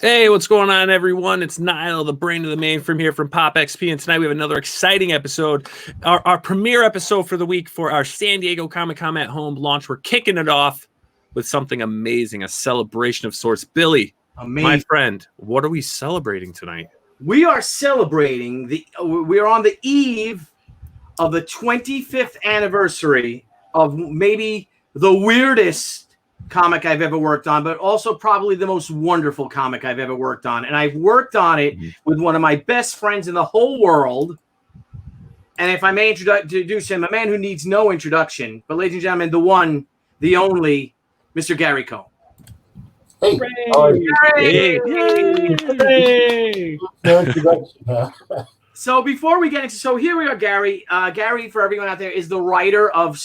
Hey, what's going on, everyone? It's Nile, the brain of the mainframe here from POPXP, and tonight we have another exciting episode, our premiere episode for the week for our San Diego Comic-Con at Home launch. We're kicking it off with something amazing, a celebration of sorts. Billy, my friend, what are we celebrating tonight? We are celebrating we are on the eve of the 25th anniversary of maybe the weirdest comic I've ever worked on, but also probably the most wonderful comic I've ever worked on. And I've worked on it with one of my best friends in the whole world. And if I may introduce him, a man who needs no introduction, but ladies and gentlemen, the one, the only, Mr. Gary Cohn. Hey, So before we get into, here we are, Gary. Gary, for everyone out there, is the writer of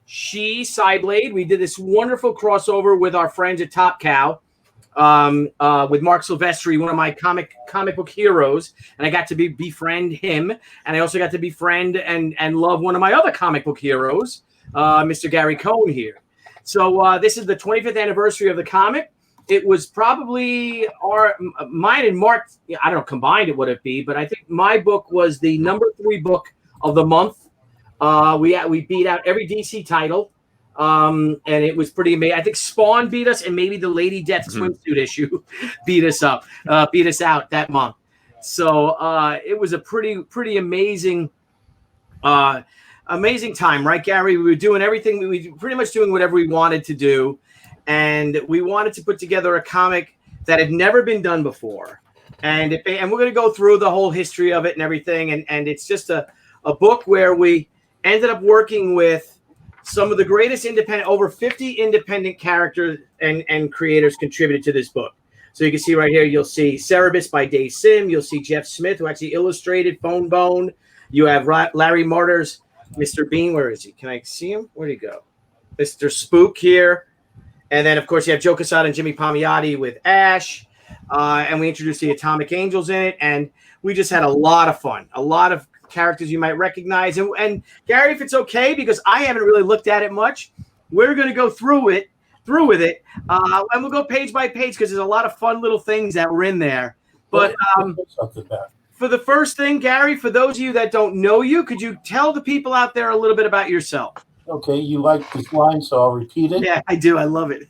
SHI, Cyblade. We did this wonderful crossover with our friends at Top Cow, with Mark Silvestri, one of my comic book heroes, and I got to befriend him, and I also got to befriend and love one of my other comic book heroes, Mr. Gary Cohn here. So this is the 25th anniversary of the comic. It was probably mine and Mark, I don't know, combined it would it be, but I think my book was the #3 book of the month. We beat out every DC title, and it was pretty amazing. I think Spawn beat us, and maybe the Lady Death swimsuit issue beat us out that month. So it was a pretty amazing. Amazing time, right, Gary? We were doing everything. We were pretty much doing whatever we wanted to do, and we wanted to put together a comic that had never been done before. And we're going to go through the whole history of it and everything. And it's just a book where we ended up working with some of the greatest over 50 independent characters and creators contributed to this book. So you can see right here, you'll see Cerebus by Dave Sim. You'll see Jeff Smith, who actually illustrated Fone Bone. You have Larry Martyr's Mr. Bean, where is he? Can I see him? Where'd he go? Mr. Spook here. And then, of course, you have Joe Quesada and Jimmy Palmiotti with Ash. And we introduced the Atomic Angels in it. And we just had a lot of fun. A lot of characters you might recognize. And Gary, if it's okay, because I haven't really looked at it much, we're going to go through with it. And we'll go page by page because there's a lot of fun little things that were in there. But for the first thing, Gary, for those of you that don't know you, could you tell the people out there a little bit about yourself? Okay, you like this line, so I'll repeat it. Yeah, I do. I love it.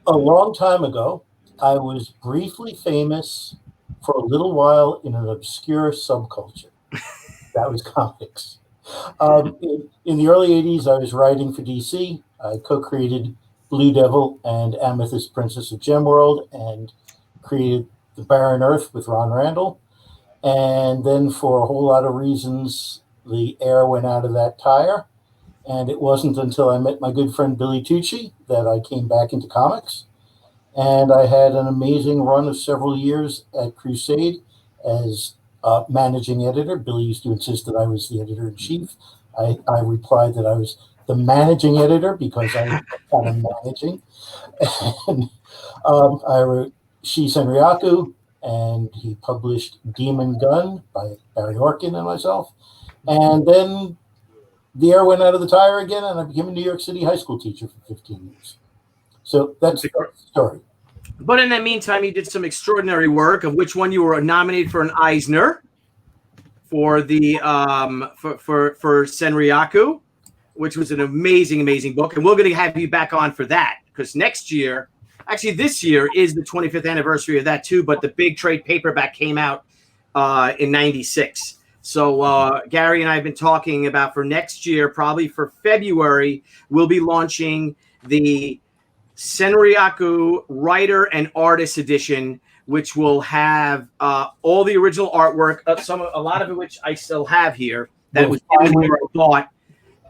A long time ago, I was briefly famous for a little while in an obscure subculture. That was comics. In the early 80s, I was writing for DC. I co-created Blue Devil and Amethyst Princess of Gemworld and created The Barren Earth with Ron Randall. And then for a whole lot of reasons, the air went out of that tire. And it wasn't until I met my good friend Billy Tucci that I came back into comics. And I had an amazing run of several years at Crusade as managing editor. Billy used to insist that I was the editor-in-chief. I replied that I was the managing editor because I was kind of managing. And I wrote Shi Senryaku, and he published Demon Gun by Barry Orkin and myself. And then the air went out of the tire again, and I became a New York City high school teacher for 15 years. So that's the story. But in the meantime, you did some extraordinary work, of which one you were nominated for an Eisner for the for Senryaku, which was an amazing book. And we're going to have you back on for that, because next year, actually this year, is the 25th anniversary of that too. But the big trade paperback came out in '96. So Gary and I have been talking about for next year, probably for February, we'll be launching the Senryaku Writer and Artist Edition, which will have all the original artwork, a lot of it which I still have here that was bought,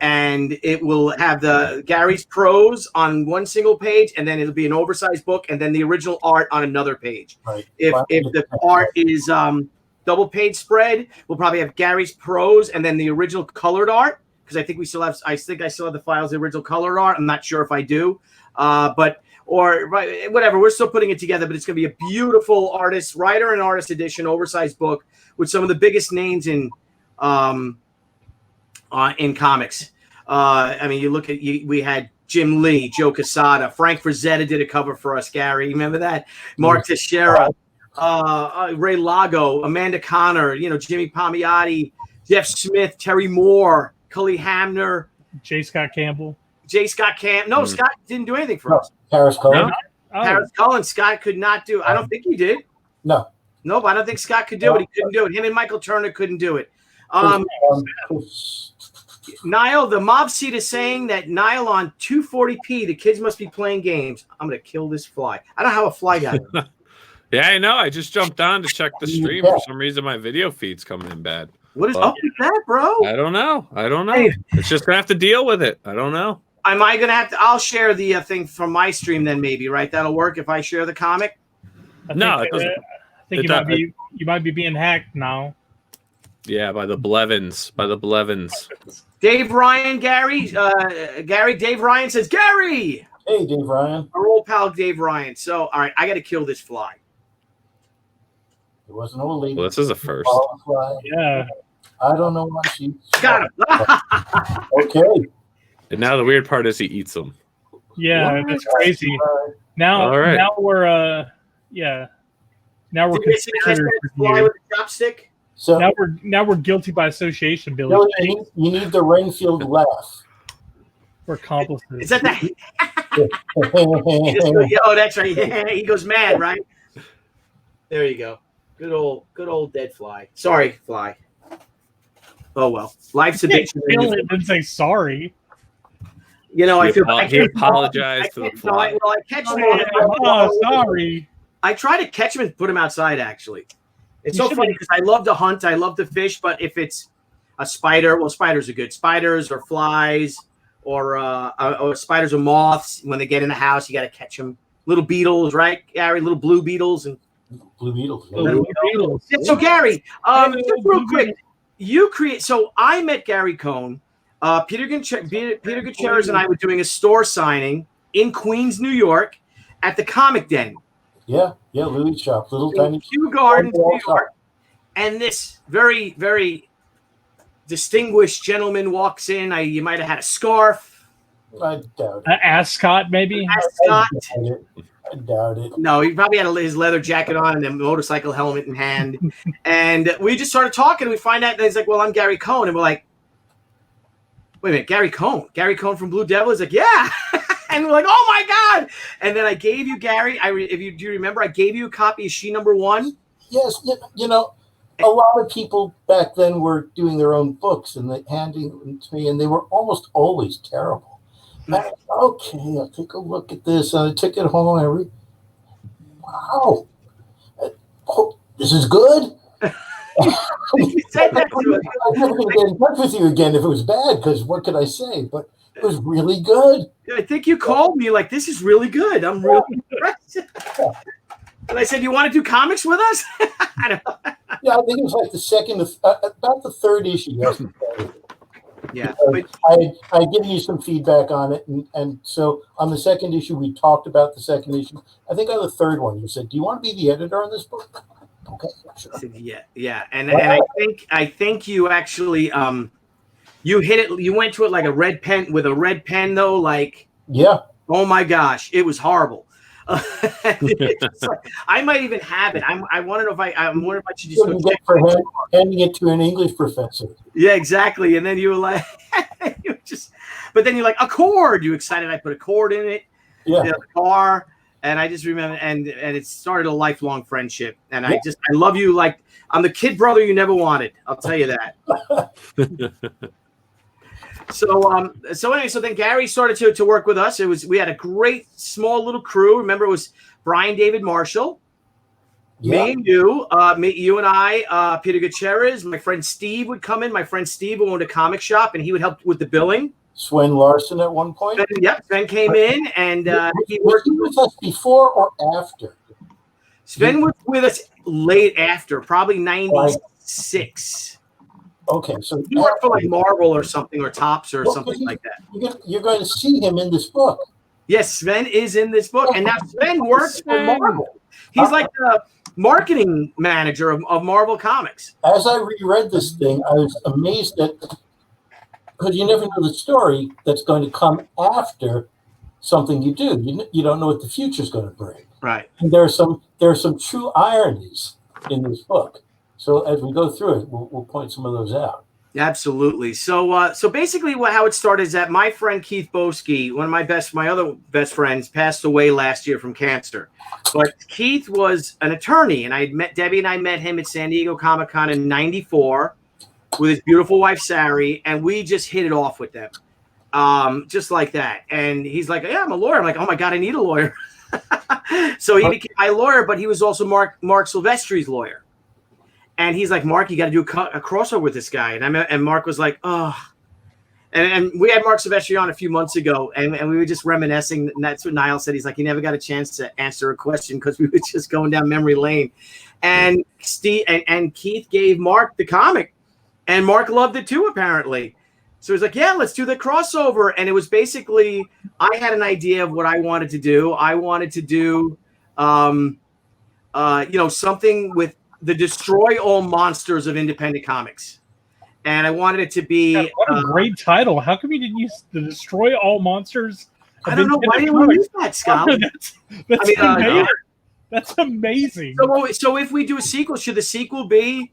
and it will have the Gary's prose on one single page, and then it'll be an oversized book, and then the original art on another page. Right. If the art is double page spread, we'll probably have Gary's prose and then the original colored art, because I think I still have the files, the original colored art. I'm not sure if I do, or whatever. We're still putting it together, but it's going to be a beautiful writer and artist edition, oversized book with some of the biggest names in comics. I mean, you look at we had Jim Lee, Joe Quesada, Frank Frazetta did a cover for us, Gary. Remember that? Mark Teixeira, Ray Lago, Amanda Connor, Jimmy Palmiotti, Jeff Smith, Terry Moore, Cully Hamner, J. Scott Campbell. No, Scott didn't do anything for us. Paris Cullen. Paris Cullen, Scott could not do. I don't think he did. No. Nope, I don't think Scott could do it. He couldn't do it. Him and Michael Turner couldn't do it. Nile, the mob seat is saying that Nile on 240p, the kids must be playing games. I'm going to kill this fly. I don't know how a fly got in. Yeah, I know. I just jumped on to check the stream. For some reason, my video feed's coming in bad. What is up with that, bro? I don't know. It's just going to have to deal with it. I don't know. Am I going to have to? I'll share the thing from my stream then maybe, right? That'll work if I share the comic? No, it doesn't. I think you might be being hacked now. Yeah, by the Blevins. Dave Ryan, Gary. Dave Ryan says, Gary! Hey, Dave Ryan. Our old pal Dave Ryan. So, all right, I got to kill this fly. It wasn't old lady. Well, this is a first. Yeah. I don't know why she got him. Okay. And now the weird part is he eats them. Yeah, that's crazy. Now we're now we're conspirators fly with a chopstick. So now we're guilty by association, Billy. You need the Renfield laugh. We're accomplices. Is that oh, that's right. He goes mad, right? There you go. Good old dead fly. Sorry, fly. Oh well, life's addiction. Didn't say sorry. I feel he apologized to the fly. I catch him. Sorry. I try to catch him and put him outside. Actually, it's so funny because I love to hunt. I love to fish, but if it's a spider, well, spiders are good. Spiders or flies or spiders or moths. When they get in the house, you got to catch them. Little beetles, right, Gary? Little blue beetles and blue beetles. Yeah, so Gary, just real quick, you create. So I met Gary Cohn. Peter Gutierrez and I were doing a store signing in Queens, New York, at the Comic Den. Yeah, Louis shop, little tiny Kew Gardens, New York. And this very, very distinguished gentleman walks in. You might have had a scarf. I doubt it. An ascot, maybe? Ascot. I doubt it. No, he probably had his leather jacket on and a motorcycle helmet in hand. And we just started talking. And we find out that he's like, well, I'm Gary Cohn. And we're like, wait a minute, Gary Cohn? Gary Cohn from Blue Devil? He's like, yeah. And we're like, oh my God. And then I gave you, Gary, do you remember, I gave you a copy of She Number 1? Yes. A lot of people back then were doing their own books and handing them to me, and they were almost always terrible. And I was, okay, I'll take a look at this. And I took it home and I read, wow, this is good. You said that to us. I was never going to get in touch with you again if it was bad, because what could I say? But it was really good. I think you called me like, this is really good. I'm really impressed. And I said, you want to do comics with us? I don't know. Yeah, I think it was like the second, about the third issue. Yeah. I had given you some feedback on it. And so on the second issue, we talked about the second issue. I think on the third one, you said, do you want to be the editor on this book? Okay, sure. Yeah. And I think you actually you hit it. You went to it like a red pen with a red pen though. Like, yeah. Oh my gosh, it was horrible. I might even have it. I want to know if I'm wondering if I should just get for handing it to an English professor. Yeah, exactly. And then you were like, but then you're like, a cord. You excited? I put a cord in it. Yeah. The car. And I just remember, and it started a lifelong friendship. And I love you like I'm the kid brother you never wanted. I'll tell you that. So then Gary started to work with us. We had a great small little crew. Remember, it was Brian David Marshall, me and you and I, Peter Gutierrez. My friend Steve would come in. My friend Steve owned a comic shop, and he would help with the billing. Sven Larson at one point. Sven came in, and he was with us before or after. Sven was with us late after, probably 96. Okay, so he worked for like Marvel or something, or Topps or something like that. You're going to see him in this book. Yes, Sven is in this book, and now Sven works for Marvel. He's like the marketing manager of Marvel Comics. As I reread this thing, I was amazed at, because you never know the story that's going to come after something you do. You don't know what the future's going to bring. Right. And there are some true ironies in this book. So as we go through it, we'll point some of those out. Absolutely. So basically, how it started is that my friend Keith Boski, one of my other best friends, passed away last year from cancer. But Keith was an attorney, and Debbie and I met him at San Diego Comic-Con in '94 with his beautiful wife Sari, and we just hit it off with them, just like that. And he's like, "Yeah, I'm a lawyer." I'm like, "Oh my God, I need a lawyer." So he became my lawyer, but he was also Mark Silvestri's lawyer. And he's like, "Mark, you got to do a crossover with this guy." And Mark was like, "Oh." And we had Mark Silvestri on a few months ago, and we were just reminiscing. And that's what Nile said. He's like, he never got a chance to answer a question because we were just going down memory lane. And Keith gave Mark the comic, and Mark loved it too, apparently. So he's like, "Yeah, let's do the crossover." And it was basically, I had an idea of what I wanted to do. I wanted to do, something with the Destroy All Monsters of Independent Comics. And I wanted it to be... Yeah, what a great title. How come you didn't use the Destroy All Monsters? I don't know. Why didn't we use that, Scala? Amazing. That's amazing. So if we do a sequel, should the sequel be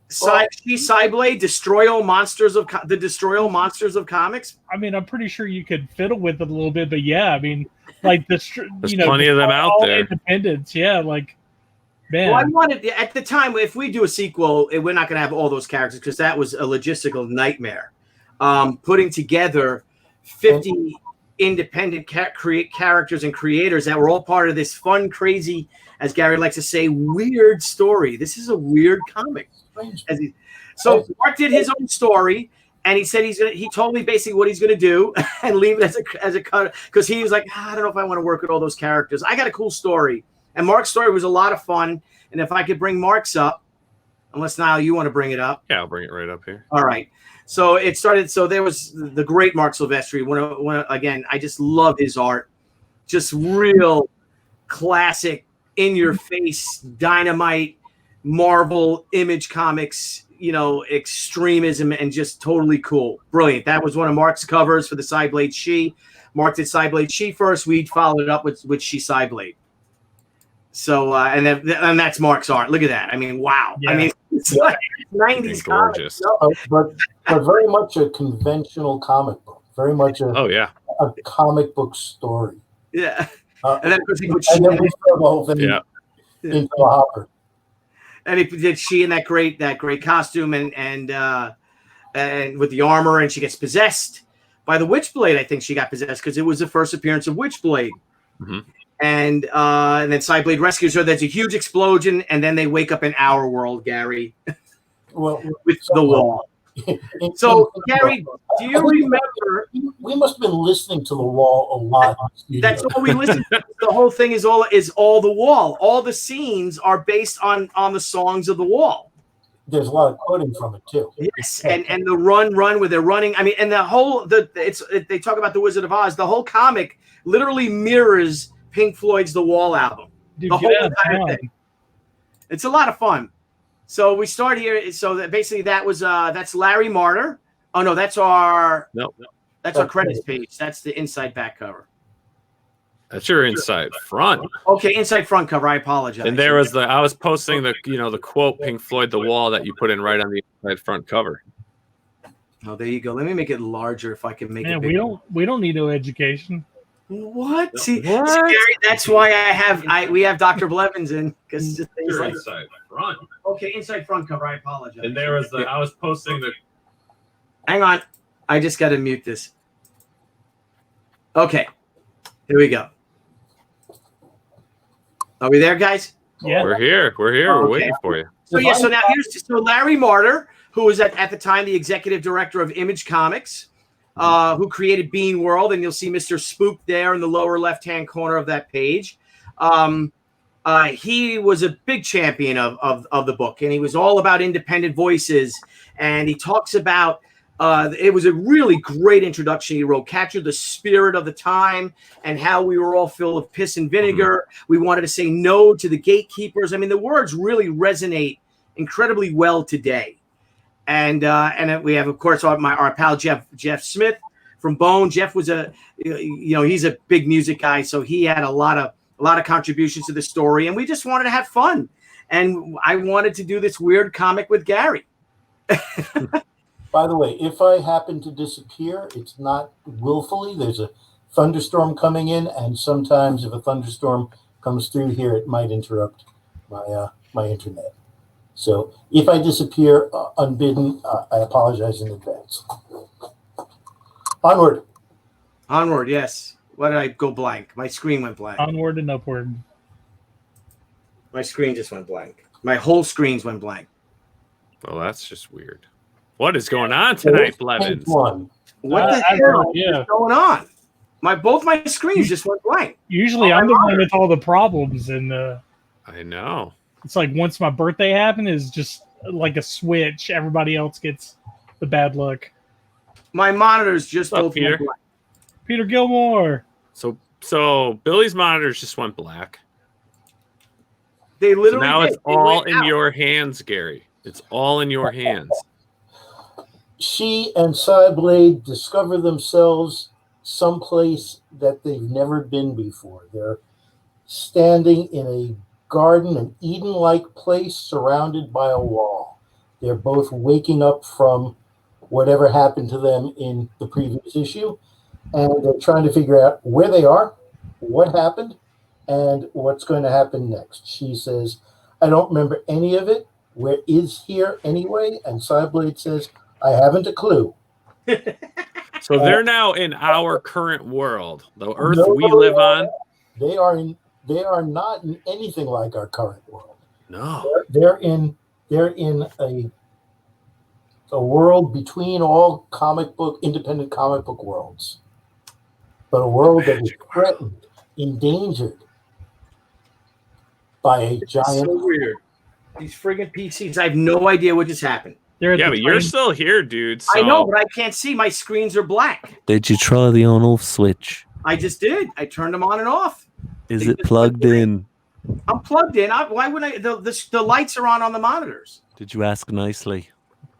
Cyblade, Destroy All Monsters of Comics? I mean, I'm pretty sure you could fiddle with it a little bit, but yeah, I mean, like there's plenty of them out there. Independents, yeah, like... Man. Well, I wanted at the time, if we do a sequel, we're not going to have all those characters because that was a logistical nightmare. Putting together 50 independent characters and creators that were all part of this fun, crazy, as Gary likes to say, weird story. This is a weird comic. So Mark did his own story, and he said he told me basically what he's going to do and leave it as a cut because he was like, I don't know if I want to work with all those characters. I got a cool story. And Mark's story was a lot of fun. And if I could bring Mark's up, unless Nile, you want to bring it up. Yeah, I'll bring it right up here. All right. So it started. So there was the great Mark Silvestri. Again, I just love his art. Just real classic, in your face, dynamite, Marvel Image Comics, extremism and just totally cool. Brilliant. That was one of Mark's covers for the Cyblade SHI. Mark did Cyblade SHI first. We followed it up with SHI Cyblade. So and that's Mark's art. Look at that. I mean, wow. Yeah. I mean, it's like 90s gorgeous. But very much a conventional comic book. Very much a comic book story. Yeah. And then we throw the whole thing into a hopper. And he did SHI in that great costume and with the armor, and she gets possessed by the Witchblade. I think she got possessed because it was the first appearance of Witchblade. Mm-hmm. And then Cyblade rescues her. There's a huge explosion, and then they wake up in our world, Gary, with the wall. So, Gary, do you remember? We must have been listening to the wall a lot. That's all we listened to. The whole thing is all the wall. All the scenes are based on the songs of the wall. There's a lot of quoting from it too. Yes, and the run where they're running. I mean, and the whole they talk about the Wizard of Oz. The whole comic literally mirrors Pink Floyd's The Wall album. Dude, the whole entire thing. It's a lot of fun. So we start here. So that's Larry Martyr. Oh no, that's our our credits page. That's the inside back cover. That's your inside front. Okay, inside front cover. I apologize. And there was I was posting the quote Pink Floyd The Wall that you put in right on the inside front cover. Oh, there you go. Let me make it larger if I can make it bigger. We don't need no education. What? See, Gary, that's why we have Dr. Blevins in because you're inside front. Okay, inside front cover. I apologize. And there was I was posting the. Hang on, I just got to mute this. Okay, here we go. Are we there, guys? Yeah, we're here. We're waiting for you. So now here's Larry Martyr, who was at the time the executive director of Image Comics. Who created Bean World, and you'll see Mr. Spook there in the lower left-hand corner of that page. He was a big champion of the book, and he was all about independent voices. And he talks about it was a really great introduction he wrote, captured the spirit of the time and how we were all filled of piss and vinegar. Mm-hmm. We wanted to say no to the gatekeepers. I mean, the words really resonate incredibly well today. And we have, of course, our pal Jeff Smith from Bone. Jeff was he's a big music guy, so he had a lot of contributions to the story, and we just wanted to have fun. And I wanted to do this weird comic with Gary. By the way, if I happen to disappear, it's not willfully. There's a thunderstorm coming in, and sometimes if a thunderstorm comes through here, it might interrupt my internet. So if I disappear unbidden, I apologize in advance. Onward. Onward, yes. Why did I go blank? My screen went blank. Onward and upward. My screen just went blank. My whole screens went blank. Well, that's just weird. What is going on tonight, Blevins? What the hell is going on? Both my screens just went blank. Usually I'm the one with all the problems, and I know. It's like once my birthday happened, is just like a switch. Everybody else gets the bad luck. My monitors just both Peter? went blank. Peter Gilmore. So Billy's monitors just went black. They literally now did. It's all in your hands, Gary. It's all in your hands. She and Cyblade discover themselves someplace that they've never been before. They're standing in a garden, an Eden-like place surrounded by a wall. They're both waking up from whatever happened to them in the previous issue, and they're trying to figure out where they are, what happened, and what's going to happen next. She says, I don't remember any of it. Where is here anyway? And Cyblade says, I haven't a clue. So they're now in our current world, the Earth we live on. They are not in anything like our current world. No. They're in a world between all independent comic book worlds. But a world that is threatened, endangered by a giant. So weird. These friggin' PCs. I have no idea what just happened. Yeah, but you're still here, dude. So. I know, but I can't see. My screens are black. Did you try the on-off switch? I just did. I turned them on and off. Is it plugged in? I'm plugged in. Why would I? The lights are on the monitors. Did you ask nicely?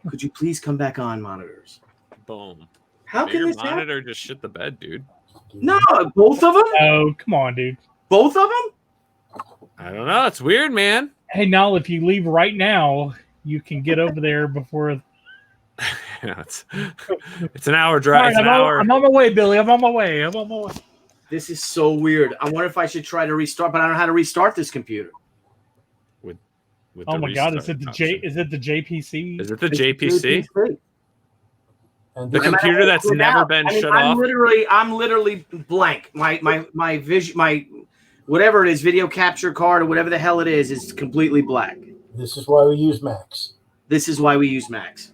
Could you please come back on, monitors? Boom. How can your this happen? monitor just shit the bed, dude? No, both of them? Oh, come on, dude. Both of them? I don't know. It's weird, man. Hey, Nile, if you leave right now, you can get over there before. Yeah, it's an hour drive. Right, I'm on my way, Billy. I'm on my way. This is so weird. I wonder if I should try to restart, but I don't know how to restart this computer. With oh my God! Is it the JPC? Is it the JPC? It's JPC. And The computer that's never been shut off. I'm literally blank. My vision, whatever it is, video capture card or whatever the hell it is completely black. This is why we use Macs. This is why we use Macs.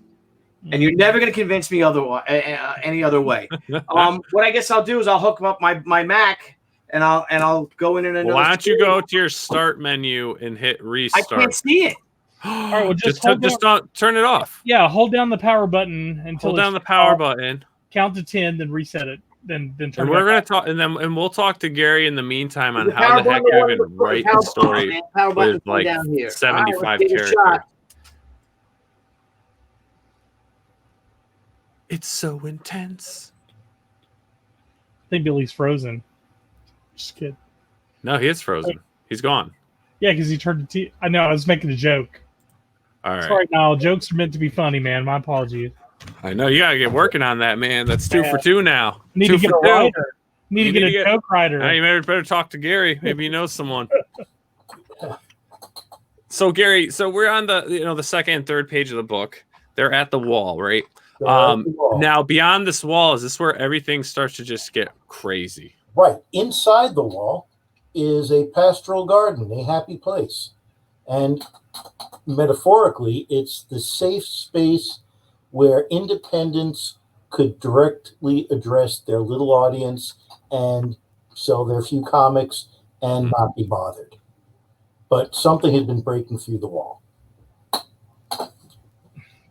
And you're never going to convince me any other way. What I guess I'll do is I'll hook up my Mac and I'll go in another. Well, why don't you go to your start menu and hit restart? I can't see it. All right, well, just don't turn it off. Yeah, hold down the power button until hold down the power button. Count to 10, then reset it. Then turn. And we're gonna talk, and we'll talk to Gary in the meantime on how the heck you even write the story with like 75 characters. It's so intense. I think Billy's frozen. Just kidding. No, he is frozen. He's gone. Yeah, because he turned to I know, I was making a joke. All right. Sorry, Nile. Jokes are meant to be funny, man. My apologies. I know you gotta get working on that, man. That's 2 for 2 now. Need to get a writer. Need to get a joke writer. You better talk to Gary. Maybe he knows someone. So Gary, we're on the second and third page of the book. They're at the wall, right? Now beyond this wall, is this where everything starts to just get crazy? Right. Inside the wall is a pastoral garden, a happy place. And metaphorically, it's the safe space where independents could directly address their little audience and sell their few comics and not be bothered. But something has been breaking through the wall.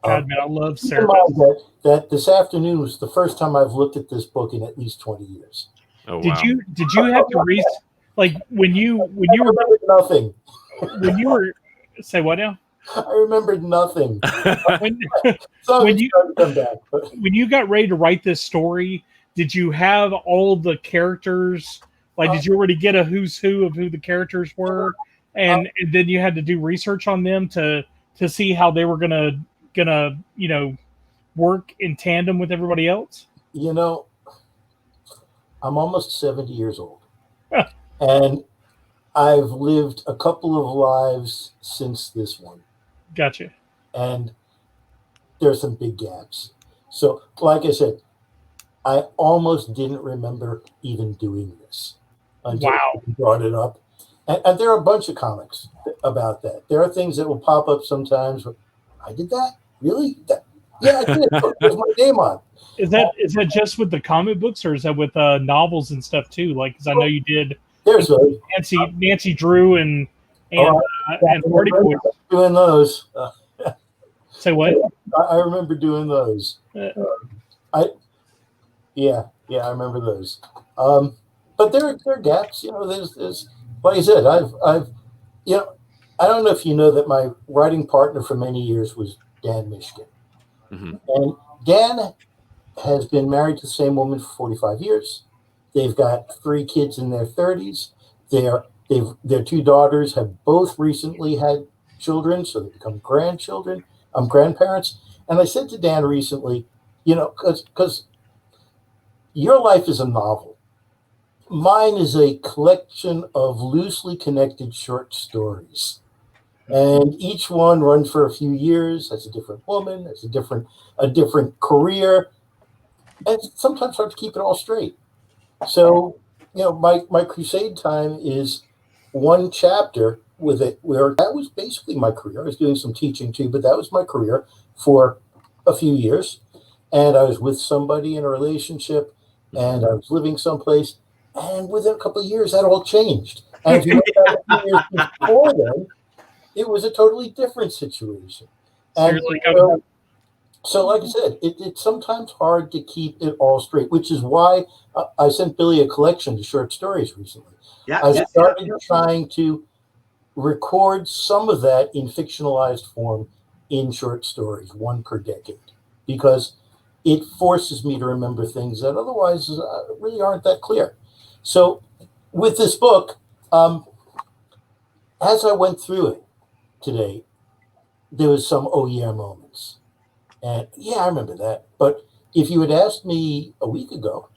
God, man, I love Cerebus. That this afternoon was the first time I've looked at this book in at least 20 years. Oh, wow. Did you have to read, like when you were nothing? When you were say what now? I remembered nothing. When you got ready to write this story, did you have all the characters? Like, did you already get a who's who of who the characters were, and then you had to do research on them to see how they were gonna work in tandem with everybody else? I'm almost 70 years old, and I've lived a couple of lives since this one. Gotcha. And there's some big gaps. So, like I said, I almost didn't remember even doing this until you brought it up. And there are a bunch of comics about that. There are things that will pop up sometimes. I did that? Really? Yeah, I did. There's my name on. Is that just with the comic books, or is that with novels and stuff too? Like, because I know you did. There's those. Nancy Drew and Party Boys. Doing those. Say what? I remember doing those. I remember those. But there are gaps. There's like I said, I've I don't know if you know that my writing partner for many years was Dan Mishkin. Mm-hmm. And Dan has been married to the same woman for 45 years. They've got 3 kids in their 30s. Their 2 daughters have both recently had children, so they become grandparents. And I said to Dan recently, because your life is a novel. Mine is a collection of loosely connected short stories. And each one runs for a few years, has a different woman, has a different career. And it's sometimes hard to keep it all straight. So, my crusade time is one chapter with it, where that was basically my career. I was doing some teaching too, but that was my career for a few years. And I was with somebody in a relationship, and I was living someplace. And within a couple of years, that all changed. And if you look back a few years before then, it was a totally different situation. And so, like I said, it's sometimes hard to keep it all straight, which is why I sent Billy a collection of short stories recently. Yeah, I started trying to record some of that in fictionalized form in short stories, 1 per decade, because it forces me to remember things that otherwise really aren't that clear. So with this book, as I went through it today, there was some oh yeah moments. And yeah, I remember that. But if you had asked me a week ago,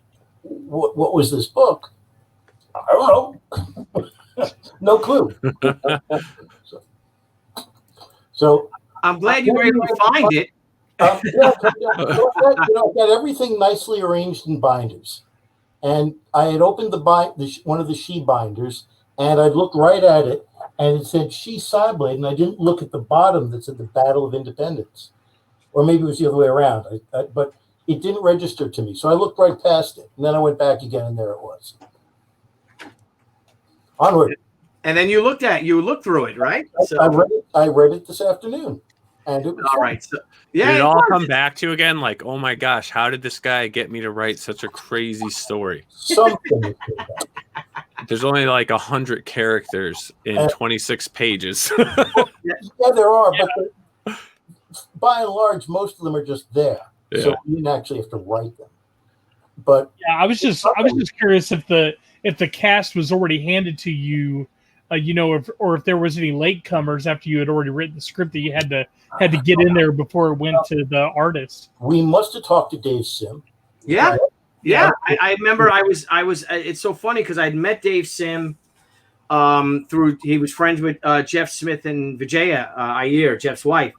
what was this book? I don't know. No clue. So I'm glad you were able to find it. I've got everything nicely arranged in binders. And I had opened one of the She binders, and I'd looked right at it, and it said She Cyblade, and I didn't look at the bottom that said the Battle of Independence. Or maybe it was the other way around, but it didn't register to me. So I looked right past it, and then I went back again, and there it was. Onward. And then you looked through it, right? So I read it this afternoon, and it was all fun. right. So yeah, did it all come back to you again? Like, oh my gosh, how did this guy get me to write such a crazy story? Something. There's only like 100 characters in 26 pages. Yeah, there are, but by and large, most of them are just there. Yeah. So you didn't actually have to write them. But yeah, I was just curious if the cast was already handed to you, or if there was any latecomers after you had already written the script that you had to get in there before it went to the artist. We must have talked to Dave Sim. Yeah. Yeah, I remember I was it's so funny because I'd met Dave Sim through, he was friends with Jeff Smith and Vijaya Iyer, Jeff's wife.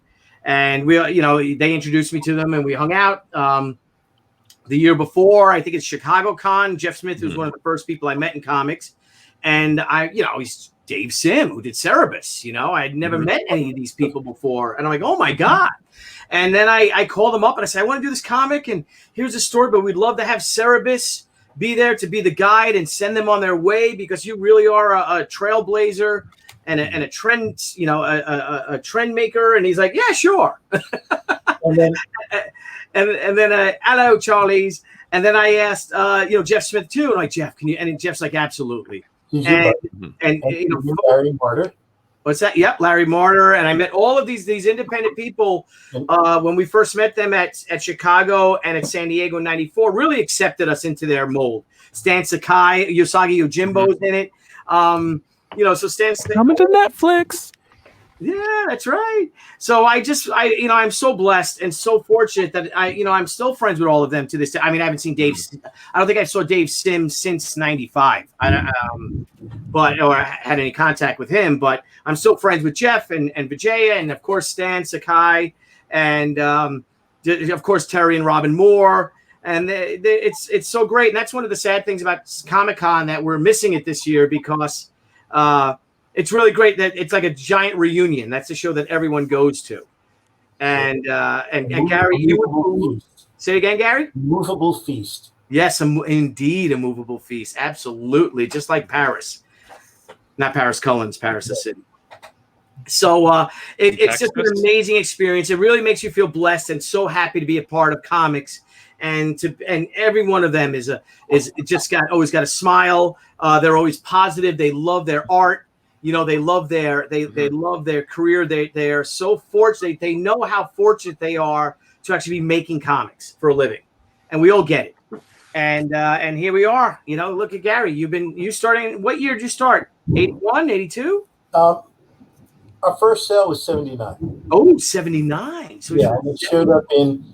And they introduced me to them and we hung out. The year before, I think it's Chicago Con, Jeff Smith was one of the first people I met in comics. And he's Dave Sim, who did Cerebus. I had never met any of these people before. And I'm like, oh my God. And then I called him up and I said, I want to do this comic and here's the story, but we'd love to have Cerebus be there to be the guide and send them on their way because you really are a trailblazer and a trend, a trend maker. And he's like, yeah, sure. And then, hello, Charlie's. And then I asked, Jeff Smith too. And I'm like, Jeff, can you? And Jeff's like, absolutely. And Barry Martyr. What's that? Yep, Larry Martyr, and I met all of these independent people when we first met them at Chicago and at San Diego in '94. Really accepted us into their mold. Stan Sakai, Yosagi Yojimbo's in it. So Stan's Coming to Netflix. Yeah, that's right. So I'm so blessed and so fortunate that I'm still friends with all of them to this day. I mean, I haven't seen Dave. I don't think I saw Dave Sims since '95. Or had any contact with him. But I'm still friends with Jeff and Vijaya and of course Stan Sakai and of course Terry and Robin Moore. And it's so great. And that's one of the sad things about Comic-Con that we're missing it this year because it's really great that it's like a giant reunion. That's the show that everyone goes to. And Gary, say it again, Gary? Movable feast. Yes, indeed, a movable feast. Absolutely. Just like Paris. Not Paris Cullen's, Paris the city. So it's just an amazing experience. It really makes you feel blessed and so happy to be a part of comics. And every one of them always got a smile. They're always positive. They love their art. They love they love their career. They are so fortunate. They know how fortunate they are to actually be making comics for a living, and we all get it. And here we are. Look at Gary. You starting. What year did you start? 81, 82? Our first sale was 79. Oh, 79. So yeah, it showed up in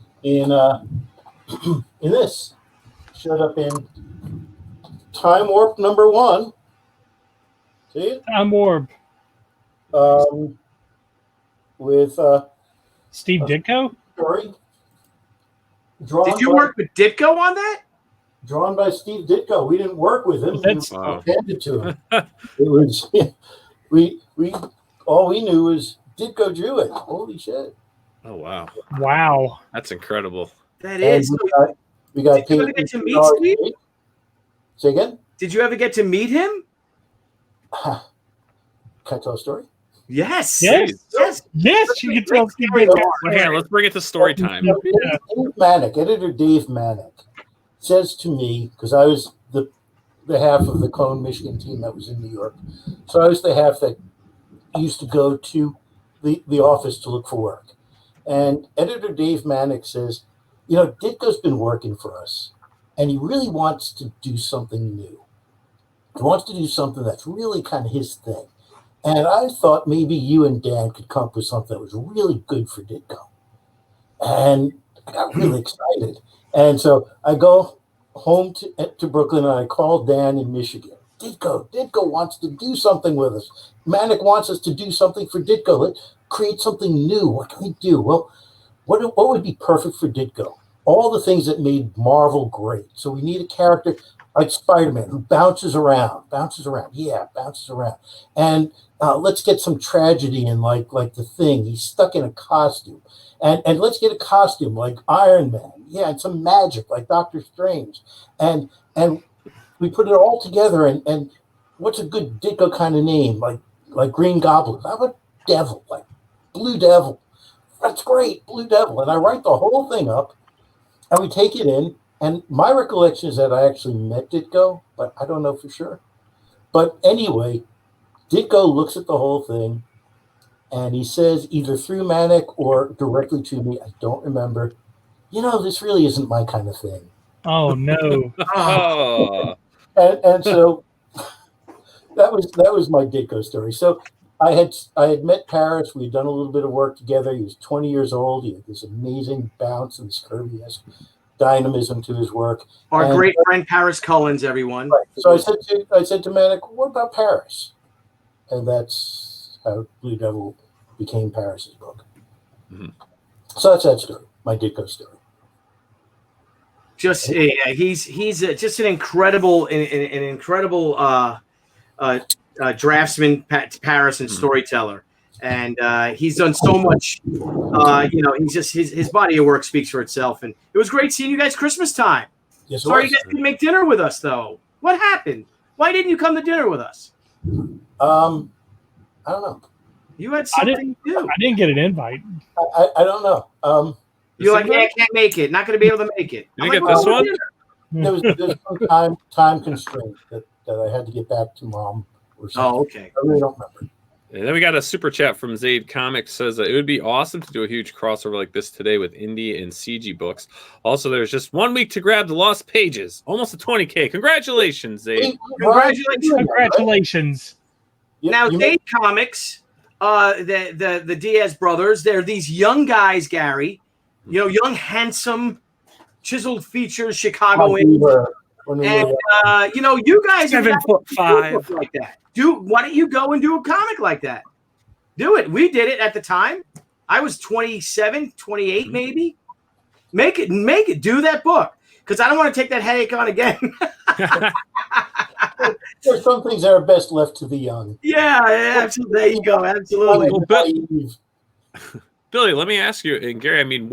this. Showed up in Time Warp #1. See it? Time Warp. With Steve Ditko? Story. Did you work with Ditko on that? Drawn by Steve Ditko. We didn't work with him. We handed to him. It was we all we knew was Ditko drew it. Holy shit! Oh wow! Wow, that's incredible. That is. We got. Did you ever get to meet Steve? Say again. Did you ever get to meet him? Can I tell a story? Yes. Yes. You can tell Steve Ditko. Here, let's bring it to story time. Dave Manic, editor Dave Manic, says to me, because I was the half of the Cone, Michigan team that was in New York. So I was the half that used to go to the office to look for work. And editor Dave Manic says, Ditko's been working for us, and he really wants to do something new. He wants to do something that's really kind of his thing. And I thought maybe you and Dan could come up with something that was really good for Ditko. And I got really excited. And so I go home to Brooklyn and I call Dan in Michigan. Ditko wants to do something with us. Manic wants us to do something for Ditko. Let's create something new. What can we do? Well, what would be perfect for Ditko? All the things that made Marvel great. So we need a character like Spider-Man who bounces around. Yeah, bounces around. And let's get some tragedy in like the Thing. He's stuck in a costume. And let's get a costume like Iron Man. Yeah, and some magic like Doctor Strange. And we put it all together. And what's a good Ditko kind of name? Like Green Goblin. How about Devil? Like Blue Devil. That's great, Blue Devil. And I write the whole thing up. And we take it in. And my recollection is that I actually met Ditko, but I don't know for sure. But anyway, Ditko looks at the whole thing. And he says, either through Manic or directly to me, I don't remember, this really isn't my kind of thing. Oh, no. And so that was my Ditko story. So I had met Paris. We had done a little bit of work together. He was 20 years old. He had this amazing bounce and this Kirby-esque dynamism to his work. Our great friend Paris Cullens, everyone. Right. So I said to Manic, what about Paris? And that's how Blue Devil became Paris's book. Mm-hmm. So that's that story, my Ditko story. Just he's just an incredible draftsman, Paris, and storyteller, and he's done so much. He's just his body of work speaks for itself. And it was great seeing you guys Christmas time. Yes, sorry you guys couldn't make dinner with us though. What happened? Why didn't you come to dinner with us? I don't know. You had something to do. I didn't get an invite. I don't know. You're like, I can't make it. Not going to be able to make it. You get this one? There was some time constraint that I had to get back to Mom or something. Oh, okay. I really don't remember. And then we got a super chat from Zaid Comics, says that it would be awesome to do a huge crossover like this today with indie and CG books. Also, there's just 1 week to grab the lost pages. Almost a 20K. Congratulations, Zaid. Congratulations. Now, Zaid Comics, the Diaz brothers, they're these young guys, Gary. You know, young, handsome, chiseled features, Chicagoans. And you know, you guys 7'5" like that. Why don't you go and do a comic like that? Do it. We did it at the time. I was 27, 28 maybe. Make it. Do that book, because I don't want to take that headache on again. There's some things that are best left to the young. Yeah, absolutely. There you go. Absolutely. Billy, let me ask you, and Gary, I mean,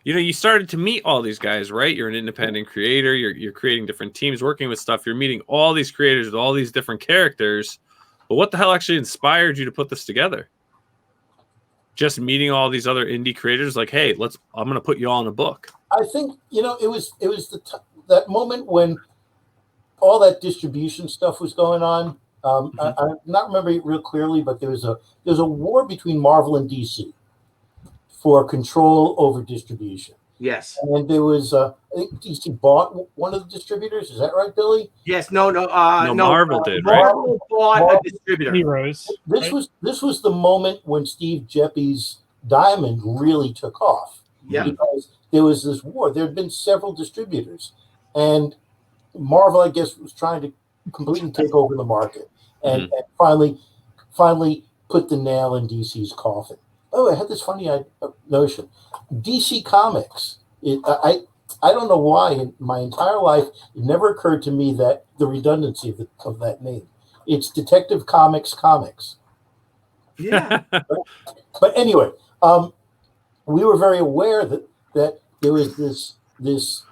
you started to meet all these guys, right? You're an independent creator. You're creating different teams, working with stuff. You're meeting all these creators with all these different characters. But what the hell actually inspired you to put this together? Just meeting all these other indie creators, like, hey, I'm going to put you all in a book. I think it was that moment when all that distribution stuff was going on. I'm not remembering it real clearly, but there was a war between Marvel and DC for control over distribution. Yes. And there was, I think DC bought one of the distributors. Is that right, Billy? Yes. No. Marvel did, right? Marvel bought a distributor. Heroes. This was the moment when Steve Geppi's Diamond really took off. Yeah. Because there was this war. There had been several distributors, and Marvel, I guess, was trying to completely take over the market, and finally put the nail in DC's coffin. Oh, I had this funny notion. DC Comics. I don't know why in my entire life it never occurred to me that the redundancy of that name. It's Detective Comics. Yeah. But anyway, we were very aware that there was this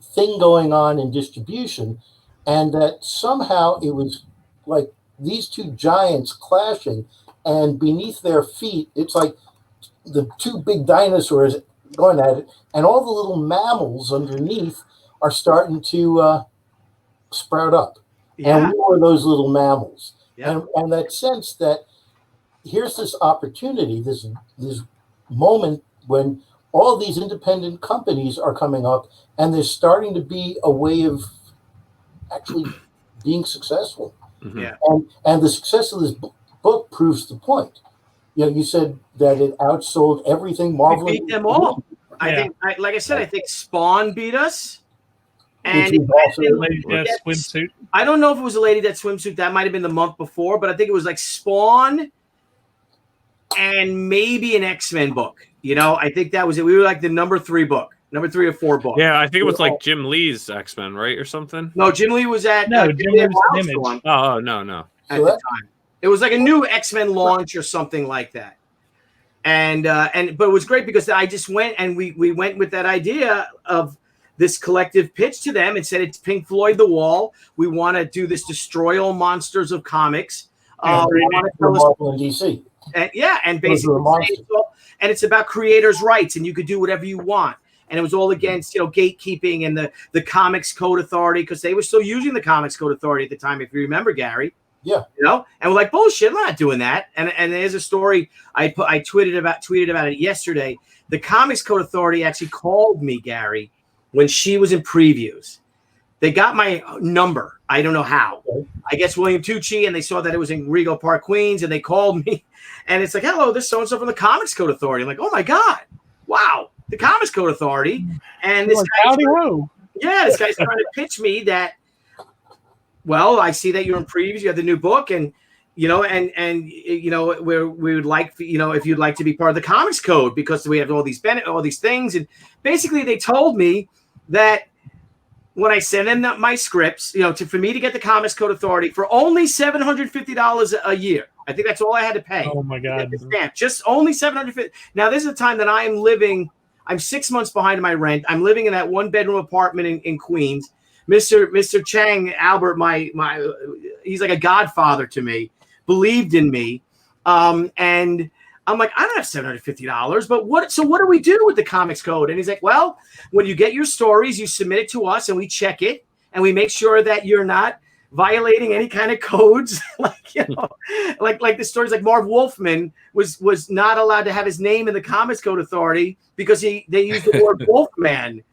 thing going on in distribution, and that somehow it was like these two giants clashing, and beneath their feet, it's like the two big dinosaurs going at it, and all the little mammals underneath are starting to sprout up. Yeah. And we were those little mammals. Yeah. And that sense that here's this opportunity, this moment when all these independent companies are coming up, and there's starting to be a way of actually being successful. Yeah. And the success of this book proves the point. You said that it outsold everything Marvel. We beat them all. I think, like I said, I think Spawn beat us. And Lady Death swimsuit. I don't know if it was a Lady Death swimsuit. That might have been the month before, but I think it was like Spawn and maybe an X-Men book. I think that was it. We were like the number 3 or 4 book. Yeah, I think it was like Jim Lee's X-Men, right, or something. No, Jim Lee was at Jim Lee was Image. Oh, no. At the time, it was like a new X-Men launch or something like that. But it was great because I just went and we went with that idea of this collective pitch to them and said, it's Pink Floyd The Wall. We want to do this Destroy All Monsters of Comics. Marvel and DC. And basically, and it's about creators' rights, and you could do whatever you want. And it was all against, gatekeeping and the Comics Code Authority, because they were still using the Comics Code Authority at the time, if you remember, Gary. Yeah. And we're like, bullshit, we're not doing that. And there's a story I tweeted about it yesterday. The Comics Code Authority actually called me, Gary, when she was in previews. They got my number. I don't know how. Okay. I guess William Tucci, and they saw that it was in Regal Park, Queens, and they called me. And it's like, hello, this so-and-so from the Comics Code Authority. I'm like, oh, my God. Wow. The Comics Code Authority. And this this guy's trying to pitch me that, well, I see that you're in previews. You have the new book, and we would like, if you'd like to be part of the Comics Code, because we have all these things. And basically, they told me that when I send them my scripts, for me to get the Comics Code Authority for only $750 a year. I think that's all I had to pay. Oh my God! Just only $750. Now this is a time that I am living. I'm 6 months behind my rent. I'm living in that 1-bedroom apartment in Queens. Mr. Chang Albert, he's like a godfather to me. Believed in me, and I'm like, I don't have $750, but what do we do with the Comics Code? And he's like, well, when you get your stories, you submit it to us, and we check it, and we make sure that you're not violating any kind of codes. like the stories like Marv Wolfman was not allowed to have his name in the Comics Code Authority because they used the word Wolfman.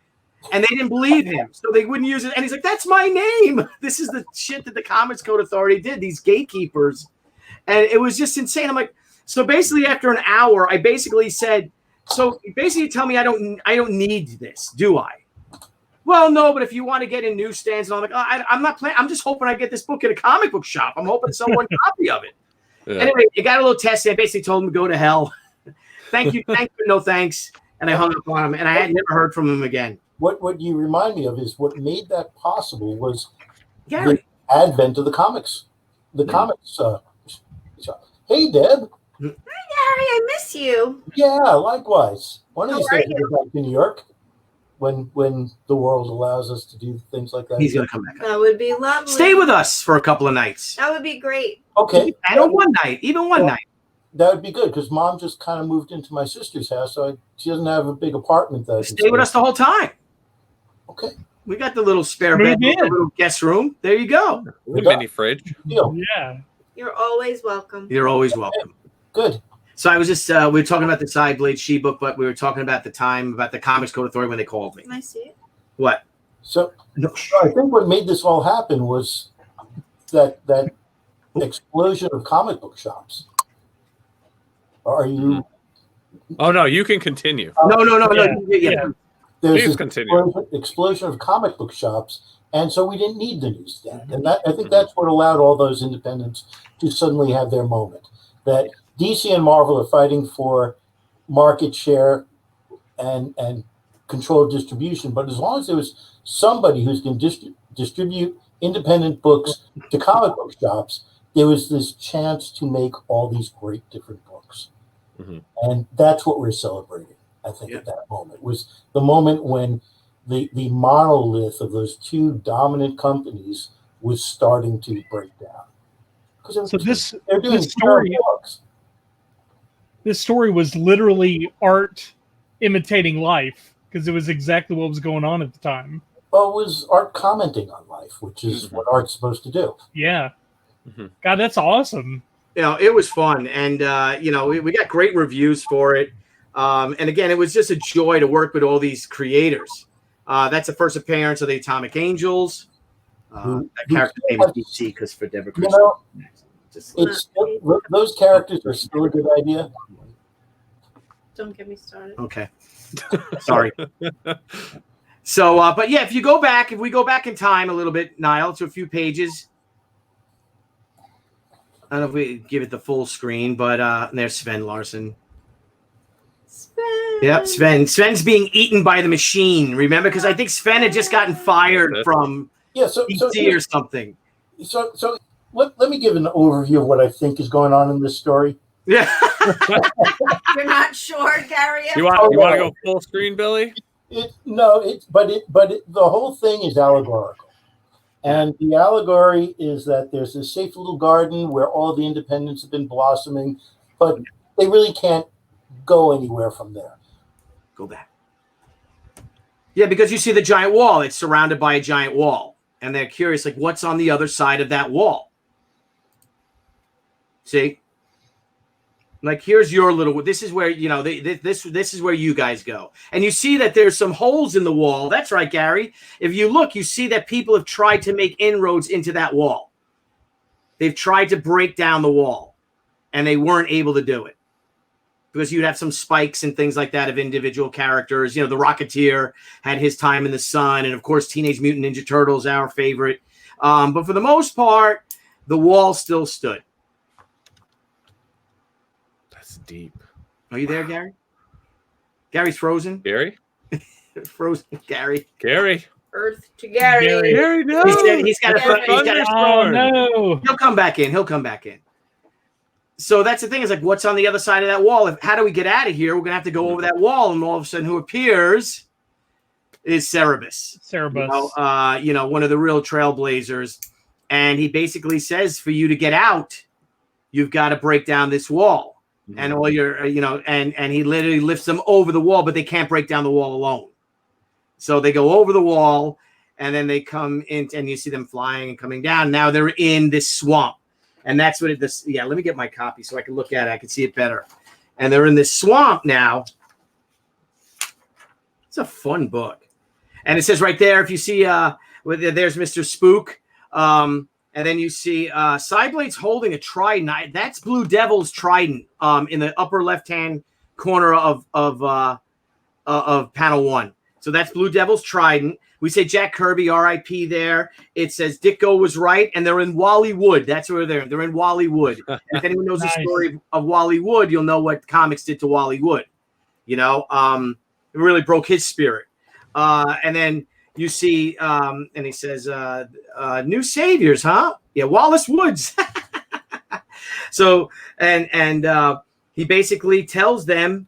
And they didn't believe him, so they wouldn't use it. And he's like, that's my name. This is the shit that the Comics Code Authority did, these gatekeepers. And it was just insane. I'm like, so basically after an hour, I basically said, so basically tell me I don't need this, do I? Well, no, but if you want to get in newsstands, and I'm like, I'm not playing. I'm just hoping I get this book at a comic book shop. I'm hoping someone copy of it. Yeah. Anyway, it got a little testy. I basically told him to go to hell. Thank you, no thanks. And I hung up on him, and I had never heard from him again. What you remind me of is what made that possible was Gary. The advent of the comics. The comics. Hey, Deb. Hi, Gary. I miss you. Yeah, likewise. One of these days we'll go back to New York when the world allows us to do things like that. He's going to come back. That would be lovely. Stay with us for a couple of nights. That would be great. Okay. And one night, even one night. That would be good because Mom just kind of moved into my sister's house, so she doesn't have a big apartment. Stay with us the whole time. Okay. We got the little spare bed, the little guest room. There you go. The mini fridge. Yeah. You're always welcome. You're always welcome. Good. So I was just, we were talking about the Cyblade SHI book, but we were talking about the time, about the Comics Code Authority when they called me. Can I see it? What? So I think what made this all happen was that explosion of comic book shops. Are you? Oh, no, you can continue. No. Yeah. There's this explosion of comic book shops, and so we didn't need the newsstand. And I think that's what allowed all those independents to suddenly have their moment. That DC and Marvel are fighting for market share and controlled distribution, but as long as there was somebody who's going to distribute independent books to comic book shops, there was this chance to make all these great different books. Mm-hmm. And that's what we're celebrating. I think at that moment was the moment when the monolith of those two dominant companies was starting to break down. So this story was literally art imitating life because it was exactly what was going on at the time. Well, it was art commenting on life, which is what art's supposed to do. Yeah. Mm-hmm. God, that's awesome. It was fun. And, we got great reviews for it. And again, it was just a joy to work with all these creators. That's the first appearance of the Atomic Angels. That character name is DC because for Deborah Christmas. Those characters are still a good idea. Don't get me started. Okay. Sorry. So, but yeah, if we go back in time a little bit, Nile, to a few pages. I don't know if we give it the full screen, but there's Sven Larson. Yep, Sven. Sven's being eaten by the machine. Remember, because I think Sven had just gotten fired from DC or something. So let me give an overview of what I think is going on in this story. Yeah. You're not sure, Gary? You want to go full screen, Billy? But the whole thing is allegorical. And the allegory is that there's this safe little garden where all the independents have been blossoming, but they really can't go anywhere from there. Go back. Yeah, because you see the giant wall. It's surrounded by a giant wall. And they're curious, like, what's on the other side of that wall? See? Like, here's your little, this is where, this is where you guys go. And you see that there's some holes in the wall. That's right, Gary. If you look, you see that people have tried to make inroads into that wall. They've tried to break down the wall. And they weren't able to do it. Because you'd have some spikes and things like that of individual characters. The Rocketeer had his time in the sun. And, of course, Teenage Mutant Ninja Turtles, our favorite. But for the most part, the wall still stood. That's deep. Are you there, Gary? Gary's frozen. Gary? Frozen. Gary. Earth to Gary. Gary, no. He's got a oh, no. He'll come back in. So that's the thing is like, what's on the other side of that wall? How do we get out of here? We're going to have to go over that wall. And all of a sudden who appears is Cerebus. One of the real trailblazers. And he basically says for you to get out, you've got to break down this wall. Mm-hmm. And all your, and he literally lifts them over the wall, but they can't break down the wall alone. So they go over the wall and then they come in, and you see them flying and coming down. Now they're in this swamp, and that's what this. Yeah, let me get my copy so I can look at it. I can see it better. And they're in this swamp now. It's a fun book, and it says right there, if you see, there's Mr. Spook, and then you see Cyblade's holding a trident. That's Blue Devil's trident, in the upper left-hand corner of panel 1. So that's Blue Devil's trident. We say Jack Kirby, R.I.P. there. It says Ditko was right, and they're in Wally Wood. That's where they're. They're in Wally Wood. And if anyone knows Nice. the story of Wally Wood, you'll know what comics did to Wally Wood. You know, it really broke his spirit. And then you see, and he says, "New saviors, huh? Yeah, Wallace Woods." So, and he basically tells them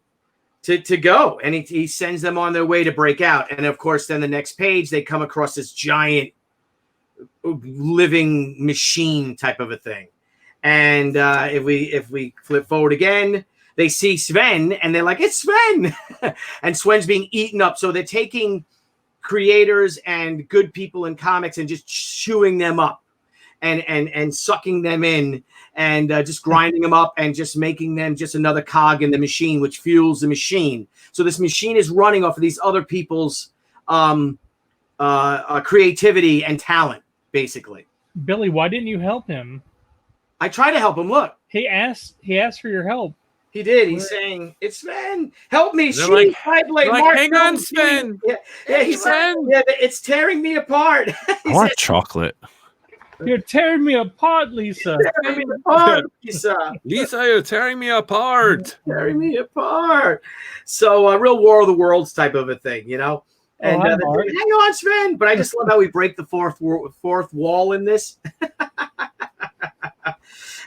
to go, and he sends them on their way to break out. And of course, then the next page, they come across this giant living machine type of a thing. And if we flip forward again, they see Sven, and they're like, "It's Sven," and Sven's being eaten up. So they're taking creators and good people in comics and just chewing them up, and sucking them in, and just grinding them up, and just making them just another cog in the machine, which fuels the machine. So this machine is running off of these other people's creativity and talent, basically. Billy, why didn't you help him? I try to help him. Look, He asked for your help. he did. He's saying, "It's Sven. Help me!" They're like, Cyblade, like, Mark, "Hang on, Ginny." Sven. Yeah, he's Sven. yeah, it's tearing me apart. I want chocolate. You're tearing me apart, Lisa. Tearing me apart, Lisa. Lisa, you're tearing me apart. Tearing me apart. So a real War of the Worlds type of a thing, you know. And hi, they're Mark. like, "Hang on, Sven." But I just love how we break the fourth wall in this.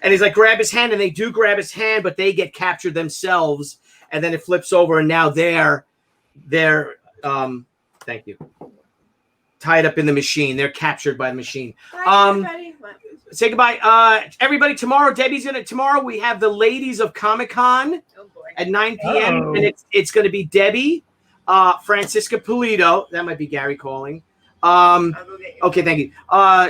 And he's like, "Grab his hand," and they do grab his hand, but they get captured themselves. And then it flips over, and now they're thank you, tied up in the machine. They're captured by the machine. Bye, everybody. Say goodbye, everybody. Tomorrow we have the ladies of Comic-Con Oh boy. at 9 p.m. Oh. And it's going to be Debbie, Francisca Pulido. That might be Gary calling. I'll go get you. Okay, thank you.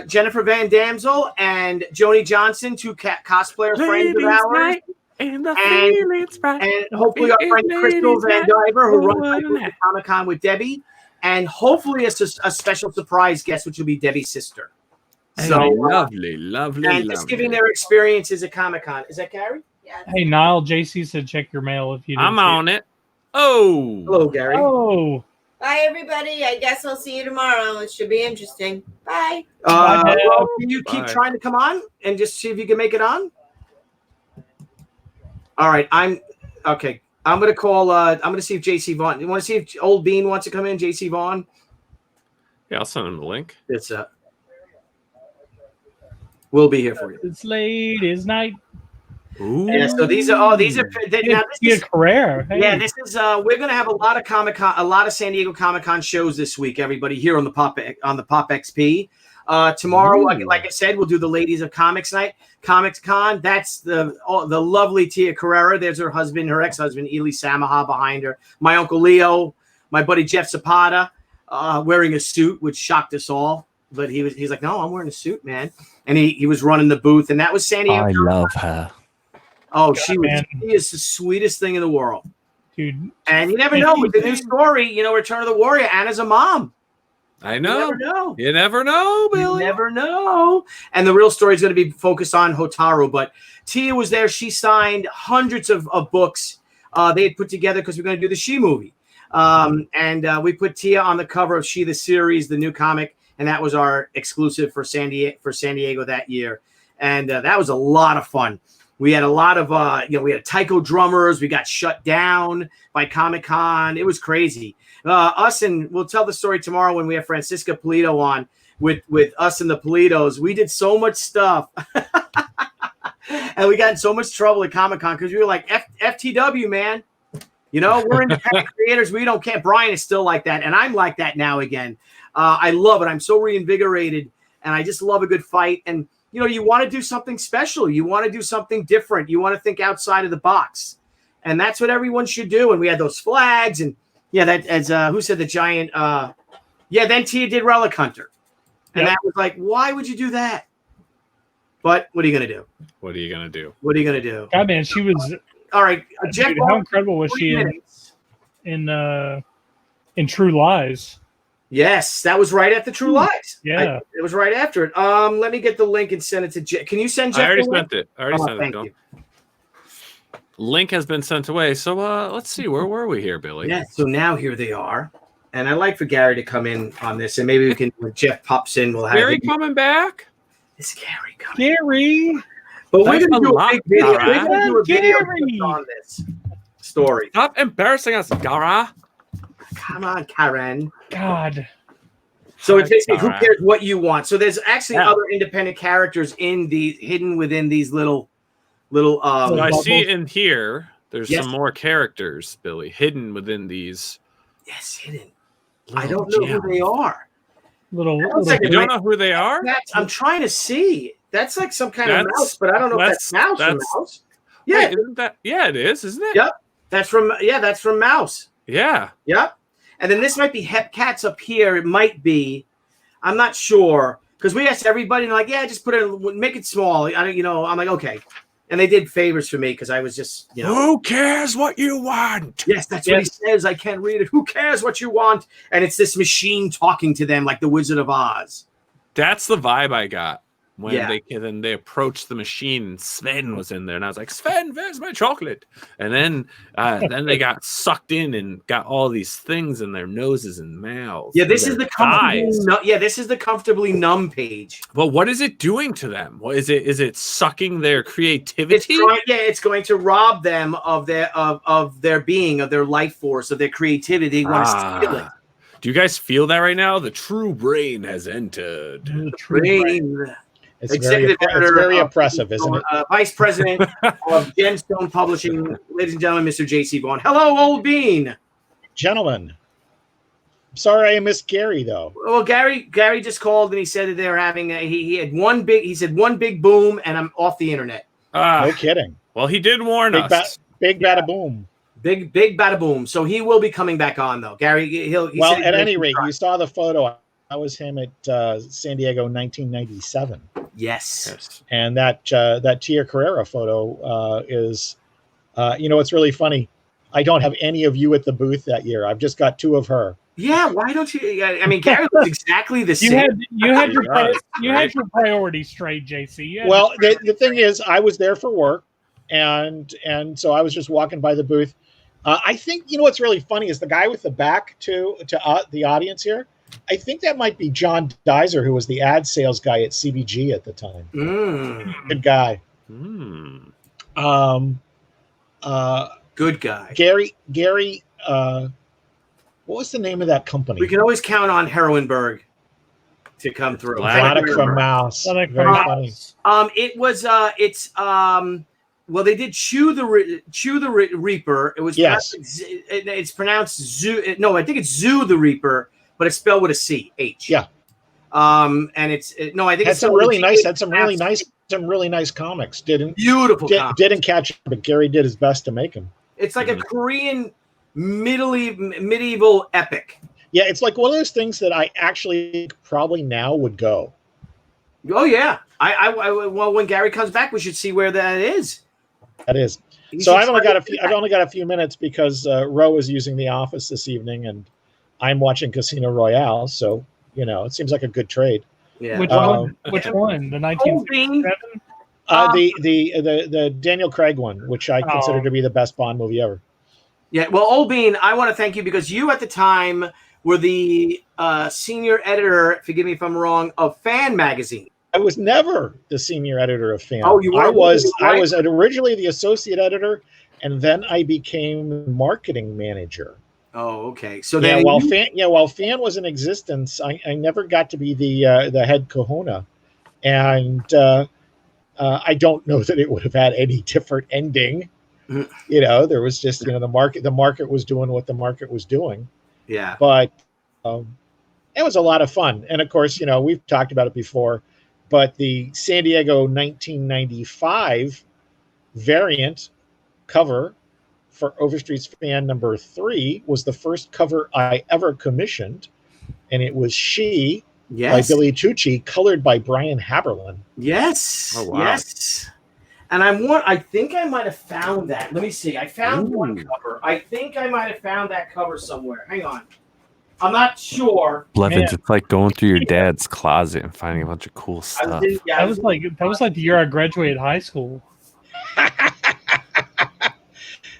Jennifer Van Damsel and Joni Johnson, two cosplayer friends of ours. And the And- feeling's right. And hopefully our friend Crystal Van Diver, who runs Comic-Con with Debbie. And hopefully a special surprise guest, which will be Debbie's sister. So, lovely. and just giving their experiences at Comic-Con. Is that Gary? Yes. Hey, Nile, JC said check your mail if you didn't I'm see on it. Oh. Hello, Gary. Oh, Bye, everybody. I guess I'll see you tomorrow. It should be interesting. Bye. Bye, Dad. Well, can you keep Bye. trying to come on and just see if you can make it on? All right, okay. I'm gonna call. I'm gonna see if JC Vaughn. You want to see if Old Bean wants to come in? JC Vaughn. Yeah, I'll send him the link. It's we'll be here for you. it's late. It's night. Ooh. Yeah. So these are now this is, Carrera. Hey. yeah. This is we're gonna have a lot of Comic-Con, a lot of San Diego Comic-Con shows this week. Everybody here on the POPXP. Tomorrow, like I said, we'll do the Ladies of Comics Night, Comics Con. That's the lovely Tia Carrera. There's her husband, her ex-husband, Ely Samaha behind her. My Uncle Leo, my buddy Jeff Zapata, wearing a suit, which shocked us all. But he's like, "No, I'm wearing a suit, man." And he was running the booth, and that was San Diego. I love her. Oh, God, she is the sweetest thing in the world. Dude. And you never know with the new story, Return of the Warrior. Anna's a mom. I You know. never know. You never know, You Billy. never know. And the real story is going to be focused on Hotaru. But Tia was there. She signed hundreds of books they had put together because we're going to do the She movie. And we put Tia on the cover of She the series, the new comic, and that was our exclusive for San Diego that year. And that was a lot of fun. We had a lot of we had taiko drummers. We got shut down by Comic-Con. It was crazy. And we'll tell the story tomorrow when we have Francisca Pulido on with us and the Pulidos. We did so much stuff. And we got in so much trouble at Comic-Con because we were like, FTW, man. We're independent creators. We don't care. Brian is still like that. And I'm like that now again. I love it. I'm so reinvigorated. And I just love a good fight. And, you want to do something special. You want to do something different. You want to think outside of the box. And that's what everyone should do. And we had those flags. And, yeah, that as who said the giant Yeah, then Tia did Relic Hunter. And Yep. that was like, why would you do that? But what are you going to do? What are you gonna do? What are you going to do? God, man, she was. All right, Jeff. Dude, how incredible was she in True Lies? Yes, that was right after True Lies. Yeah. It was right after it. Let me get the link and send it to Jeff. Can you send Jeff? I already the link? sent it. I already sent it. Thank Go. you. Link has been sent away. So let's see. Where were we here, Billy? Yeah, so now here they are. And I'd like for Gary to come in on this, and maybe we can, when Jeff pops in, we'll have Gary him. coming back? Is Gary coming? Gary. But we're That's going to a do a lot, big video. Gara. We're going to do a video Gary. on this story. Stop embarrassing us, Gara. Come on, Karen. God. So it's basically who Gara. cares what you want. So there's actually Yeah. other independent characters in the hidden within these little. So I Bubbles. see in here, there's Yes. some more characters, Billy, hidden within these. Yes, hidden. little I don't know gems. who they are. Little. Looks like You don't know who they are? I'm trying to see. That's like some kind of That's- mouse, but I don't know if that's mouse or that's- mouse. Yeah, Wait, isn't that? Yeah, it is, isn't it? Yep. that's from mouse. Yeah. Yep. And then this might be Hepcats up here. It might be. I'm not sure because we asked everybody and they're like, yeah, just put it, make it small. I'm like, okay. And they did favors for me because I was just, Who cares what you want? yes, that's what he says. I can't read it. Who cares what you want? And it's this machine talking to them like the Wizard of Oz. That's the vibe I got when Yeah. they approached the machine. And Sven was in there, and I was like, Sven, where's my chocolate? And then they got sucked in and got all these things in their noses and mouths. Yeah, this and is their the comfortably eyes. this is the comfortably numb page. Well, what is it doing to them? What is it? Is it sucking their It's creativity? it's going to rob them of their being, of their life force, of their creativity. They want to steal it. Do you guys feel that right now? The true brain has entered. The true brain. Brain. It's Executive very, editor it's very of- oppressive, isn't it? Vice president of Gemstone Publishing, ladies and gentlemen, Mr. J.C. Vaughn. Hello, old bean. Gentlemen, sorry I missed Gary though. Well, Gary just called and he said that they were having he said one big boom and I'm off the internet. No kidding. Well, he did warn Big, us. big bada boom. Big bada boom. So he will be coming back on though. Gary, he Well, said at he'll any rate, try. you saw the photo. That was him at San Diego 1997. Yes. Yes. And that Tia Carrera photo is, it's really funny. I don't have any of you at the booth that year. I've just got two of her. Yeah, why don't you? I mean, Gary looks exactly the You same. had your Right. your priorities straight, JC. You had Well, the thing is, I was there for work, and so I was just walking by the booth. I think what's really funny is the guy with the back to the audience here. I think that might be John Dizer, who was the ad sales guy at CBG at the time. Good guy. Hmm. Good guy. Gary. What was the name of that company? We can always count on Heroinberg to come through. Product from Mouse. Product Very from funny. It was well, they did Chew the Reaper. It was Yes. it's pronounced Zoo. No, I think it's Zoo the Reaper, but it's spelled with a C H. Yeah. And it's no, I think Had it's some spelled with really a nice. G. Had some really nice comics. Beautiful. comics. Didn't catch it, but Gary did his best to make them. It's like a Korean medieval epic. Yeah, it's like one of those things that I actually probably now would go. Oh yeah, well, when Gary comes back, we should see where that is. That is. You So should I've only try got to- I've only got a few minutes because Ro is using the office this evening, and I'm watching Casino Royale. So it seems like a good trade. Yeah. Which one? Which one? The Old Bean. 1967? The Daniel Craig one, which I consider to be the best Bond movie ever. Yeah, well, Old Bean, I want to thank you because you at the time were the senior editor, forgive me if I'm wrong, of Fan Magazine. I was never the senior editor of Fan. Oh, you were? I was Right. originally the associate editor, and then I became marketing manager. Oh, okay. So Yeah, then while Fan was in existence, I never got to be the head kahuna, and I don't know that it would have had any different ending. There was just the market was doing what the market was doing. yeah. But it was a lot of fun, and of course, we've talked about it before, but the San Diego 1995 variant cover for Overstreet's Fan number 3 was the first cover I ever commissioned, and it was She by Yes. Billy Tucci, colored by Brian Haberlin. Yes. Oh, wow. Yes. And I think I might have found that. Let me see. I found one cover. I think I might have found that cover somewhere. Hang on. I'm not sure. Blevins, Man. it's like going through your dad's closet and finding a bunch of cool stuff. That was like the year I graduated high school.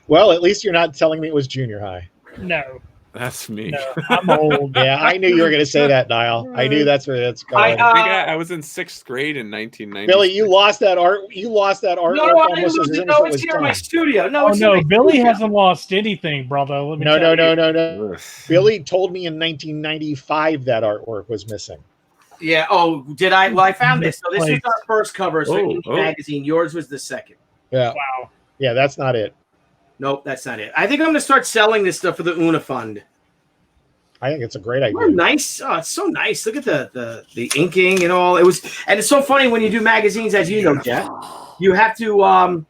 Well, at least you're not telling me it was junior high. No, That's me. no, I'm old. Yeah, I knew you were going to say that, Niall. I knew that's where that's going. I was in 6th grade in 1990. Billy, you lost that art. You lost that art. No, I almost lose as it. soon No, as it it's was here in my done. studio. No, Oh it's in no, my Billy studio. hasn't lost anything, brother. Let me No, tell you. no. Billy told me in 1995 that artwork was missing. Yeah. Oh, did I? Well, I found this. So this is Misplaced. our first cover. So Oh, Indie oh. Magazine. Yours was the second. Yeah, Wow. yeah, that's not it. Nope, that's not it. I think I'm going to start selling this stuff for the Una Fund. I think it's a great Oh, idea. nice. Oh, it's so nice. Look at the inking and all. And it's so funny when you do magazines, as you know, Jeff. You have to Who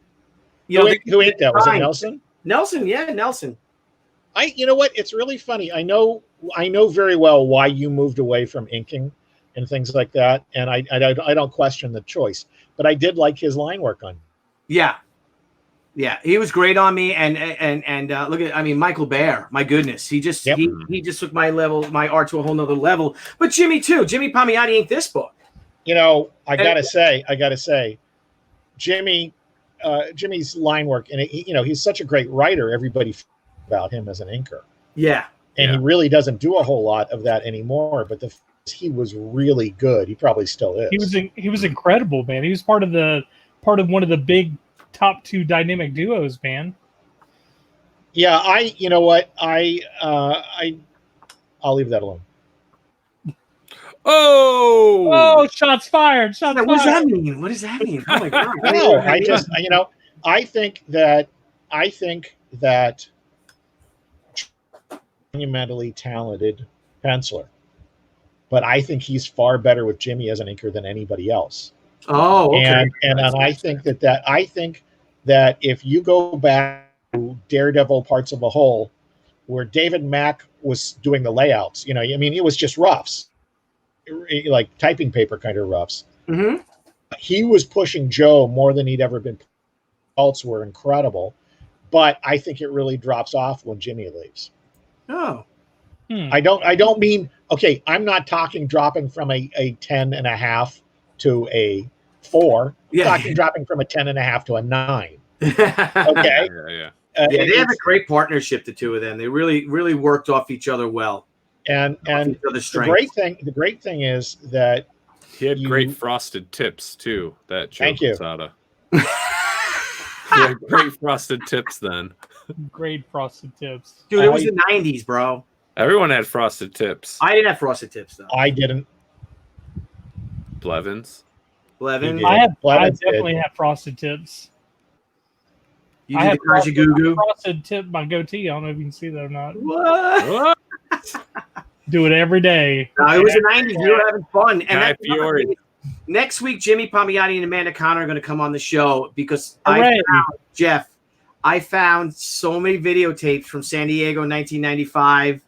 inked that? Was it time. Nelson? Nelson, yeah, Nelson. You know what? It's really funny. I know very well why you moved away from inking and things like that, and I don't question the choice. But I did like his line work on. Yeah. Yeah, he was great on me, and look at, I mean, Michael Baer, my goodness, he just he just took my art to a whole nother level. But Jimmy too, Jimmy Palmiotti inked this book. You know, I gotta say, Jimmy's line work, and he's such a great writer. Everybody about him as an inker, Yeah, and he really doesn't do a whole lot of that anymore. But he was really good. He probably still is. He was incredible, man. He was part of one of the big top 2 dynamic duos, man. Yeah, you know what? I'll leave that alone. Oh, shots fired! Shots what does fired! that mean? What does that mean? Oh my god! No, I think that monumentally talented penciler, but I think he's far better with Jimmy as an inker than anybody else. Oh, okay. And I think that if you go back to Daredevil Parts of a Whole, where David Mack was doing the layouts, it was just roughs, like typing paper kind of roughs. Mm-hmm. He was pushing Joe more than he'd ever been. Results were incredible, but I think it really drops off when Jimmy leaves. Oh, I don't mean, okay, I'm not talking dropping from a 10.5 to a 4. Yeah. I'm talking dropping from a 10.5 to a 9. yeah. Okay. Yeah. Yeah, they have a great partnership, the two of them. They really, really worked off each other well. And Each other's the great thing is that He had great frosted tips too. That Joe Thank you. Quesada. He had great frosted tips then. Great frosted tips. Dude, it was the 90s, bro. Everyone had frosted tips. I didn't have frosted tips, though. I didn't. Blevins. Blevin, He did. I Blevins definitely did. have frosted tips. you I did have the Kajagoogoo. frosted tip my goatee. I don't know if you can see that or not. What? Do it every day. No, it was the 90s. We were having fun. And Guy that's another Fieri. thing. Next week, Jimmy Palmiotti and Amanda Connor are going to come on the show because Hooray. I found so many videotapes from San Diego 1995,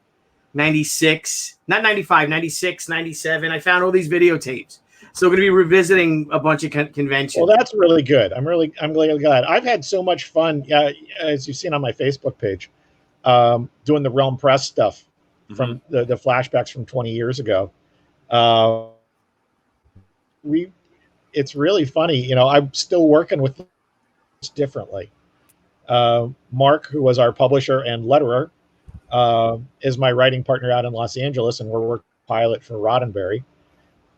96, not 95, 96, 97. I found all these videotapes. So we're going to be revisiting a bunch of conventions. Well, that's really good. I'm really glad. I've had so much fun, as you've seen on my Facebook page, doing the Realm Press stuff from the flashbacks from 20 years ago. It's really funny. I'm still working with this differently. Mark, who was our publisher and letterer, is my writing partner out in Los Angeles, and we're working pilot for Roddenberry.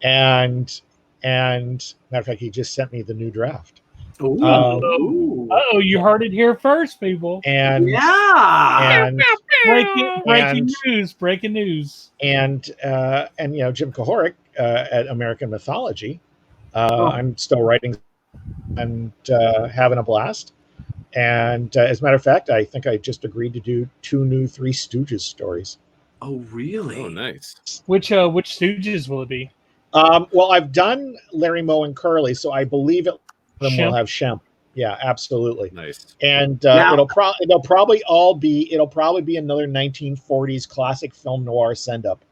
And matter of fact, he just sent me the new draft. Ooh. You heard it here first, people. And yeah. and Breaking news. and Jim Kohoric at American Mythology. I'm still writing and having a blast. And as a matter of fact, I think I just agreed to do 2 new Three Stooges stories. Oh, really? Oh, nice. Which Stooges will it be? Well, I've done Larry, Moe, and Curly, so I believe it will Shemp? have Shemp. Yeah, absolutely. Nice. And Now- it'll probably be another 1940s classic film noir send up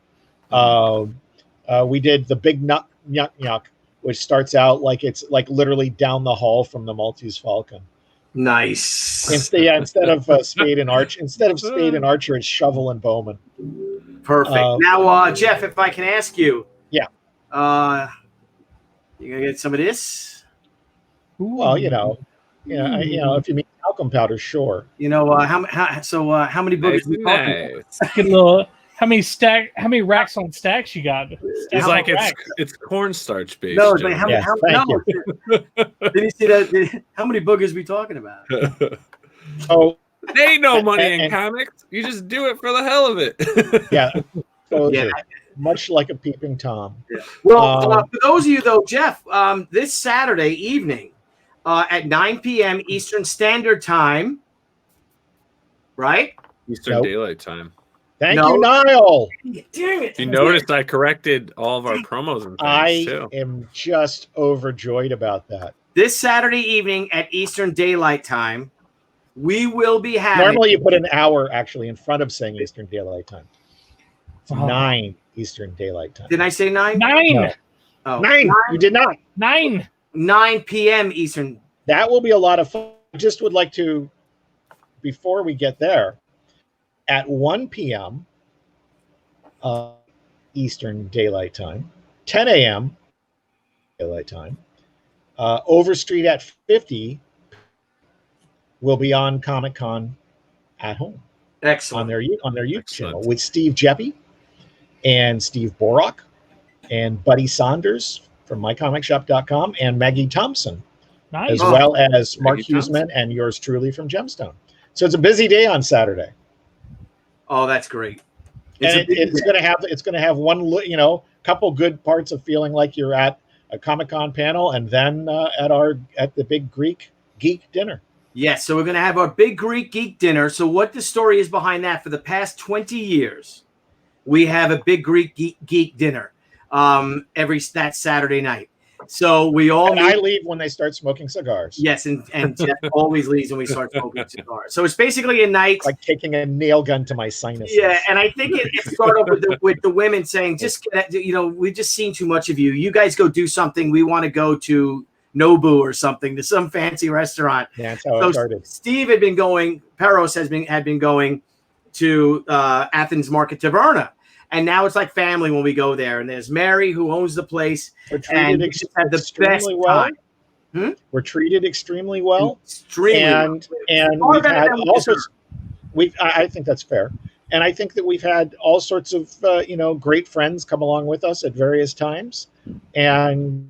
We did the Big Nyuk Nyuk, which starts out like it's like literally down the hall from the Maltese Falcon. Nice. Instead of Spade and Archer, it's Shovel and Bowman. Perfect. Now, Jeff, if I can ask you, yeah, you gonna get some of this? Well, if you mean talcum powder, sure. How many boogers we talking about? How many racks on stacks you got? It's like it's cornstarch based. No, it's like did you see that? How many boogers we talking about? Oh, they ain't no money in comics. You just do it for the hell of it. Yeah. So much like a peeping Tom. Yeah. Well, for those of you though, Jeff, this Saturday evening at 9 p.m. Eastern Standard Time, right? Eastern Daylight Time. Thank you, Nile. Dang it! You noticed I corrected all of our promos and things too. I am just overjoyed about that. This Saturday evening at Eastern Daylight Time, we will be having. Normally, you put an hour actually in front of saying Eastern Daylight Time. It's 9 Eastern Daylight Time. Did I say 9? 9. No. Oh, 9. You did not. 9. 9 p.m. Eastern. That will be a lot of fun. I just would like to, before we get there, at 1 p.m. Eastern Daylight Time, 10 a.m. Daylight Time, Overstreet at 50 will be on Comic-Con at home. Excellent. On their YouTube channel with Steve Jeppy and Steve Borak and Buddy Saunders from mycomicshop.com and Maggie Thompson, as well as Mark Huseman and yours truly from Gemstone. So it's a busy day on Saturday. Oh, that's great. It's going to have one, couple good parts of feeling like you're at a Comic-Con panel, and then at the big Greek geek dinner. Yes, so we're going to have our big Greek geek dinner. So what the story is behind that, for the past 20 years, we have a big Greek geek dinner that Saturday night. So we all I leave when they start smoking cigars. Yes, and Jeff always leaves when we start smoking cigars. So it's basically a night like taking a nail gun to my sinuses. Yeah, and I think it started with the women saying, we've just seen too much of you. You guys go do something. We want to go to Nobu or something, to some fancy restaurant. Yeah, that's how it started. Steve had been going. Peros had been going to Athens Market Taverna. And now it's like family when we go there. And there's Mary, who owns the place. And we just had the best time. We're treated extremely well. And we've had all sorts. I think that's fair. And I think that we've had all sorts of great friends come along with us at various times. And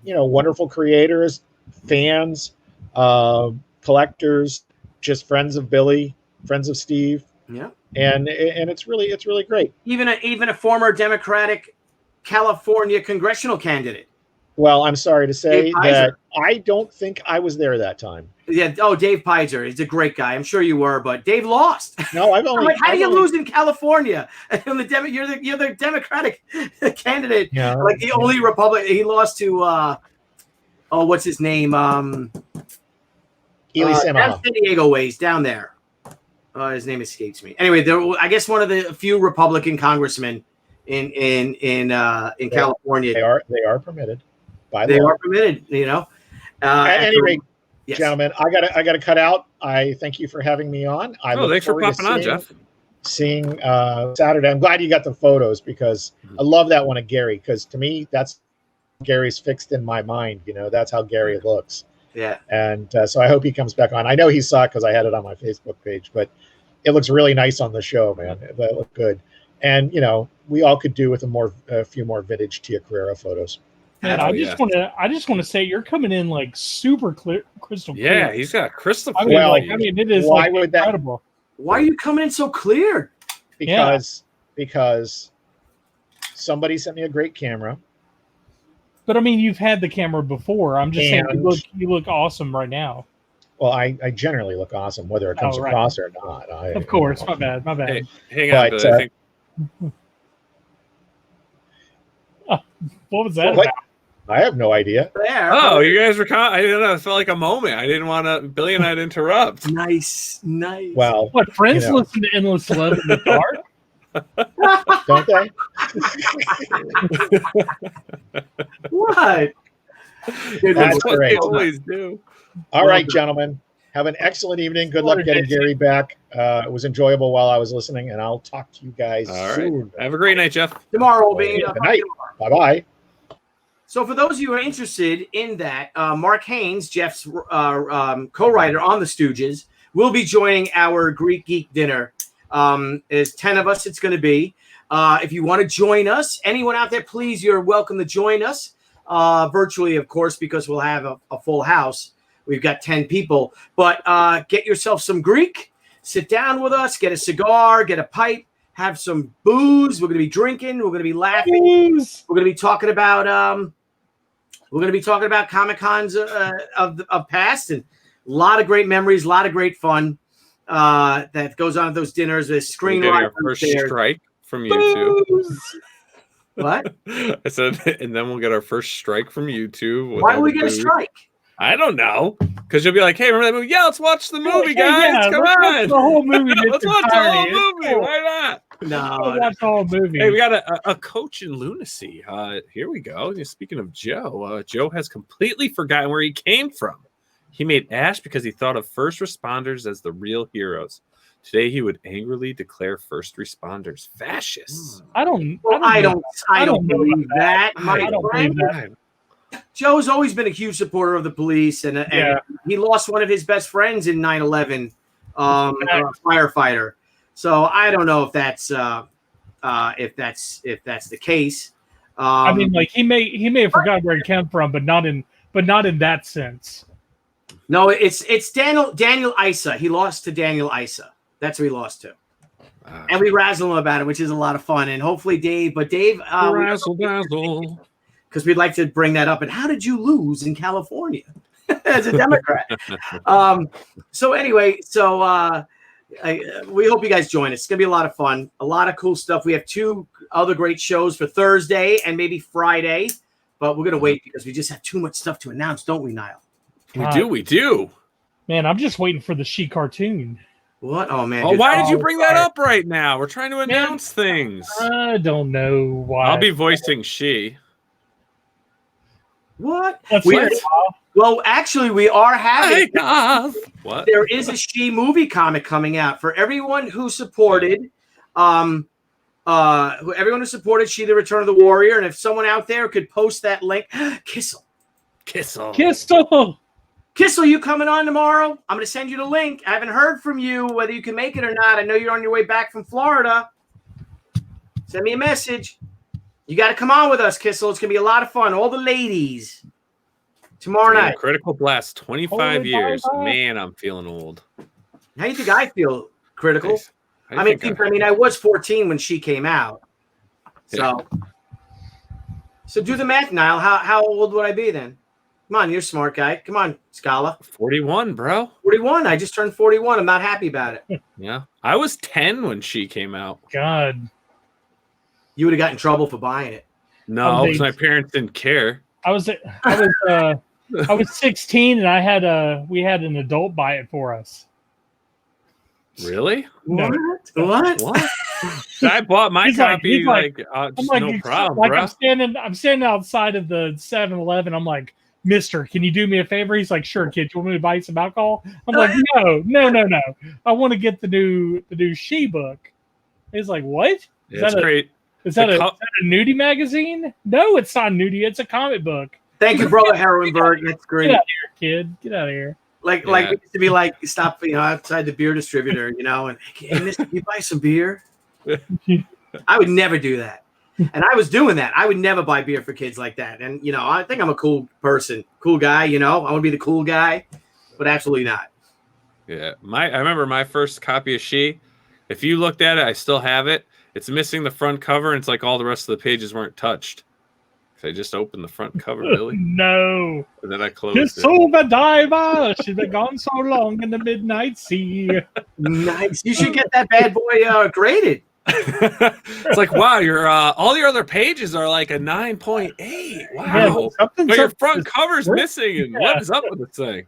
wonderful creators, fans, collectors, just friends of Billy, friends of Steve. Yeah. And it's really great. Even a former Democratic California congressional candidate. Well, I'm sorry to say that I don't think I was there that time. Yeah. Oh, Dave Pizer. He's a great guy. I'm sure you were, but Dave lost. No, I've only. How do you lose in California? You're the Democratic candidate. Yeah. Like the only Republican. He lost to what's his name? Eli San Diego ways down there. His name escapes me. Anyway, I guess one of the few Republican congressmen in California. They are permitted. They are permitted. At any rate, yes. Gentlemen, I gotta cut out. I thank you for having me on. Thanks for popping on, Jeff. Seeing Saturday. I'm glad you got the photos because I love that one of Gary. Because to me, that's Gary's fixed in my mind. That's how Gary looks. Yeah. And so I hope he comes back on. I know he saw it because I had it on my Facebook page, but it looks really nice on the show, man. That looked good. And, we all could do with a few more vintage Tia Carrera photos. Man, I just want to say you're coming in like super clear, crystal clear. Yeah, he's got crystal clear. It is incredible. Why are you coming in so clear? Because somebody sent me a great camera. But you've had the camera before. I'm just saying you look awesome right now. Well, I generally look awesome, whether it comes across or not. Of course, my bad. Hey, hang on, but, I think... What was that about? I have no idea. Oh, you guys were I don't know. It felt like a moment. I didn't want to, Billy and I'd interrupt. Nice. Well, what, friends listen to Endless Love in the car? Don't they? What? That's what great. they always do. All right, gentlemen. Have an excellent evening. Good luck getting Gary back. It was enjoyable while I was listening, and I'll talk to you guys soon. Have a great night, Jeff. Tomorrow will be. Good night. Bye-bye. So for those of you who are interested in that, Mark Haynes, Jeff's co-writer on The Stooges, will be joining our Greek Geek dinner. There's 10 of us it's going to be. If you want to join us, anyone out there, please, you're welcome to join us. Virtually, of course, because we'll have a full house. We've got 10 people. But get yourself some Greek. Sit down with us. Get a cigar. Get a pipe. Have some booze. We're going to be drinking. We're going to be laughing. Booze. We're going to be talking about Comic-Cons of past, and a lot of great memories, a lot of great fun that goes on at those dinners. There's screenwriters. First strike from YouTube. What? I said, and then we'll get our first strike from YouTube. Why would we get a strike? I don't know. Because you'll be like, hey, remember that movie? Yeah, let's watch the movie, guys. Yeah, Come let's on. watch the whole movie. Let's watch the whole movie. Why not? No. Watch the whole movie. Hey, we got a coach in lunacy. Here we go. Speaking of Joe, Joe has completely forgotten where he came from. He made Ash because he thought of first responders as the real heroes. Today, he would angrily declare first responders fascists. I don't believe that. I don't believe that. Joe's always been a huge supporter of the police, and he lost one of his best friends in 9/11, a firefighter. So I don't know if that's the case. I mean, like he may have forgotten where he came from, but not in that sense. No, it's Daniel Issa. He lost to Daniel Issa. That's who he lost to. And we razzle him about it, which is a lot of fun. And hopefully Dave, razzle dazzle. Because we'd like to bring that up. And how did you lose in California as a Democrat? So anyway, we hope you guys join us. It's going to be a lot of fun, a lot of cool stuff. We have 2 other great shows for Thursday and maybe Friday, but we're going to wait because we just have too much stuff to announce, don't we, Nile? We do. Man, I'm just waiting for the She cartoon. What? Oh, man. Oh, why did you bring that up right now? We're trying to announce things. I don't know why. I'll be voicing She. What? That's Well, actually, we are having. What? There is a She movie comic coming out for everyone who supported. Everyone who supported She: The Return of the Warrior, and if someone out there could post that link, Kissel, you coming on tomorrow? I'm going to send you the link. I haven't heard from you whether you can make it or not. I know you're on your way back from Florida. Send me a message. You got to come on with us, Kissel. It's going to be a lot of fun. All the ladies. Tomorrow night. Critical Blast, 25 years. Man, I'm feeling old. How do you think I feel, Critical? I mean, I was 14 when She came out. So do the math, Nile. How old would I be then? Come on, you're a smart guy. Come on, Scala. 41, bro. 41. I just turned 41. I'm not happy about it. Yeah. I was 10 when She came out. God. You would have got in trouble for buying it. No, because my parents didn't care. I was 16 and we had an adult buy it for us. Really? What? I bought my copy he's like, no problem, like bro. I'm standing outside of the 7-Eleven. I'm like, Mister, can you do me a favor? He's like, sure, kid. You want me to buy you some alcohol? I'm like, no. I want to get the new She book. He's like, what? That's great. Is that a nudie magazine? No, it's not nudie. It's a comic book. Thank you, brother Heroinberg. That's great. Get out of here, kid. Get out of here. Like it used to be like, stop, outside the beer distributor, and hey, mister, can you buy some beer? I would never do that. And I was doing that. I would never buy beer for kids like that. And, I think I'm a cool person, cool guy, I want to be the cool guy, but absolutely not. Yeah. I remember my first copy of She. If you looked at it, I still have it. It's missing the front cover, and it's like all the rest of the pages weren't touched. So I just opened the front cover, Billy. No. And then I closed it. Silver diver, she's been gone so long in the midnight sea. Nice. You should get that bad boy graded. It's like, wow, your all your other pages are like a 9.8. Wow. Yeah, but your front cover's missing. And what is up with this thing?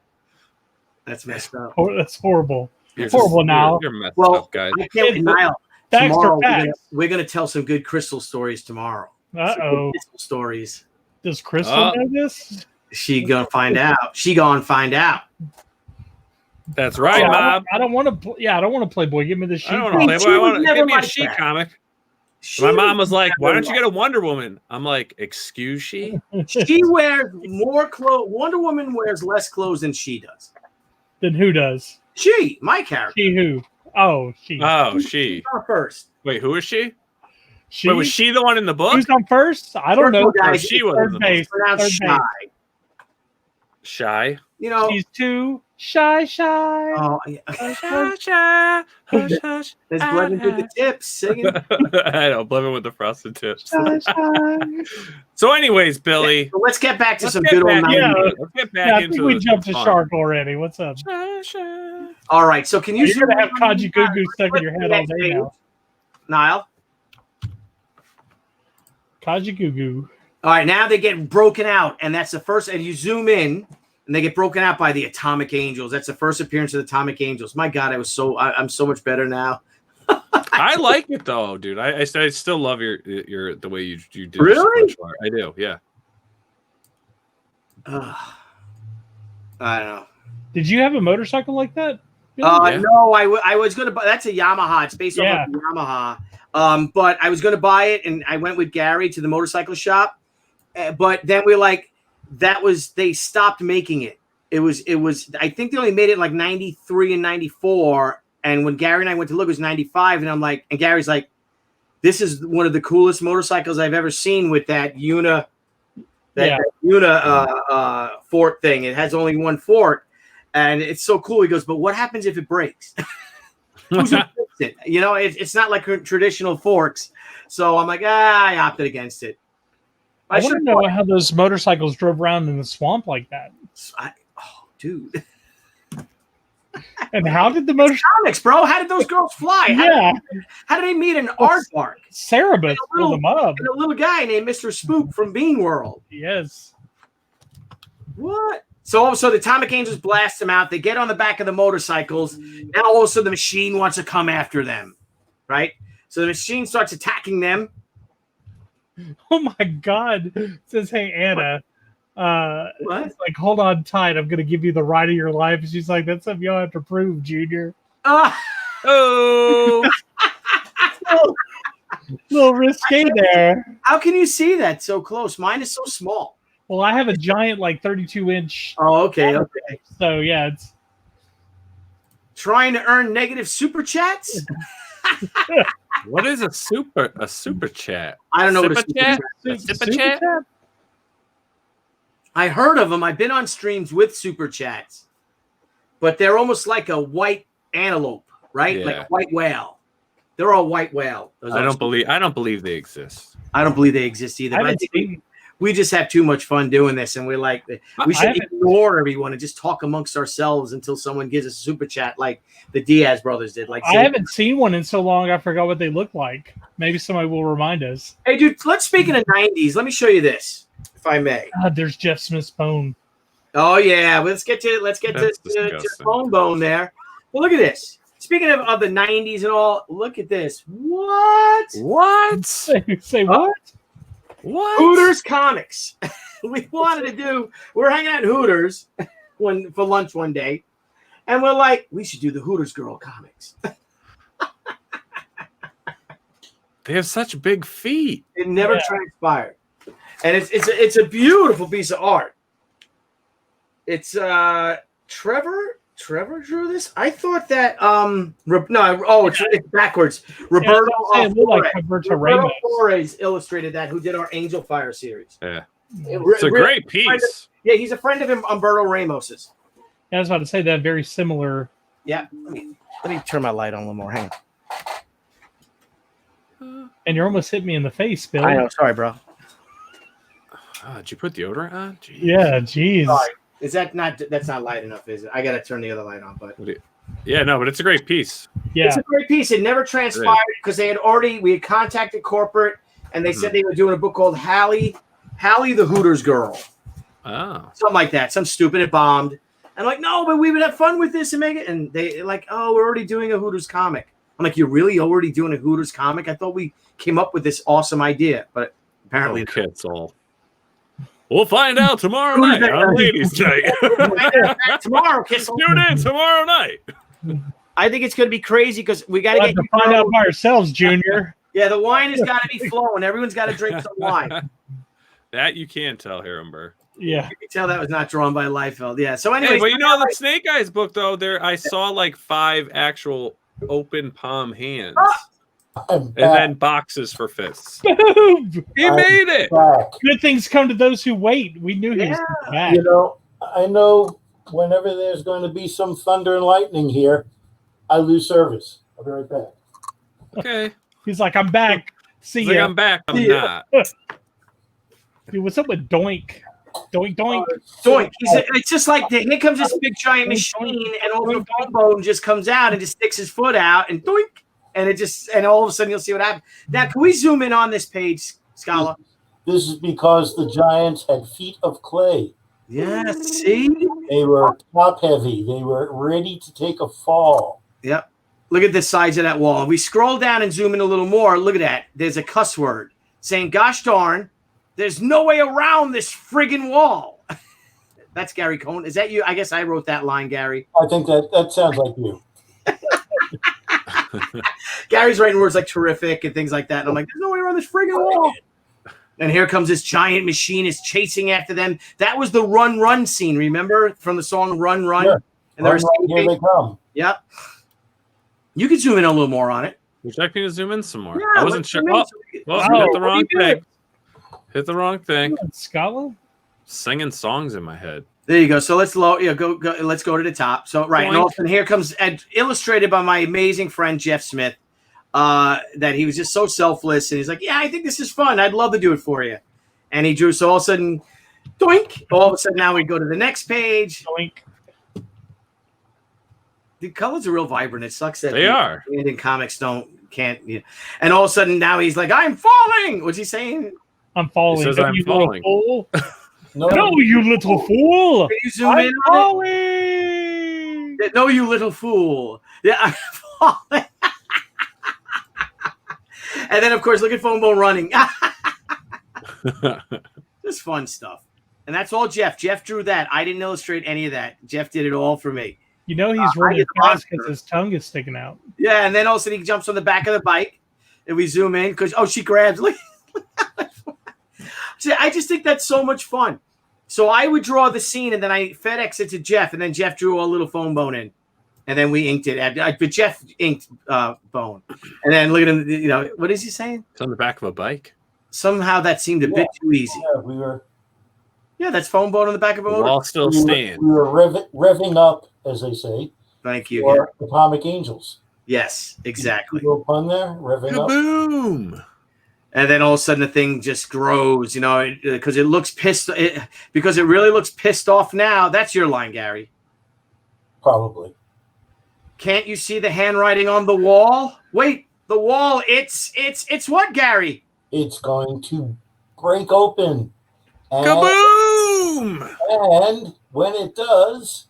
That's messed up. That's horrible. Horrible now. You're messed up, guys. I can't, Nile. Facts tomorrow are facts. we're gonna tell some good Crystal stories tomorrow. Some good Uh-oh. Crystal stories. Does Crystal know this? She gonna find out. She gonna find out. That's right, Yeah, Bob. I don't want to. Yeah, I don't want to Playboy. Give me the sheet. I don't want to She play. I was want to never give me a like She that. comic. She My mom was like, "Why never don't you get a Wonder Woman?" I'm like, "Excuse she?" She wears more clothes. Wonder Woman wears less clothes than she does. Then who does? She, my character. She who? Oh, she. Oh, she. She's on first. Wait, who is she? She. Wait, was she the one in the book? Who's on first? I don't know. Guys, she was Third the base. pronounced Third shy. base. Shy. You know. She's too shy. Oh, yeah. Shy, shy, hush, hush. There's Blevin with the tips singing. I know, Blevin with the frosted tips. Shy. So, anyways, Billy, So let's get back to let's some get good old back 90s. into it. Let's get back Yeah, I into think we the jumped to fun. Shark already. What's up? Shy, shy. All right, so can you You're gonna have Kaji Gugu stuck in your head all Next day page. now. Nile? Kaji Gugu. All right, now they get broken out, and that's the first. And you zoom in, and they get broken out by the Atomic Angels. That's the first appearance of the Atomic Angels. My God, I'm so much better now. I like it though, dude. I still love your the way you did. your Really? sequential art. I do. Yeah. I don't know. Did you have a motorcycle like that? Yeah. No, I was going to buy. That's a Yamaha. It's based off of a Yamaha. But I was going to buy it, and I went with Gary to the motorcycle shop. But then we're like, they stopped making it. It was. I think they only made it like 93 and 94. And when Gary and I went to look, it was 95. And I'm like, and Gary's like, this is one of the coolest motorcycles I've ever seen with that Una fork thing. It has only one fork, and it's so cool. He goes, but what happens if it breaks? Who's gonna fix it? You know, it's not like traditional forks. So I'm like, I opted against it. I want to know how those motorcycles drove around in the swamp like that. Dude. And how did the comics, bro? How did those girls fly? How did they meet an aardvark? Cerebus pulled them up. And a little guy named Mr. Spook from Bean World. Yes. What? So the Atomic Angels blast them out. They get on the back of the motorcycles. Now all of a sudden the machine wants to come after them, right? So the machine starts attacking them. Oh my God! It says, "Hey Anna, what? It's like, hold on tight. I'm gonna give you the ride of your life." And she's like, "That's something you'll have to prove, Junior." Oh, little risque there. How can you see that so close? Mine is so small. Well, I have a giant, like 32-inch. Oh, okay. So yeah, it's trying to earn negative super chats. what is a super chat? I don't know what a super chat. I heard of them. I've been on streams with super chats, but they're almost like a white antelope, right? Yeah. Like a white whale. They're all white whale. I don't believe they exist. I don't believe they exist either. But I think we just have too much fun doing this, and we're like, we should ignore everyone and just talk amongst ourselves until someone gives us a super chat, like the Diaz brothers did. Like, I haven't seen one in so long, I forgot what they look like. Maybe somebody will remind us. Hey, dude, let's speak in the 90s. Let me show you this, if I may. God, there's Jeff Smith's phone. Oh yeah, let's get to phone bone there. Well, look at this. Speaking of the 90s and all, look at this. What? Say what? What? Hooters Comics. We we're hanging out in Hooters for lunch one day, and we're like, we should do the Hooters Girl comics. They have such big feet. It never transpired. And it's a beautiful piece of art. It's Trevor drew this. I thought that it's backwards. Roberto Flores illustrated that, who did our Angel Fire series. Yeah. It's a great piece. He's a friend of Humberto Ramos's. Yeah, I was about to say that very similar. Yeah. Let me turn my light on a little more. Hang on. And you almost hit me in the face, Bill. I know. Sorry, bro. Did you put deodorant on? Jeez. Yeah, jeez. Sorry. Is that's not light enough, is it? I gotta turn the other light on, but yeah, no, but it's a great piece. Yeah, it's a great piece. It never transpired because we had contacted corporate and they said they were doing a book called Hallie the Hooters Girl. Oh, something like that. Some stupid. It bombed. And like, no, but we would have fun with this and make it. And they like, oh, we're already doing a Hooters comic. I'm like, you're really already doing a Hooters comic? I thought we came up with this awesome idea, but apparently all. We'll find out tomorrow night on Ladies' Night. tomorrow, Kissel. Tune in tomorrow night. I think it's going to be crazy because we got We'll to have get to find out by ourselves, Junior. Yeah, the wine has got to be flowing. Everyone's got to drink some wine. That you can tell, Herrenberg. Yeah, you can tell that was not drawn by Liefeld. Yeah. So anyway, hey, but you know the Snake Eyes book though. There, I saw like 5 actual open palm hands, and then boxes for fists. Boom! He made it. Good things come to those who wait. We knew he was back. You know, I know whenever there's going to be some thunder and lightning here, I lose service. I'll be right back. Okay. He's like, I'm back. See He's ya. like, I'm back. I'm not. Dude, what's up with Doink? Doink, doink. Doink. It's just like here comes this big giant machine, and all the bone just comes out and just sticks his foot out, and doink, and all of a sudden you'll see what happens. Now, can we zoom in on this page, Scala? This is because the Giants had feet of clay. Yeah, see? They were top heavy. They were ready to take a fall. Yep. Look at the size of that wall. If we scroll down and zoom in a little more, look at that. There's a cuss word saying, gosh darn, there's no way around this friggin' wall. That's Gary Cohn. Is that you? I guess I wrote that line, Gary. I think that sounds like you. Gary's writing words like terrific and things like that. And I'm like, there's no way around this friggin' wall. And here comes this giant machine is chasing after them. That was the Run Run scene, remember? From the song Run Run? Sure. And they're Here they come. Yep. You can zoom in a little more on it. Would you like me to zoom in some more? Yeah, I wasn't sure. Oh, hit the wrong thing. Hit the wrong thing. Scala? Singing songs in my head. There you go. So let's go. Let's go to the top. So right, and also here comes illustrated by my amazing friend Jeff Smith. That he was just so selfless, and he's like, "Yeah, I think this is fun. I'd love to do it for you." And he drew. So all of a sudden, doink! All of a sudden, now we go to the next page. Doink. The colors are real vibrant. It sucks that they are. Indian comics can't. You know. And all of a sudden, now he's like, "I'm falling." What's he saying? I'm falling. He says, Don't I'm you falling. Little fool. No, You little fool. Can you zoom I'm in on falling. it? No, you little fool. Yeah, I'm falling. And then, of course, look at Fone Bone running. Just fun stuff. And that's all Jeff. Jeff drew that. I didn't illustrate any of that. Jeff did it all for me. You know he's running fast because his tongue is sticking out. Yeah, and then all of a sudden he jumps on the back of the bike. And we zoom in because, she grabs. Look. See, I just think that's so much fun. So I would draw the scene, and then I FedEx it to Jeff, and then Jeff drew a little Fone Bone in. And then we inked it. But Jeff inked Bone. And then look at him, what is he saying? It's on the back of a bike. Somehow that seemed a bit too easy. Yeah, that's Fone Bone on the back of a motor. Wall still stand. We were revving up, as they say. Thank you. For Atomic Angels. Yes, exactly. A little pun there, revving up. Kaboom! And then all of a sudden the thing just grows, because it looks pissed. Because it really looks pissed off now. That's your line, Gary. Probably. Can't you see the handwriting on the wall? Wait, the wall. It's what, Gary? It's going to break open. And, Kaboom! And when it does,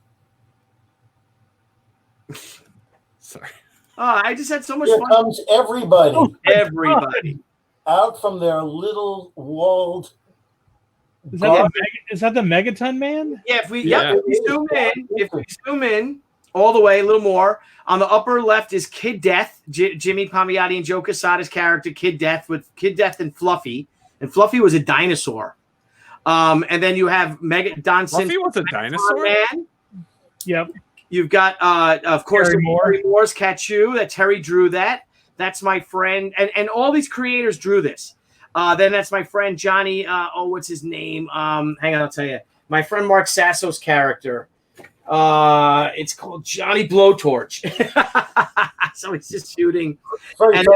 sorry. Oh, I just had so much here fun. comes everybody. Everybody. Out from their little walled. Is that the Megaton Man? Yeah, if we zoom in all the way, a little more. On the upper left is Kid Death, Jimmy Palmiotti and Joe Quesada's character, Kid Death, with Kid Death and Fluffy. And Fluffy was a dinosaur. And then you have Don Simpson. Fluffy was a dinosaur? Man. Yep. You've got, of course, Terry Moore's Catchu. That Terry drew that. That's my friend. And all these creators drew this. Then that's my friend Johnny. What's his name? Hang on, I'll tell you. My friend Mark Sasso's character. It's called Johnny Blowtorch. So he's just shooting. And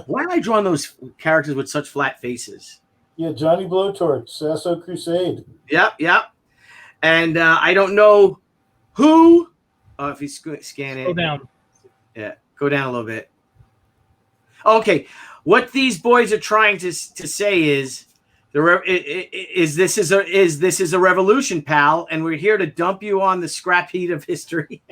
why am I drawing those characters with such flat faces? Yeah, Johnny Blowtorch, Sasso Crusade. Yep. And I don't know who. If he's scanning. Go down. Yeah, go down a little bit. Okay, what these boys are trying to say is this is a revolution, pal, and we're here to dump you on the scrap heap of history.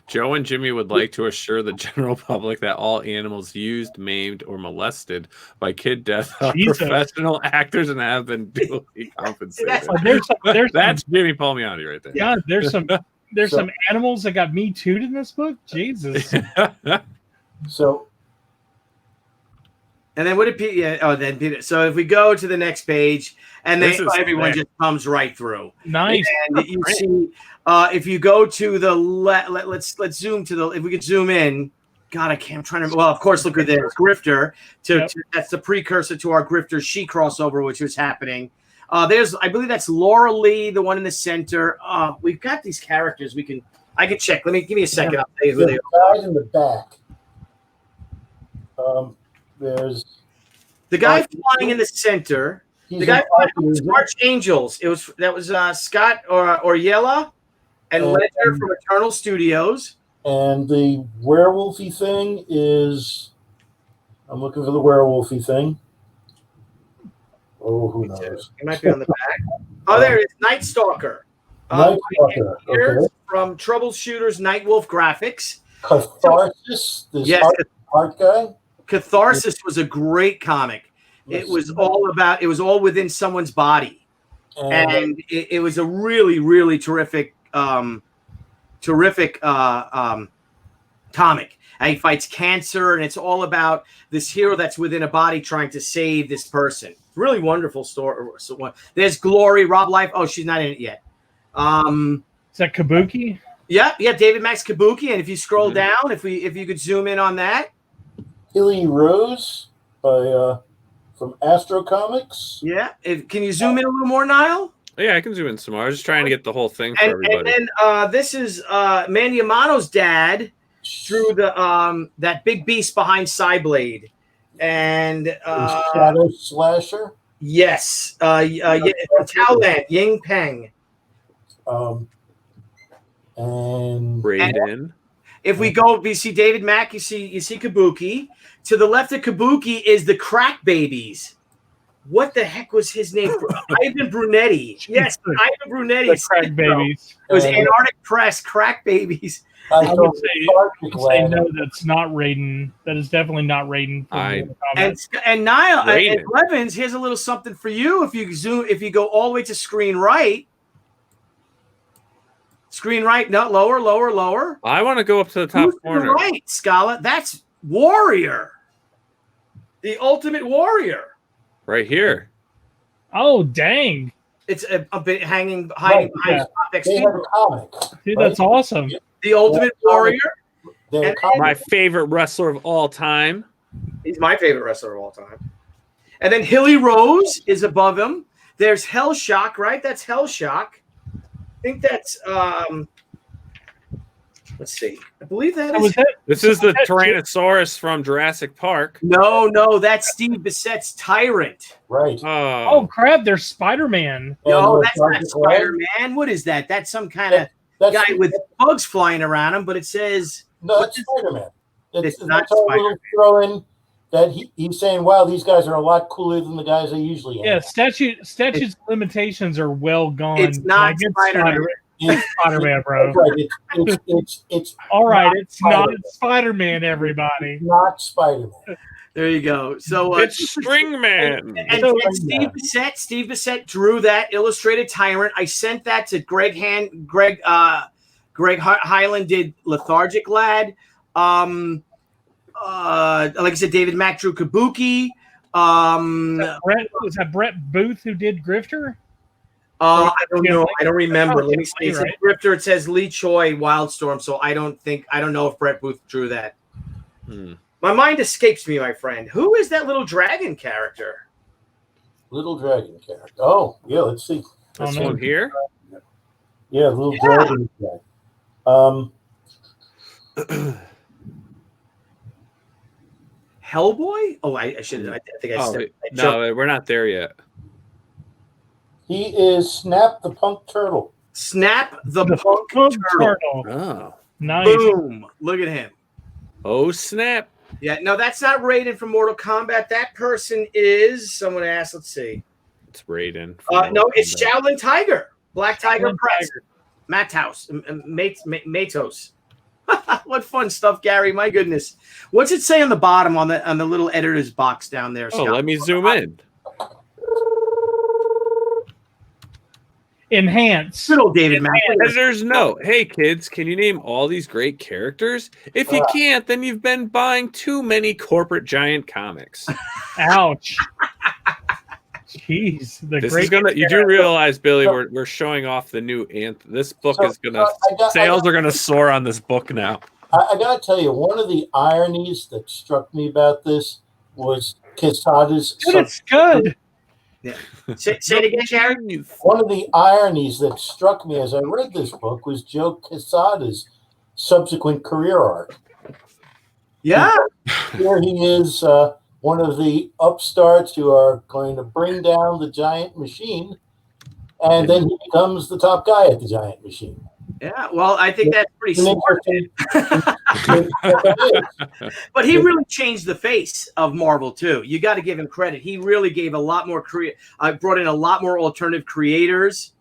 Joe and Jimmy would like to assure the general public that all animals used, maimed, or molested by Kid Death are Jesus. professional actors and have been duly compensated. There's That's Jimmy Palmiani right there. yeah, there's some animals that got me too'd in this book. Jesus. So And then what did Peter? Yeah, oh, then Peter. So if we go to the next page, and then This is everyone sick. just comes right through. Nice. And you see, if you go to the let's zoom to the. If we could zoom in, God, I can't. I'm trying to. Well, of course, look at this Grifter. That's the precursor to our Grifter She crossover, which was happening. I believe that's Lorelei, the one in the center. We've got these characters. I can check. Give me a second. I'll tell you who they are. guys in the back. There's The guy flying in the center. he's The guy an flying was Archangel, Archangels. That was Scott or Yella and Ledger from Eternal Studios. and the werewolfy thing is. I'm looking for the werewolfy thing. Oh, who knows? He might be on the back. Oh, there it is. Night Stalker. Night Stalker, Here's okay. from Troubleshooters Nightwolf Graphics. Catharsis, this Yes, art guy. Catharsis was a great comic. It was all within someone's body. And it was a really, really terrific comic. And he fights cancer, and it's all about this hero that's within a body trying to save this person. Really wonderful story. There's Glory, Rob Life. Oh, she's not in it yet. Is that Kabuki? Yeah, David Max Kabuki. And if you scroll down, if you could zoom in on that. Hilly Rose by from Astro Comics. Yeah. Can you zoom in a little more, Nile? Yeah, I can zoom in some more. I was just trying to get the whole thing for everybody. And then this is Manny Amato's dad drew that big beast behind Cyblade. And Shadow Slasher. yes, Taoland, Ying Peng. And Raiden. If we go, you see David Mack, you see Kabuki. To the left of Kabuki is the Crackbabies. What the heck was his name? Ivan Brunetti. Yes, Ivan Brunetti. The Crackbabies. It was Antarctic Press, Crackbabies. I would say no, that's not Raiden. That is definitely not Raiden. And Nile and Levins, here's a little something for you. If you go all the way to screen right, no, lower. I want to go up to the top Who's to corner. the right, Scala. That's Warrior, the Ultimate Warrior. Right here. Oh, dang. It's a bit hanging behind They POPXP. have a comic. Dude, that's awesome. The Ultimate Warrior. They have a And- comic. My favorite wrestler of all time. He's my favorite wrestler of all time. And then Hilly Rose is above him. There's Hellshock, right? That's Hellshock. I think that's let's see. I believe that is. This is the Tyrannosaurus from Jurassic Park. No, that's Steve Bissett's Tyrant. Right. Oh, crap. There's Spider-Man. No, that's not Spider-Man. What is that? That's some kind of guy with bugs flying around him, but it says No, it's Spider-Man. It's not that's a little throw-in that he's saying, wow, these guys are a lot cooler than the guys I usually have. Yeah, statutes limitations are well gone. It's not Spider-Man. It's Spider-Man, bro. Right. It's all right. It's not Spider-Man. Spider-Man, everybody. Not Spider-Man. There you go. So It's String Man. And Steve Bissett drew that illustrated Tyrant. I sent that to Greg Highland did Lethargic Lad. Like I said, David Mack drew Kabuki. Was that Brett Booth who did Grifter? I don't know. I don't remember. Let me see. It says Right. Grifter. It says Lee Choi Wildstorm. So I don't know if Brett Booth drew that. My mind escapes me, my friend. Who is that little dragon character? Little dragon character. Oh, yeah, let's see. This one here? Yeah, little dragon guy. Hellboy? Oh, I should. I think I said. No, we're not there yet. He is Snap the Punk Turtle. Snap the Punk Turtle. Oh. Nice. Boom. Look at him. Oh, snap. Yeah, no, that's not Raiden from Mortal Kombat. That person is someone asked. Let's see. It's Raiden. No, it's Shaolin Tiger. Black Tiger Press. Matos. What fun stuff, Gary! My goodness, what's it say on the bottom on the little editor's box down there? Oh, Scott? let me zoom in. Enhance. Good old David Mack. Editor's note. Hey, kids, can you name all these great characters? If you can't, then you've been buying too many corporate giant comics. Ouch. Jeez. You do realize, Billy, we're showing off the new anthem. This book is going to... Sales are going to soar on this book now. I got to tell you, one of the ironies that struck me about this was Quesada's... It's good. Yeah. Say it again, Gary. One of the ironies that struck me as I read this book was Joe Quesada's subsequent career arc. Yeah. Here he is, one of the upstarts who are going to bring down the giant machine, and then he becomes the top guy at the giant machine. Yeah, well, I think that's pretty smart. But he really changed the face of Marvel too. You got to give him credit. He really gave a lot more brought in a lot more alternative creators.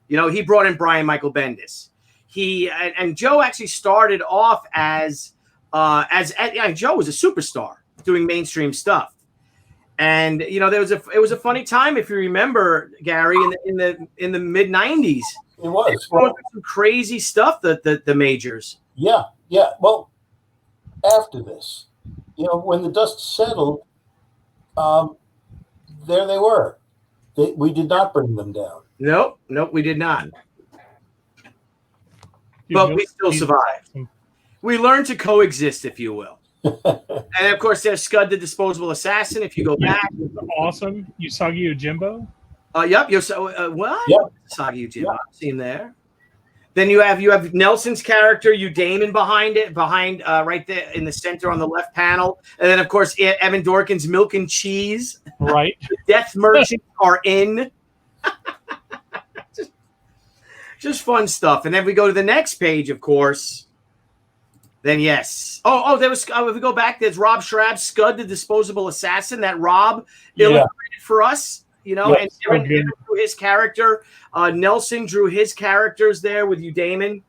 You know, he brought in Brian Michael Bendis. And Joe actually started off as Joe was a superstar doing mainstream stuff. And you know, it was a funny time, if you remember, Gary, in the mid '90s. It was some crazy stuff that the majors. Yeah. Well, after this, you know, when the dust settled, there they were. We did not bring them down. Nope, we did not. But we still survived. We learned to coexist, if you will. And of course, there's Scud the Disposable Assassin. If you go back, Awesome. Usagi Yojimbo. Yep. What? Yep. Usagi Yojimbo. I've seen there. Then you have Nelson's character, Eudeamon behind right there in the center on the left panel, and then of course Evan Dorkin's Milk and Cheese. Right. The Death Merchants are in. just fun stuff. And then we go to the next page, of course. Then yes. There was. If we go back, there's Rob Schrab's Scud the Disposable Assassin that Rob illustrated for us. You know, and Aaron drew his character. Nelson drew his characters there with Eudeamon.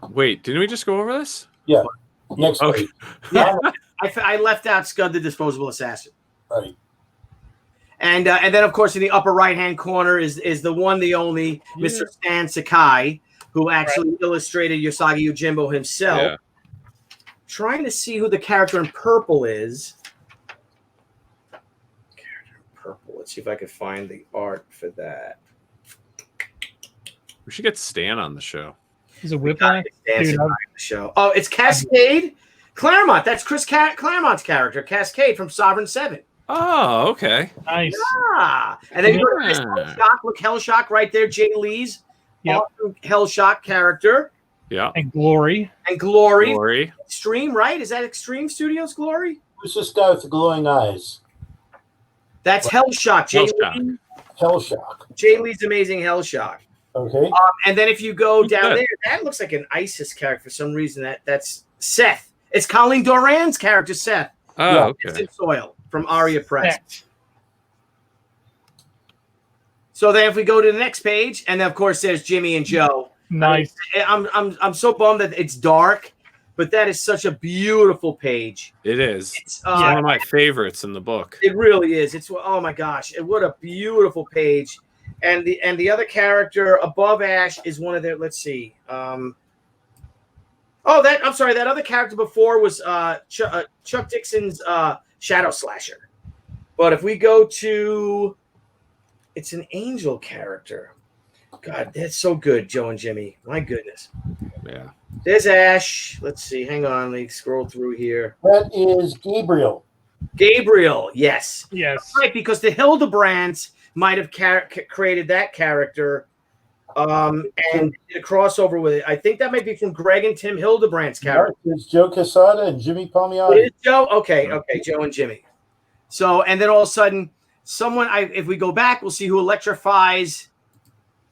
Wait, didn't we just go over this? Yeah. Next page. Yeah, I left out Scud the Disposable Assassin. Right. And then of course in the upper right hand corner is the one, the only Mr. Stan Sakai, who actually illustrated Usagi Yojimbo himself. Yeah. Trying to see who the character in purple is. Let's see if I can find the art for that. We should get Stan on the show. He's a whiplash. The show. Oh, it's Cascade Claremont. That's Chris Claremont's character, Cascade from Sovereign 7. Oh, okay. Nice. Yeah. And then you go to Hellshock. Look, Hellshock right there. Jay Lee's awesome Hellshock character. Yeah. And Glory. Extreme, right? Is that Extreme Studios Glory? Who's this guy with the glowing eyes? That's Hellshock. Hellshock. Jay Lee's amazing Hellshock. Okay. And then if you go down there, that looks like an ISIS character for some reason. That's Seth. It's Colleen Doran's character, Seth. Oh, okay. It's in Soil from Aria Press. So then if we go to the next page, and then of course there's Jimmy and Joe. Nice. I'm so bummed that it's dark, but that is such a beautiful page. It is. It's one of my favorites in the book. It really is. It's oh my gosh, what a beautiful page. And the other character above Ash is one of their. Let's see. I'm sorry. That other character before was Chuck Dixon's Shadow Slasher. But if we go to, it's an Angel character. God, that's so good, Joe and Jimmy. My goodness. Yeah. There's Ash. Let's see. Hang on. Let me scroll through here. That is Gabriel. Gabriel, yes. Yes. Right, because the Hildebrands might have created that character and did a crossover with it. I think that might be from Greg and Tim Hildebrand's character. It's Joe Quesada and Jimmy Palmiotti. Is Joe? Okay, Joe and Jimmy. So, and then all of a sudden, if we go back, we'll see who electrifies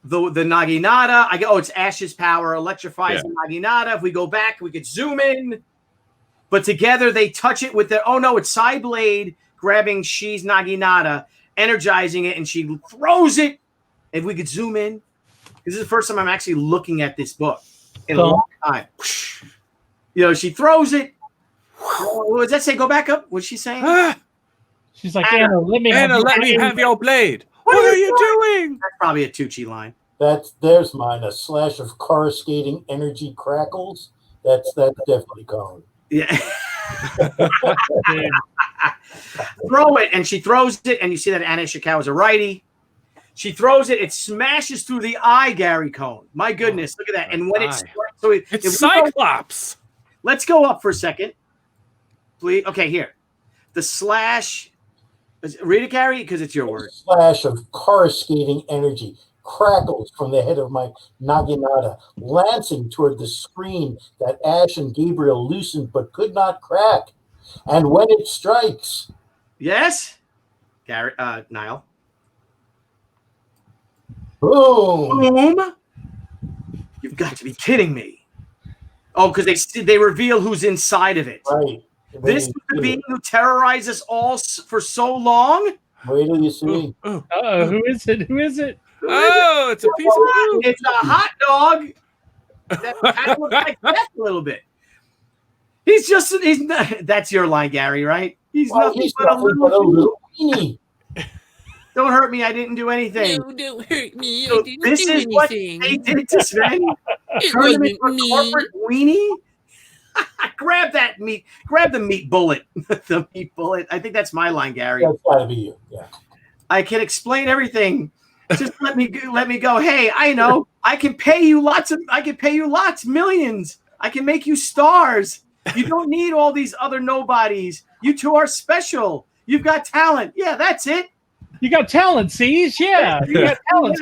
the Naginata. It's Ash's power electrifies the Naginata. If we go back, we could zoom in. But together they touch it with it's Cyblade grabbing Shi's Naginata, energizing it, and she throws it. If we could zoom in, This is the first time I'm actually looking at this book in a long time. You know, she throws it. What does that say? Go back up. What's she saying? She's like, Anna, let me have your blade. What are you doing? That's probably a Tucci line. There's mine. A slash of coruscating energy crackles. That's definitely Cohn. Yeah. Throw it, and she throws it, and you see that Anna Ishikawa is a righty. She throws it, it smashes through the eye, Gary Cohn. My goodness, look at that. And when it's Cyclops. Let's go up for a second. Please. Okay, here. The slash. Read it, Gary, because it's your word. Slash of coruscating energy crackles from the head of my naginata, lancing toward the screen that Ash and Gabriel loosened but could not crack. And when it strikes. Yes? Gary, Nile. Boom. Boom. You've got to be kidding me. Oh, because they reveal who's inside of it. Right. This is the being who terrorized us all for so long? Wait till you see. Who is it? Who is it? Oh, it's a piece of food. It's a hot dog. That kind of looks like Death a little bit. He's not, that's your line, Gary, right? He's nothing but a little weenie. Don't hurt me. I didn't do anything. No, don't hurt me. So I didn't this do is anything. what they did to Sven. It Turn him wasn't into a me. corporate weenie. Grab that meat. Grab the meat bullet. The meat bullet. I think that's my line, Gary. That's got to be you. Yeah. I can explain everything. Just let me go. Hey, I know. I can pay you lots, millions. I can make you stars. You don't need all these other nobodies. You two are special. You've got talent. Yeah, that's it. You got talent, see? Yeah, you got talent.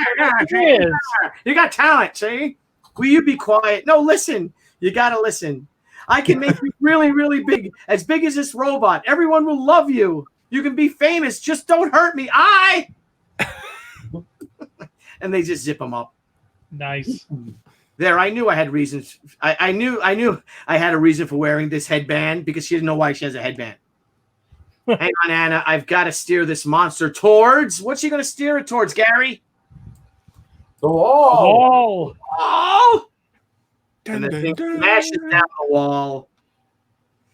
You got talent, see? Will you be quiet? No, listen. You got to listen. I can make you really, really big, as big as this robot. Everyone will love you. You can be famous. Just don't hurt me. And they just zip him up. Nice. There, I knew I had reasons. I knew I had a reason for wearing this headband because she didn't know why she has a headband. Hang on, Anna. I've got to steer this monster towards. What's she going to steer it towards, Gary? The wall. Oh! And the thing smashes down the wall.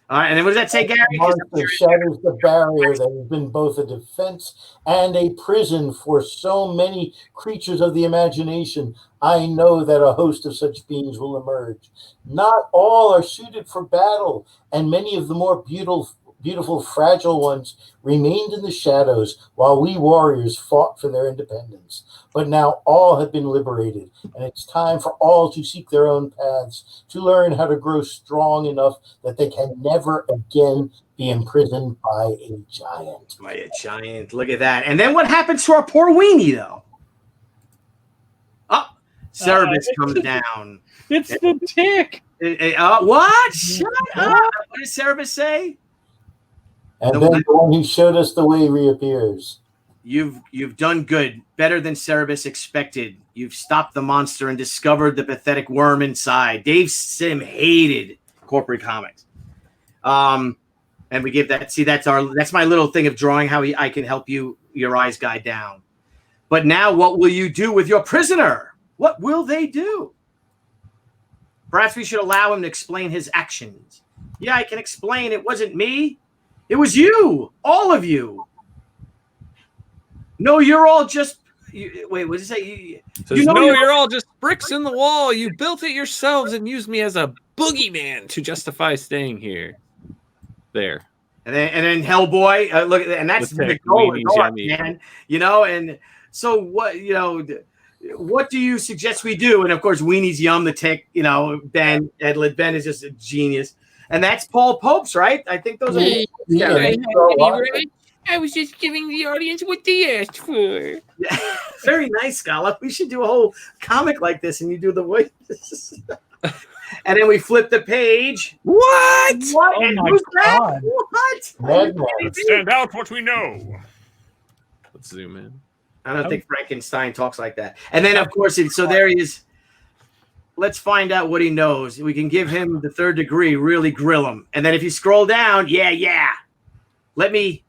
All right, and then what does that say, Gary? Monster shatters the barrier that has been both a defense and a prison for so many creatures of the imagination. I know that a host of such beings will emerge. Not all are suited for battle, and many of the more beautiful, fragile ones remained in the shadows while we warriors fought for their independence. But now all have been liberated, and it's time for all to seek their own paths, to learn how to grow strong enough that they can never again be imprisoned by a giant. By a giant. Look at that. And then what happens to our poor weenie, though? Oh, Cerebus comes down. It's the tick. What? Shut up. What does Cerebus say? And then the one who showed us the way reappears. You've done good, better than Cerebus expected. You've stopped the monster and discovered the pathetic worm inside. Dave Sim hated corporate comics, and we give that. See, that's my little thing of drawing how I can help your eyes guy down. But now, what will you do with your prisoner? What will they do? Perhaps we should allow him to explain his actions. Yeah, I can explain. It wasn't me. It was you, all of you. No, you're all just. Wait, what did it say? You're all just bricks in the wall. You built it yourselves and used me as a boogeyman to justify staying here. There. And then Hellboy, look, and that's the goal, man. You know, and so what? You know, what do you suggest we do? And of course, Weenie's Yum the Tick. You know, Ben Edlid. Ben is just a genius. And that's Paul Pope's, right? I think those are. I was just giving the audience what they asked for. Yeah. Very nice, Scala. We should do a whole comic like this, and you do the voices. And then we flip the page. What? Oh and my who's God. that? What? Let's stand out what we know. Let's zoom in. I don't think Frankenstein talks like that. And then, of course, so there he is. Let's find out what he knows. We can give him the third degree, really grill him. And then if you scroll down, yeah. Let me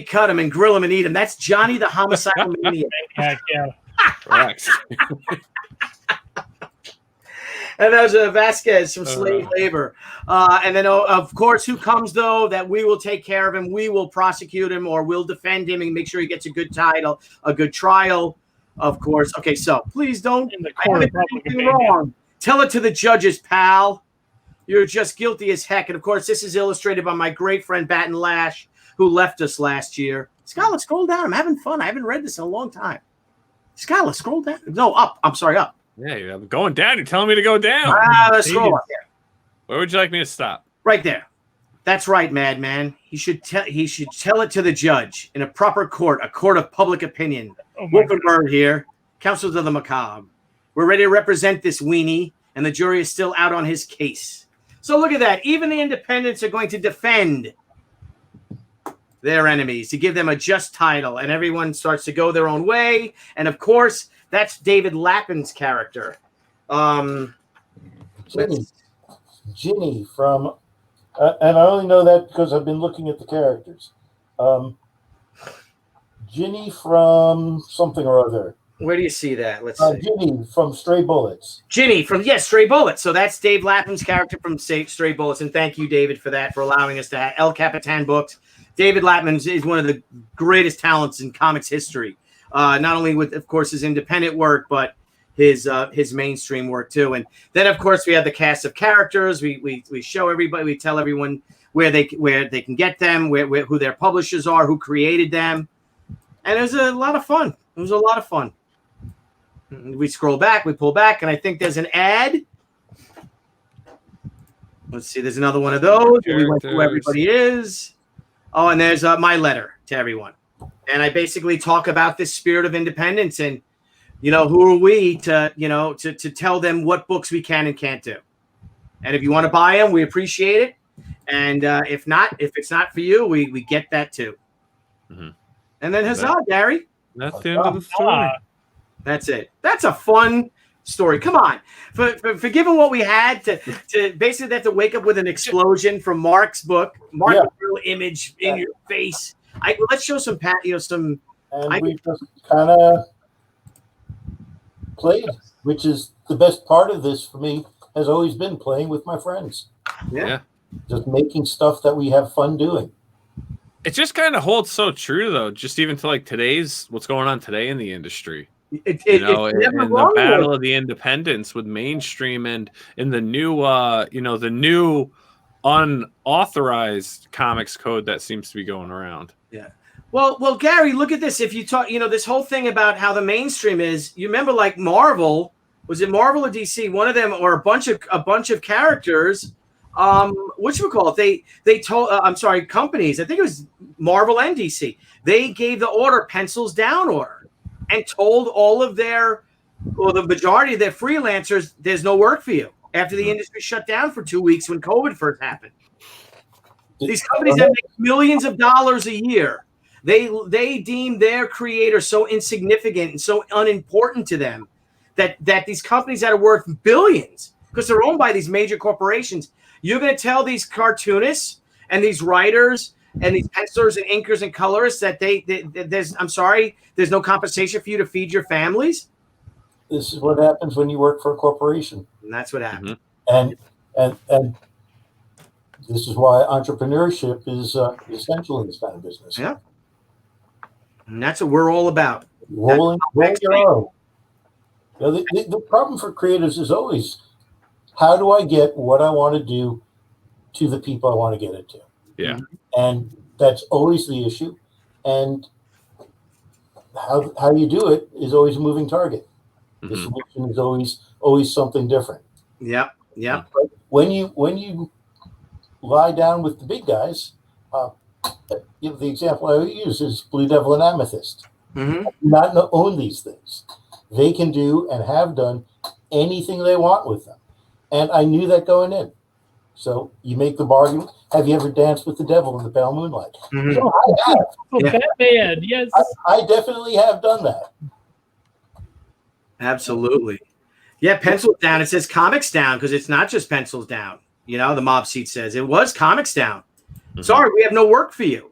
cut him and grill him and eat him. That's Johnny the Homicidal Maniac. Yeah. Correct. And that was Vasquez from Slave Labor. And then, of course, who comes, though, that we will take care of him. We will prosecute him or we'll defend him and make sure he gets a good title, a good trial, of course. Okay, so please don't In the court of public anything opinion. wrong. Tell it to the judges, pal. You're just guilty as heck. And, of course, this is illustrated by my great friend Batten Lash, who left us last year. Scala, scroll down. I'm having fun. I haven't read this in a long time. Scala, scroll down. No, up. I'm sorry, up. Yeah, I'm going down. You're telling me to go down. Let's scroll up there. Where would you like me to stop? Right there. That's right, madman. He should tell it to the judge in a proper court, a court of public opinion. Oh my God. Wolfenberg here, counsel to the macabre. We're ready to represent this weenie, and the jury is still out on his case. So look at that. Even the independents are going to defend their enemies to give them a just title, and everyone starts to go their own way. And of course, that's David Lappin's character. Ginny from, and I only know that because I've been looking at the characters. Ginny from something or other. Where do you see that? Let's see. Ginny from Stray Bullets. Ginny from, yes, Stray Bullets. So that's Dave Lappin's character from Stray Bullets. And thank you, David, for that, for allowing us to have El Capitan books. David Lappin is one of the greatest talents in comics history. Not only with, of course, his independent work, but his mainstream work too. And then, of course, we have the cast of characters. We show everybody, we tell everyone where they can get them, who their publishers are, who created them, and it was a lot of fun. It was a lot of fun. We scroll back, we pull back, and I think there's an ad. Let's see, there's another one of those. We went through who everybody is. Oh, and there's my letter to everyone. And I basically talk about this spirit of independence and, who are we to tell them what books we can and can't do. And if you want to buy them, we appreciate it. And if it's not for you, we get that too. Mm-hmm. And then huzzah, Gary. That's the end of the story. That's it. That's a fun story. Come on. For given what we had to basically have to wake up with an explosion from Mark's book, Mark's real image in your face. Let's show some some. And we just kind of played, which is the best part of this for me, has always been playing with my friends. Yeah. Just making stuff that we have fun doing. It just kind of holds so true, though, just even to what's going on today in the industry. It's and never the wrong battle of the independents with mainstream and in the new, the new unauthorized comics code that seems to be going around. Yeah. Well, Gary, look at this. If you talk, this whole thing about how the mainstream is, you remember Marvel, was it Marvel or DC? One of them, or a bunch of characters. Whatchamacallit? They told, companies. I think it was Marvel and DC. They gave the order, pencils down order, and told all of the majority of their freelancers, there's no work for you after the industry shut down for 2 weeks when COVID first happened. These companies that make millions of dollars a year, they deem their creator so insignificant and so unimportant to them that these companies that are worth billions, because they're owned by these major corporations, you're going to tell these cartoonists and these writers and these pencilers and inkers and colorists that there's no compensation for you to feed your families? This is what happens when you work for a corporation. And that's what happened. Mm-hmm. And this is why entrepreneurship is essential in this kind of business. Yeah. And that's what we're all about. Rolling your own. The problem for creatives is always, how do I get what I want to do to the people I want to get it to? Yeah. And that's always the issue. And how you do it is always a moving target. Mm-hmm. The solution is always something different. Yeah. Yeah. But when you lie down with the big guys, the example I use is Blue Devil and Amethyst. Mm-hmm. Not own these things. They can do and have done anything they want with them. And I knew that going in. So you make the bargain. Have you ever danced with the devil in the pale moonlight? Mm-hmm. So I have. Oh, Yeah. Batman, yes. I definitely have done that. Absolutely. Yeah, pencils down. It says comics down because it's not just pencils down. The mob seat says it was comics down. Mm-hmm. Sorry, we have no work for you.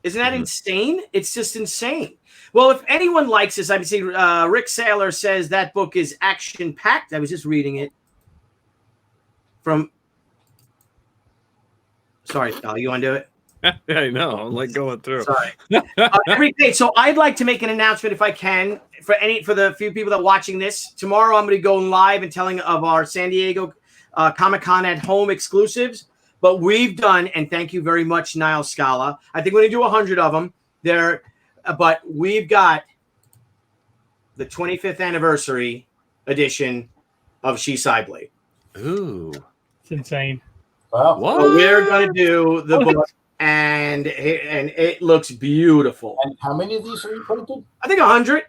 Isn't that insane? It's just insane. Well, if anyone likes this, I see Rick Saylor says that book is action-packed. I was just reading it from... Sorry, Scala, you want to do it? Yeah, I know. I'm like going through. Sorry. Every day. So I'd like to make an announcement, if I can, for the few people that are watching this. Tomorrow, I'm going to go live and telling of our San Diego Comic-Con at Home exclusives. But we've done, and thank you very much, Nile Scala. I think we're going to do 100 of them there. But we've got the 25th anniversary edition of SHI Cyblade. Ooh, It's insane. Wow. what? So we're going to do the book, and it looks beautiful. And how many of these are you printed? I think 100.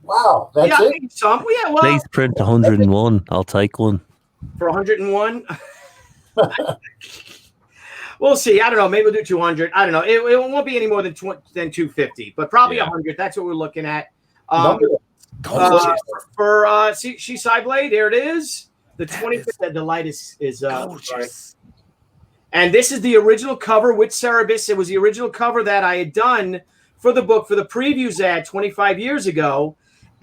Wow, that's Yeah, I it. think some. Yeah, well, Please print 101. I'll take one. for 101. We'll see. I don't know. Maybe we'll do 200. I don't know. It won't be any more than 250, but probably 100. That's what we're looking at. For SHI Cyblade, there it is. The 25th. The light is Gorgeous. and this is the original cover with Cerebus. It was the original cover that I had done for the book for the previews ad 25 years ago.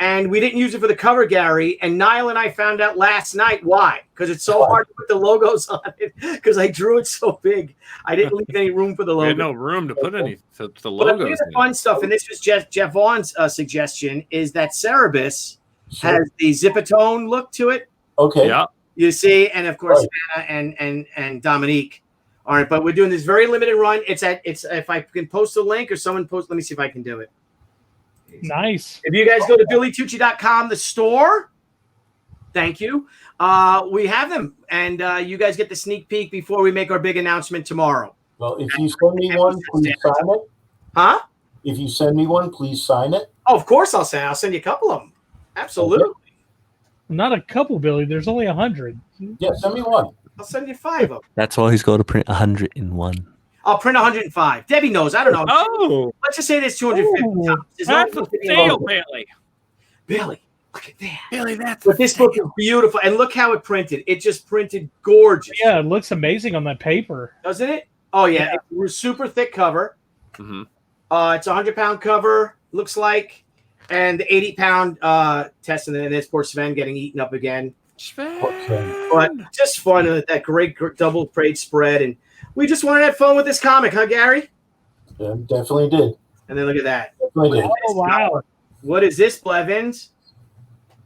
And we didn't use it for the cover, Gary. And Nile and I found out last night why. Because it's so hard to put the logos on it. Because I drew it so big. I didn't leave any room for the We logo. had no room to put any the But logos. here's the fun stuff, and this was Jeff Vaughn's suggestion, is that Cerebus has the Zipatone look to it. Okay. Yeah. You see, and of course, Right. Anna and Dominique aren't. But we're doing this very limited run. It's if I can post a link or someone post. Let me see if I can do it. Nice. If you guys go to BillyTucci.com, the store, thank you. We have them, and you guys get the sneak peek before we make our big announcement tomorrow. Well, if you send me one, please sign it. Huh? If you send me one, please sign it. Oh, of course I'll send you a couple of them. Absolutely. Not a couple, Billy. There's only 100. Yeah, send me one. I'll send you 5 of them. That's why he's got to print 101. I'll print 105. Debbie knows. I don't know. Oh, Let's just say there's 250 Ooh. times. There's that's no a sale, Bailey. Billy, look at that. Bailey, that's But this book is beautiful, and look how it printed. It just printed gorgeous. Yeah, it looks amazing on that paper. Doesn't it? Oh yeah, it's a super thick cover. Mhm. It's a 100-pound cover. Looks like, and the 80-pound test, and then there's poor Sven getting eaten up again. But just fun. That great double trade spread, and we just wanted to have fun with this comic, huh, Gary? Yeah, definitely did. And then look at that. Definitely did. Oh, wow. What is this, Blevins?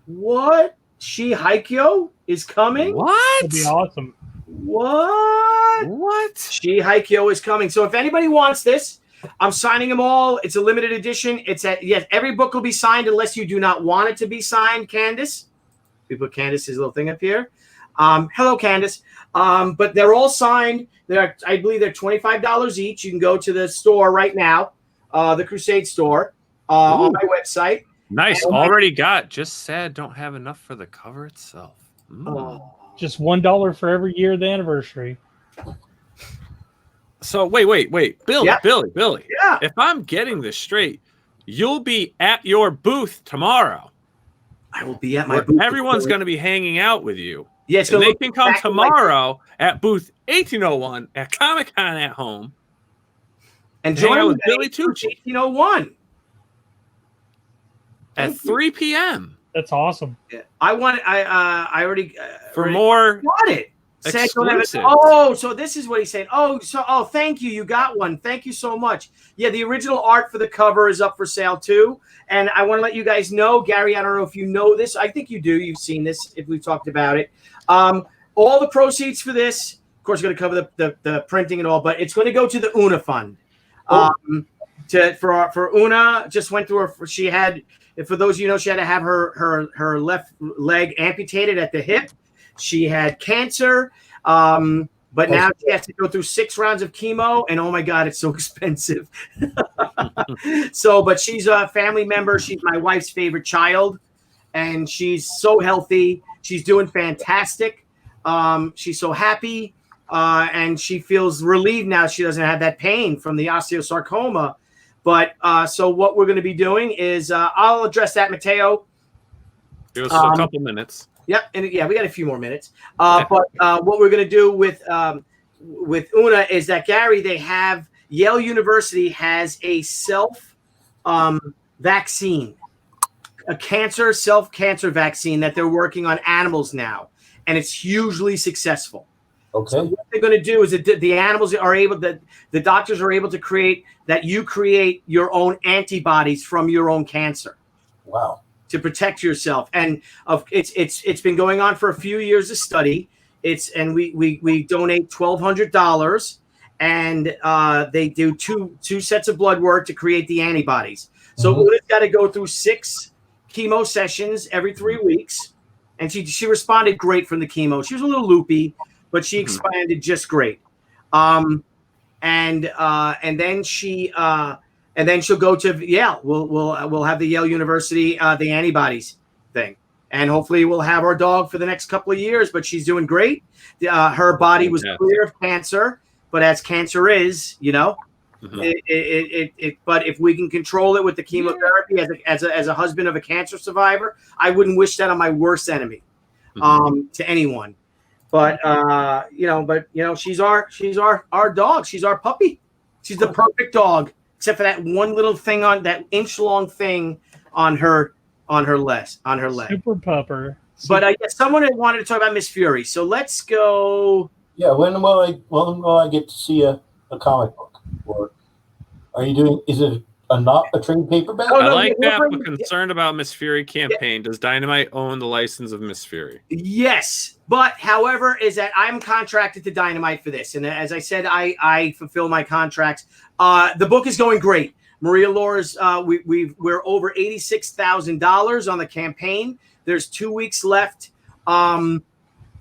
What? SHI Haikyou is coming? What? That'd be awesome. What? What? SHI Haikyou is coming. So if anybody wants this, I'm signing them all. It's a limited edition. It's at yes, every book will be signed unless you do not want it to be signed, Candace. We put Candace's little thing up here. Hello, Candace. But they're all signed. I believe they're $25 each. You can go to the store right now, the Crusade store, on my website. Nice. And- Already got. Just sad don't have enough for the cover itself. Oh. Just $1 for every year of the anniversary. So wait. Billy, Yeah. Billy. Yeah. If I'm getting this straight, you'll be at your booth tomorrow. I will be at my Where booth. everyone's going to be hanging out with you. Yeah, it's And gonna they look can come exactly like tomorrow at booth 1801 at Comic-Con at Home. and hang out join with me Billy Tucci 1801. at 3 p.m. That's awesome. Yeah. I already for already more. got it. Said don't have it. Exclusives. Oh, so this is what he's saying. Oh, thank you. You got one. Thank you so much. Yeah, the original art for the cover is up for sale too. And I want to let you guys know, Gary, I don't know if you know this. I think you do. You've seen this if we've talked about it. All the proceeds for this, of course, going to cover the printing and all, but it's going to go to the Una Fund. For Una, just went through her. She had, for those of you know, she had to have her left leg amputated at the hip. She had cancer, but now she has to go through 6 rounds of chemo, and oh my God, it's so expensive. But she's a family member. She's my wife's favorite child, and she's so healthy. She's doing fantastic. She's so happy, and she feels relieved now. She doesn't have that pain from the osteosarcoma. But so what we're going to be doing is I'll address that, Mateo. Give us a couple minutes. Yep, and we got a few more minutes. But what we're going to do with Una is that, Gary, they have Yale University has a vaccine, a self-cancer vaccine that they're working on animals now, and it's hugely successful. Okay. So what they're going to do is that the animals are able, that the doctors are able to create your own antibodies from your own cancer. Wow. To protect yourself, and it's been going on for a few years. A study. We donate $1,200, and they do two sets of blood work to create the antibodies. So Una's got to go through 6 chemo sessions every 3 weeks, and she responded great from the chemo. She was a little loopy, but she expanded just great. And then she'll go to Yale. We'll have the Yale University the antibodies thing, and hopefully we'll have our dog for the next couple of years. But she's doing great. Her body was clear of cancer, but as cancer is, but if we can control it with the chemotherapy, as a husband of a cancer survivor, I wouldn't wish that on my worst enemy, to anyone. But she's our dog. She's our puppy. She's the perfect dog, except for that one little thing on that inch-long thing on her leg. Super pupper. But I guess someone had wanted to talk about Miss Fury, so let's go. Yeah, when will I get to see a comic book? Or are you doing? Is it not a trade paperback? I like that, but concerned about Miss Fury campaign. Does Dynamite own the license of Miss Fury? Yes, but however, is that I'm contracted to Dynamite for this, and as I said, I fulfill my contracts. The book is going great. Maria Laura's we're over $86,000 on the campaign. There's 2 weeks left.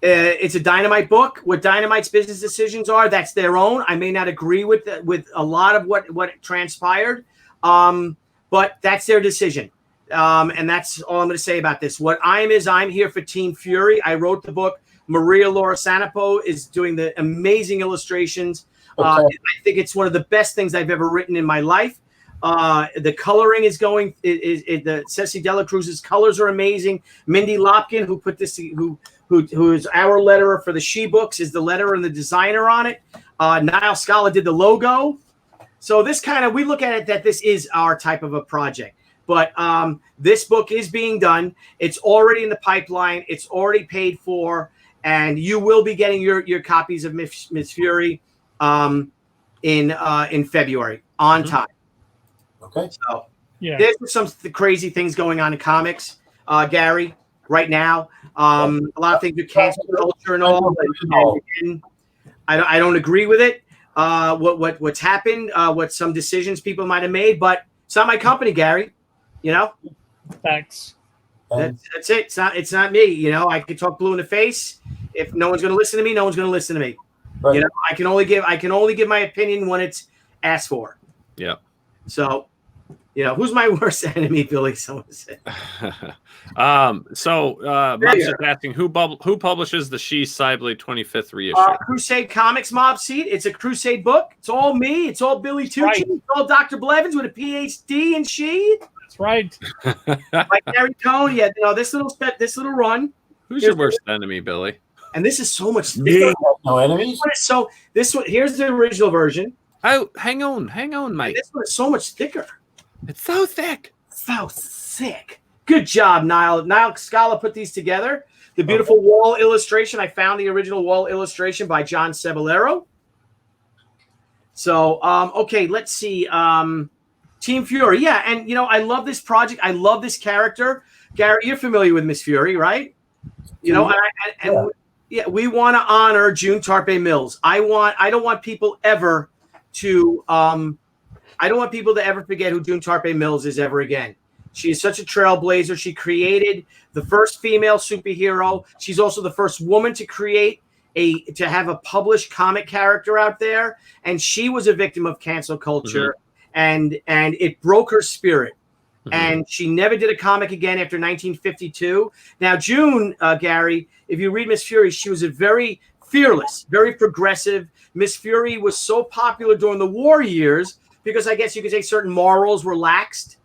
It's a Dynamite book. What Dynamite's business decisions are, that's their own. I may not agree with a lot of what transpired, but that's their decision. And that's all I'm going to say about this. What I'm here for Team Fury. I wrote the book. Maria Laura Sanapo is doing the amazing illustrations. I think it's one of the best things I've ever written in my life. The coloring is going. The Ceci Dela Cruz's colors are amazing. Mindy Lopkin, who put this, who is our letterer for the She books, is the letterer and the designer on it. Nile Scala did the logo. So this we look at it that this is our type of a project. But this book is being done. It's already in the pipeline. It's already paid for, and you will be getting your copies of Miss Fury in February on time. Okay. So yeah, there's some crazy things going on in comics, Gary, right now. A lot of things with cancel culture and all. And I don't agree with it. What's happened? What some decisions people might have made, but it's not my company, Gary. Facts. That's it. It's not me. I could talk blue in the face. If no one's going to listen to me, no one's going to listen to me. Right. I can only give my opinion when it's asked for. Yeah. So, who's my worst enemy, Billy? Someone said. Mob's just asking who publishes the She Cyblade 25th reissue. Crusade Comics Mob Seat. It's a Crusade book. It's all me. It's all Billy Tucci. Right. It's all Dr. Blevins with a PhD in She. That's right. Like Gary Cohn. Yeah, this little run. Who's your worst enemy, Billy? And this is so much. No enemies. So this one here's the original version. Oh, hang on, Mike. And this one is so much thicker. It's so thick. So thick. Good job, Nile. Nile Scala put these together. The beautiful wall illustration. I found the original wall illustration by John Cebollero. So, okay, let's see. Team Fury. Yeah, and, I love this project. I love this character. Gary, you're familiar with Miss Fury, right? We want to honor June Tarpe Mills. I don't want people ever to forget who June Tarpe Mills is ever again. She is such a trailblazer. She created the first female superhero. She's also the first woman to have a published comic character out there. And she was a victim of cancel culture, and it broke her spirit. And she never did a comic again after 1952. Now, June, Gary, if you read Miss Fury, she was a very fearless, very progressive. Miss Fury was so popular during the war years because I guess you could say certain morals were laxed.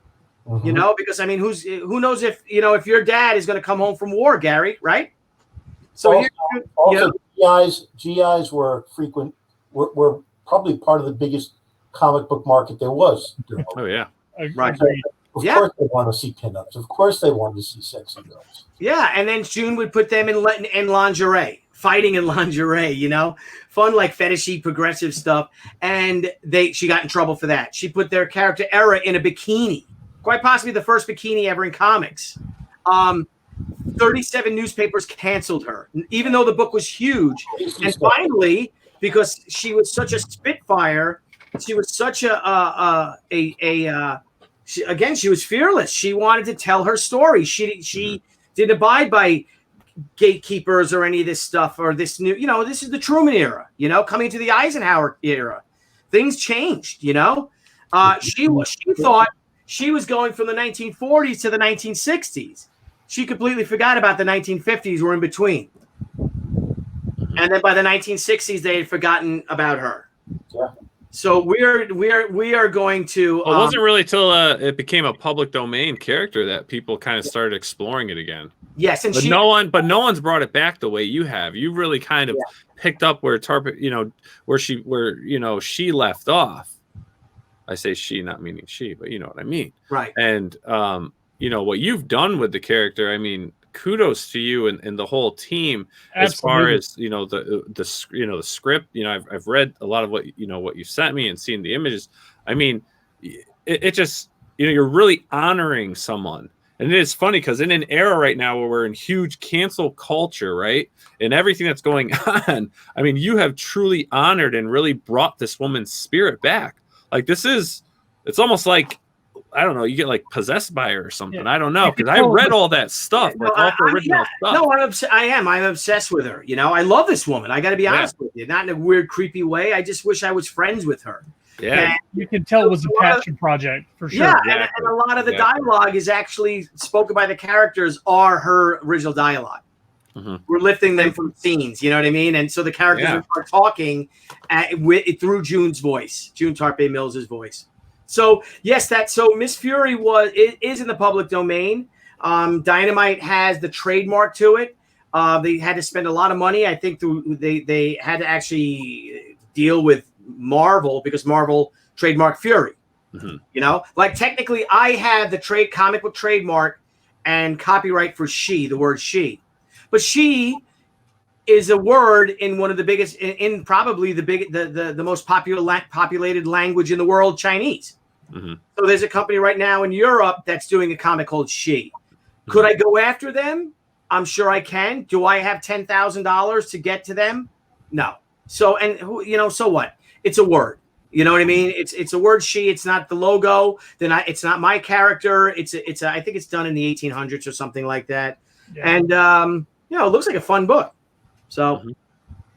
Because who knows if your dad is going to come home from war, Gary, right? So GIs were frequent. Were probably part of the biggest comic book market there was. Oh yeah. Right. Agreed. Of Yeah. course they want to see pinups. Of course they want to see sexy girls. Yeah, and then June would put them in lingerie, fighting in lingerie, you know, fun like fetishy progressive stuff. And she got in trouble for that. She put their character Era in a bikini, quite possibly the first bikini ever in comics. 37 newspapers canceled her, even though the book was huge. And finally, because she was such a spitfire, she was such she was fearless. She wanted to tell her story. She didn't abide by gatekeepers or any of this stuff or this new, this is the Truman era, coming to the Eisenhower era. Things changed, She thought she was going from the 1940s to the 1960s. She completely forgot about the 1950s or in between. And then by the 1960s, they had forgotten about her. Yeah. So we are going to. Well, it wasn't really till it became a public domain character that people kind of started exploring it again. Yes, and no one's brought it back the way you have. You really kind of picked up where where she left off. I say she, not meaning she, but you know what I mean. Right. And what you've done with the character, I mean, kudos to you and the whole team. Absolutely. As far as the script. I've read a lot of what you sent me and seen the images. I mean, it just you're really honoring someone. And it is funny because in an era right now where we're in huge cancel culture, right, and everything that's going on, I mean, you have truly honored and really brought this woman's spirit back. Like it's almost like, I don't know, you get like possessed by her or something. Yeah. I don't know, because I read all that stuff, all the original stuff. No, I'm obsessed with her. I love this woman. I got to be honest with you, not in a weird, creepy way. I just wish I was friends with her. Yeah, and you can tell it was a passion project for sure. Yeah, and a lot of the dialogue is actually spoken by the characters are her original dialogue. Mm-hmm. We're lifting them from scenes, you know what I mean? And so the characters are talking through June's voice, June Tarpe Mills' voice. So yes, Miss Fury is in the public domain. Dynamite has the trademark to it. They had to spend a lot of money. I think they had to actually deal with Marvel because Marvel trademarked Fury. Mm-hmm. Like technically I have the comic book trademark and copyright for she, the word she. But she is a word in one of the biggest, in probably the most populated language in the world, Chinese. Mm-hmm. So there's a company right now in Europe that's doing a comic called She. Mm-hmm. Could I go after them? I'm sure I can. Do I have $10,000 to get to them? No. So so what? It's a word. You know what I mean? It's a word. She. It's not the logo. It's not my character. I think it's done in the 1800s or something like that. Yeah. And it looks like a fun book. So,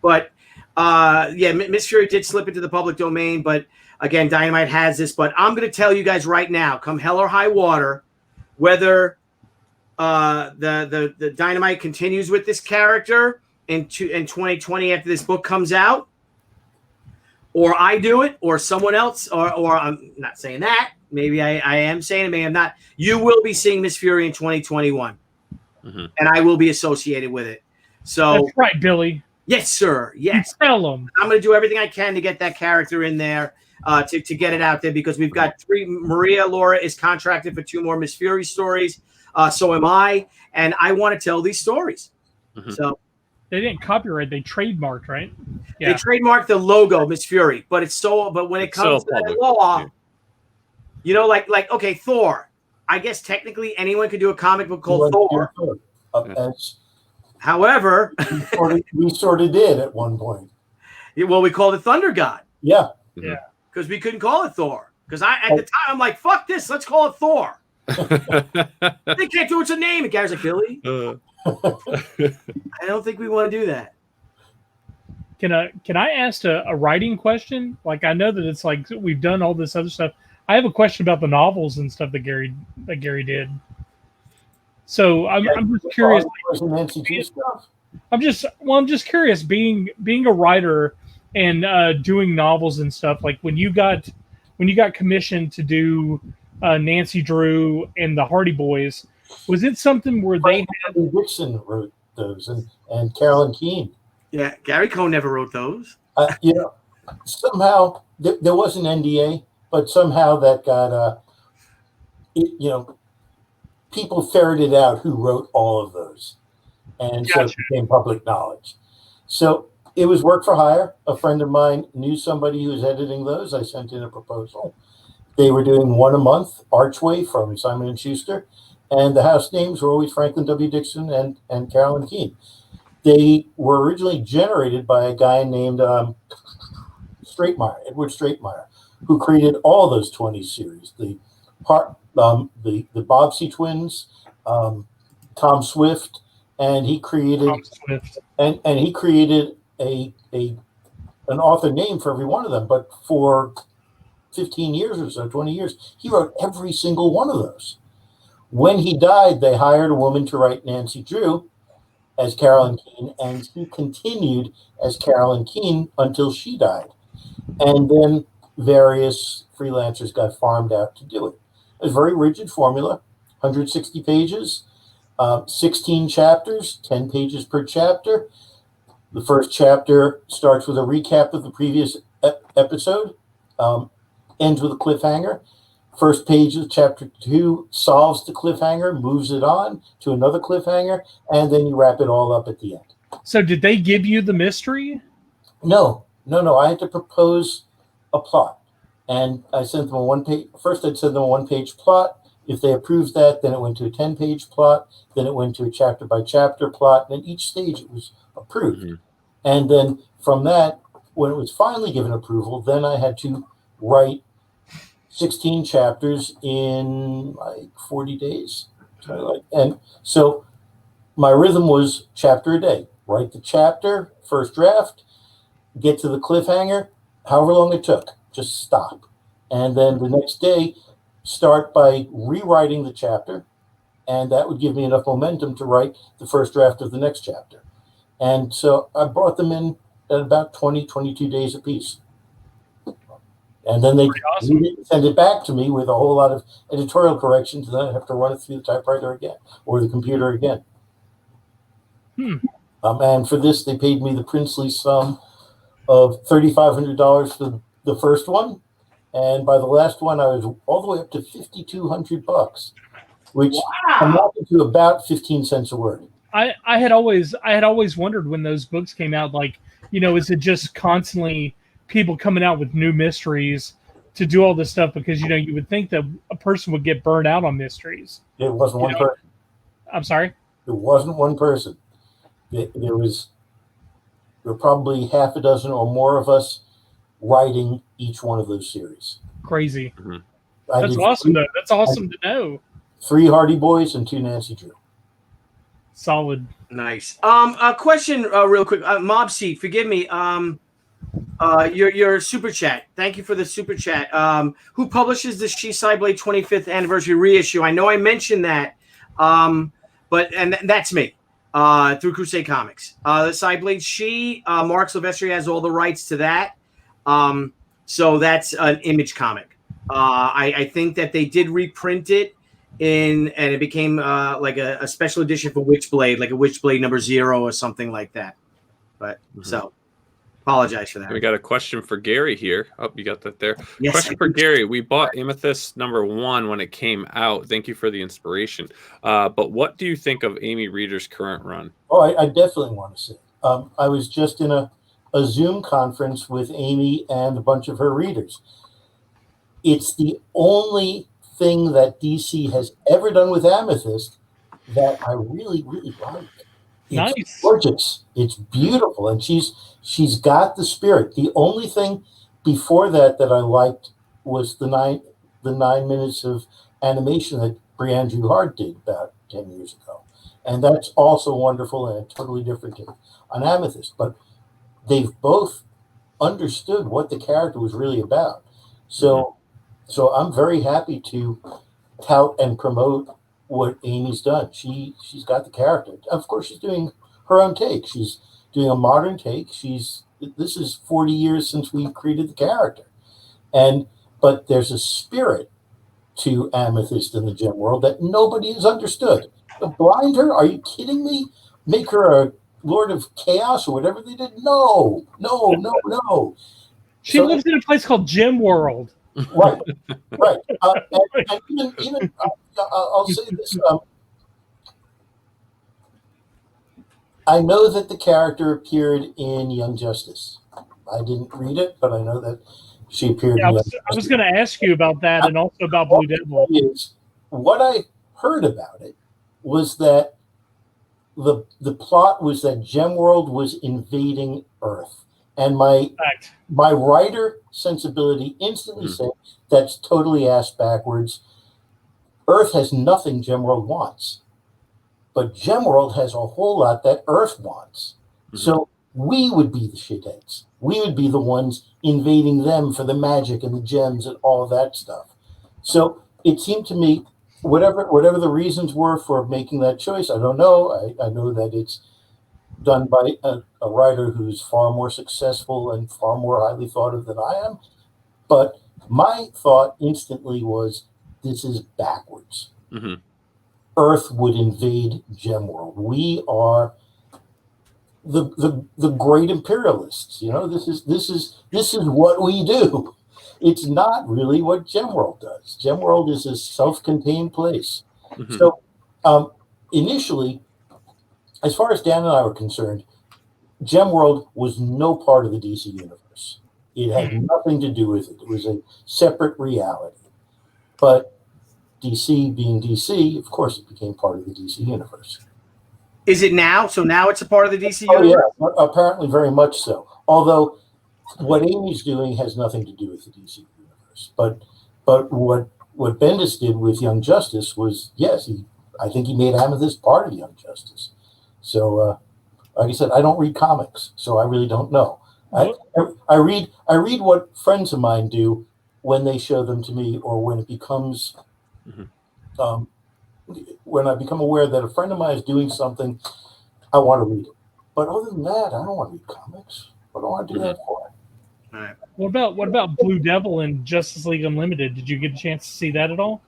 but Miss Fury did slip into the public domain, but again, Dynamite has this. But I'm going to tell you guys right now, come hell or high water, whether the Dynamite continues with this character in 2020 after this book comes out, or I do it, or someone else, or I'm not saying that. Maybe I am saying it, maybe I'm not. You will be seeing Miss Fury in 2021, and I will be associated with it. So that's right, Billy. Yes, sir. Yes. Tell them. I'm going to do everything I can to get that character in there, to get it out there, because we've got 3. Maria Laura is contracted for 2 more Miss Fury stories. So am I, and I want to tell these stories. Mm-hmm. So they didn't copyright; they trademarked, right? Yeah. They trademarked the logo Miss Fury, but when it comes to the law, like okay, Thor. I guess technically anyone could do a comic book called Thor. However, we sort of did at one point. Well, we called it Thunder God. Yeah. Yeah. Because we couldn't call it Thor. Because at the time I'm like, fuck this, let's call it Thor. They can't do it's a name. And Gary's like, Billy, I don't think we want to do that. Can I ask a writing question? Like, I know that it's like we've done all this other stuff. I have a question about the novels and stuff that Gary did. So I'm just curious. I'm just curious. Being a writer and doing novels and stuff, like when you got commissioned to do Nancy Drew and the Hardy Boys, was it something where they had Dixon wrote those and Carolyn Keene? Yeah, Gary Cohn never wrote those. somehow there was an NDA, but somehow that got people ferreted out who wrote all of those, and so it became public knowledge. So it was work for hire. A friend of mine knew somebody who was editing those. I sent in a proposal. They were doing one a month, Archway from Simon & Schuster, and the house names were always Franklin W. Dixon and Carolyn Keene. They were originally generated by a guy named Edward Straitmeyer, who created all those 20 series. The Bobbsey twins, Tom Swift, and he created and he created an author name for every one of them. But for 15 years or so, 20 years, he wrote every single one of those. When he died, they hired a woman to write Nancy Drew as Carolyn Keene, and she continued as Carolyn Keene until she died. And then various freelancers got farmed out to do it. It was a very rigid formula, 160 pages, 16 chapters, 10 pages per chapter. The first chapter starts with a recap of the previous episode, ends with a cliffhanger. First page of chapter 2 solves the cliffhanger, moves it on to another cliffhanger, and then you wrap it all up at the end. So did they give you the mystery? No. I had to propose a plot. And I sent them a one-page. First, I'd send them a one-page plot. If they approved that, then it went to a 10-page plot. Then it went to a chapter-by-chapter plot. And at each stage, it was approved. Mm-hmm. And then from that, when it was finally given approval, then I had to write 16 chapters in like 40 days. And so my rhythm was chapter a day. Write the chapter, first draft, get to the cliffhanger, however long it took. Just stop. And then the next day, start by rewriting the chapter. And that would give me enough momentum to write the first draft of the next chapter. And so I brought them in at about 20, 22 days apiece. And then they send it back to me with a whole lot of editorial corrections. And then I have to run it through the typewriter again or the computer again. And for this, they paid me the princely sum of $3,500 for the first one, and by the last one, I was all the way up to $5,200, which amounted to about 15 cents a word. I had always wondered when those books came out, like, is it just constantly people coming out with new mysteries to do all this stuff? Because you would think that a person would get burned out on mysteries. It wasn't one person. I'm sorry. It wasn't one person. There were probably half a dozen or more of us writing each one of those series. Crazy. Mm-hmm. That's awesome, though. That's awesome to know. 3 Hardy Boys and 2 Nancy Drew. Solid. Nice. A question real quick. Mobsy, forgive me. Your super chat. Thank you for the super chat. Who publishes the Cyblade 25th anniversary reissue? I know I mentioned that, but that's me. Through Crusade Comics. The Cyblade Mark Silvestri has all the rights to that. So that's an Image comic. I think that they did reprint it and it became like a special edition for Witchblade, like a Witchblade number 0 or something like that. But so apologize for that. We got a question for Gary here. Oh, you got that there. Yes, question for Gary. We bought Amethyst number 1 when it came out. Thank you for the inspiration. But what do you think of Amy Reeder's current run? Oh, I definitely want to see it. I was just in a Zoom conference with Amy and a bunch of her readers. It's the only thing that DC has ever done with Amethyst that I really, really like. It's nice. Gorgeous. It's beautiful. And she's got the spirit. The only thing before that I liked was the nine minutes of animation that Brianne Drew Hart did about 10 years ago. And that's also wonderful and a totally different take on Amethyst. But they've both understood what the character was really about. So I'm very happy to tout and promote what Amy's done. She's got the character. Of course, she's doing her own take. She's doing a modern take. This is 40 years since we created the character. But there's a spirit to Amethyst in the gem world that nobody has understood. Blind her? Are you kidding me? Make her a Lord of Chaos or whatever they did? No. She lives in a place called Gem World. Right. And even I'll say this. I know that the character appeared in Young Justice. I didn't read it, but I know that she appeared in Young Justice. I was going to ask you about that and also about Blue Devil. What I heard about it was that the plot was that Gemworld was invading Earth. And my writer sensibility instantly said that's totally ass backwards. Earth has nothing Gemworld wants. But Gemworld has a whole lot that Earth wants. So we would be the shitheads. We would be the ones invading them for the magic and the gems and all of that stuff. So it seemed to me, whatever the reasons were for making that choice, I don't know. I know that it's done by a writer who's far more successful and far more highly thought of than I am. But my thought instantly was, this is backwards. Earth would invade Gemworld. We are the great imperialists. You know, this is what we do. It's not really what Gemworld does. Gemworld is a self-contained place. So initially, as far as Dan and I were concerned, Gemworld was no part of the DC universe. It had nothing to do with it. It was a separate reality. But DC being DC, of course, it became part of the DC universe. Is it now? So now it's a part of the DC universe? Oh, yeah, apparently very much so. Although what Amy's doing has nothing to do with the DC universe. But what Bendis did with Young Justice was, yes, I think he made Amethyst part of Young Justice. So, like I said, I don't read comics, so I really don't know. I read what friends of mine do when they show them to me, or when it becomes, when I become aware that a friend of mine is doing something, I want to read it. But other than that, I don't want to read comics. What do I want to do that for? All right. What about Blue Devil and Justice League Unlimited? Did you get a chance to see that at all?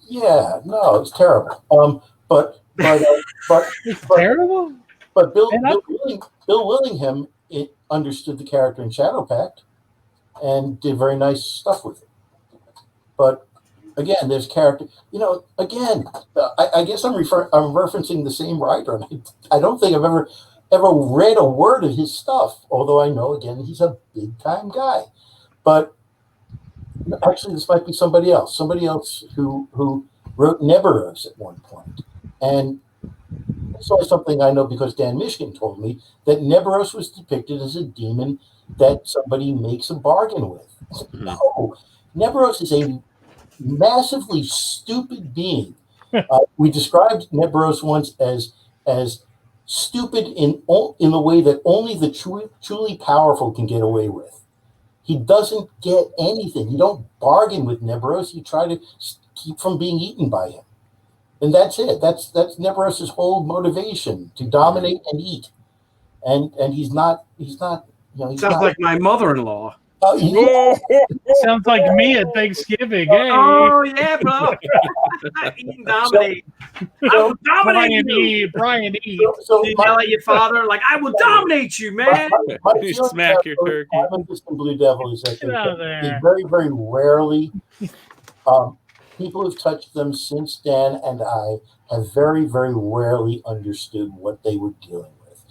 Yeah, no, it's terrible. But it's terrible. But Bill Willingham understood the character in Shadow Pact and did very nice stuff with it. But again, there's character. You know, again, I guess I'm referencing the same writer, and I don't think I've ever read a word of his stuff. Although I know, again, he's a big time guy. But actually, this might be somebody else who wrote Neburos at one point. And this is something I know because Dan Mishkin told me, that Neburos was depicted as a demon that somebody makes a bargain with. I said, no, Neburos is a massively stupid being. We described Neburos once as stupid in the way that only the truly powerful can get away with. He doesn't get anything. You don't bargain with Neburos. You try to keep from being eaten by him. And that's it. That's Neburos' whole motivation, to dominate and eat. And he's not. Sounds like my mother-in-law. Sounds like me at Thanksgiving. Hey. Oh yeah, bro. Dominate. I will dominate you. Brian E. So you yell at your father like, I will dominate you, man. You smack your turkey. Blue Devil is that they very, very rarely. People who've touched them since Dan and I have very, very rarely understood what they were dealing with.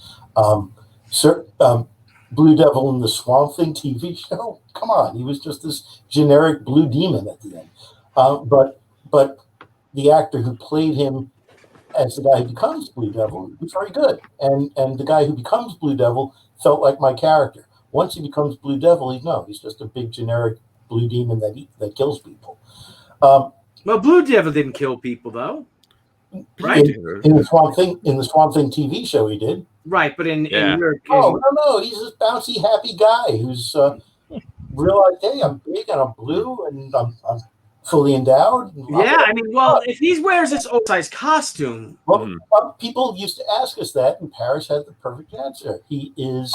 Blue Devil in the Swamp Thing TV show, come on, he was just this generic blue demon at the end. But the actor who played him as the guy who becomes Blue Devil was very good, and the guy who becomes Blue Devil felt like my character. Once he becomes Blue Devil, he's just a big generic blue demon that kills people. Well, Blue Devil didn't kill people, though, right? In the Swamp Thing TV show, he did. Right, but in your case, no, he's this bouncy, happy guy who's realized, hey, I'm big and I'm blue and I'm fully endowed. Yeah, I mean, well, if he wears this oversized costume, people used to ask us that, and Parrish had the perfect answer. He is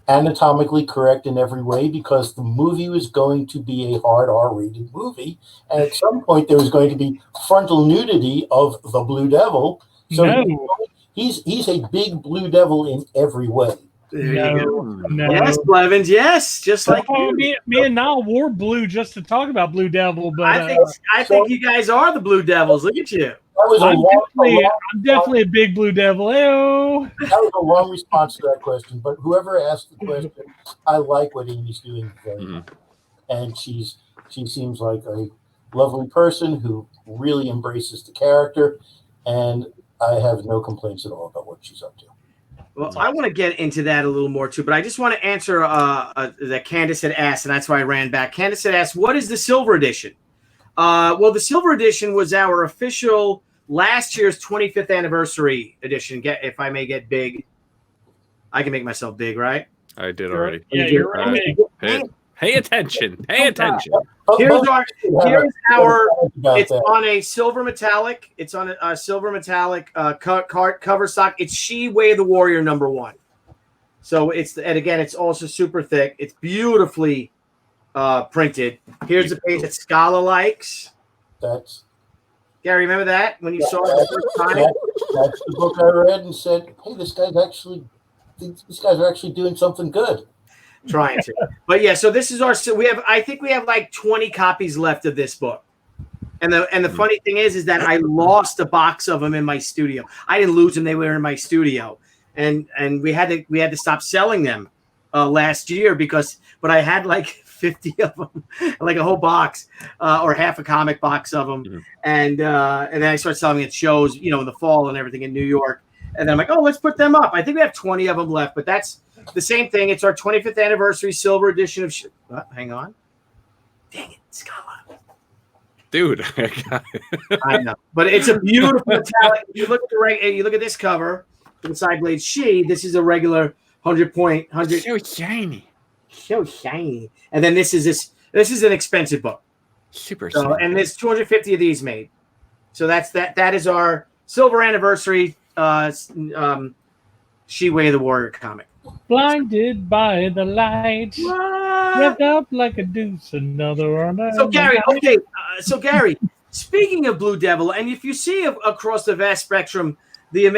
anatomically correct in every way because the movie was going to be a hard R-rated movie, and at some point there was going to be frontal nudity of the Blue Devil. So he's a big Blue Devil in every way. There you go. No. Yes, Blevins. Yes, just like Oh, you. me and Nile wore blue just to talk about Blue Devil, but I think you guys are the Blue Devils. Look at you. That was I'm definitely a big Blue Devil. Ew. that was a long response to that question, but whoever asked the question, I like what Amy's doing very much. And she seems like a lovely person who really embraces the character, and I have no complaints at all about what she's up to. Well, I want to get into that a little more too, but I just want to answer that Candace had asked, and that's why I ran back. Candace had asked, "What is the Silver Edition?" Well, the Silver Edition was our official last year's 25th anniversary edition. If I may get big, I can make myself big, right? I did already. Yeah, you're right. Pay attention. Pay attention. Here's our. It's that. on a silver metallic. It's on a silver metallic cover stock. It's She Way the Warrior #1. So and again, it's also super thick. It's beautifully printed. Here's the page that Scala likes. That's Gary, remember that when you saw it the first time? That's the book I read and said, "Hey, these guys are actually doing something good." Trying to, but yeah. So this is our. So I think we have like 20 copies left of this book, and the funny thing is that I lost a box of them in my studio. I didn't lose them; they were in my studio, and we had to stop selling them last year but I had like 50 of them, like a whole box or half a comic box of them, and then I started selling at shows, in the fall and everything in New York, and then I'm like, oh, let's put them up. I think we have 20 of them left, but that's the same thing. It's our 25th anniversary silver edition of. Hang on, dang it, Scala, dude. I know, but it's a beautiful metallic. You look at this cover from Cyblade SHI. This is a regular 100. So shiny. So shiny. And then this is an expensive book. Super. So, and there's 250 of these made. So that is our silver anniversary. She Way the Warrior comic. Blinded by the light, wrapped up like a deuce, another on. So Gary, okay. So Gary, speaking of Blue Devil, and if you see across the vast spectrum, thank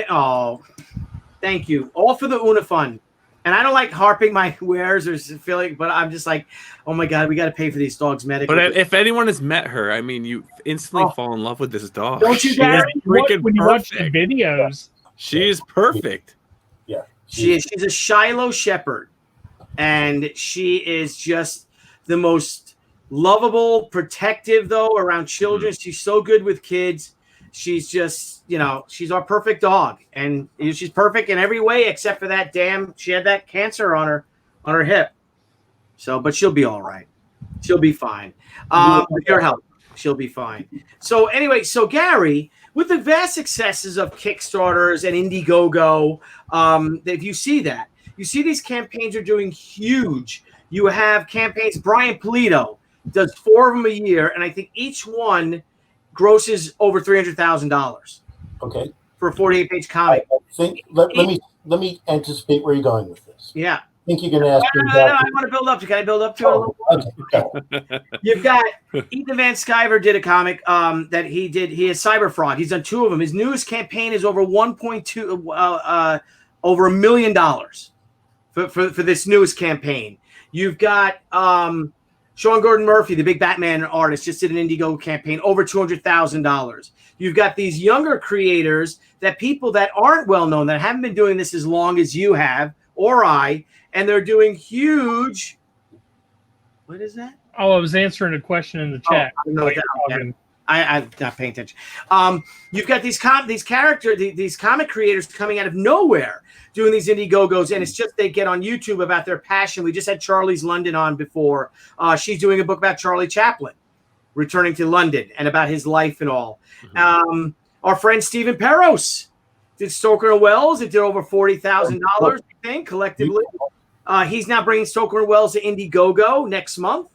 you, all for the Unifund. And I don't like harping my wares or feeling, but I'm just like, oh my God, we got to pay for these dogs medically. But if anyone has met her, I mean, you instantly fall in love with this dog. Don't you, Gary? Freaking when you watch the videos, she is perfect. Yeah, she's a Shiloh Shepherd, and she is just the most lovable, protective though around children. She's so good with kids. She's just, she's our perfect dog, and she's perfect in every way except for that she had that cancer on her hip. So, but she'll be all right. She'll be fine. With your help, she'll be fine. So anyway, Gary, with the vast successes of Kickstarters and Indiegogo, if you see these campaigns are doing huge. You have campaigns. Brian Polito does 4 of them a year, and I think each one grosses over $300,000. Okay. For a 48-page comic. I think let me anticipate where you're going with this. Yeah. I think you can ask me. No, I want to build up to. Can I build up to it a little more? Okay. You've got Ethan Van Sciver did a comic that he did. He has Cyber Fraud. He's done 2 of them. His newest campaign is over over $1 million for this newest campaign. You've got Sean Gordon Murphy, the big Batman artist, just did an Indiegogo campaign, over $200,000. You've got these younger creators, people that aren't well known, that haven't been doing this as long as you have or I, and they're doing huge. What is that? Oh, I was answering a question in the chat. I'm not paying attention. You've got these comic creators coming out of nowhere doing these Indiegogos, and it's just they get on YouTube about their passion. We just had Charlie's London on before. She's doing a book about Charlie Chaplin returning to London and about his life and all. Mm-hmm. Our friend Stephen Peros did Stoker and Wells. It did over $40,000, I think, collectively. He's now bringing Stoker and Wells to Indiegogo next month.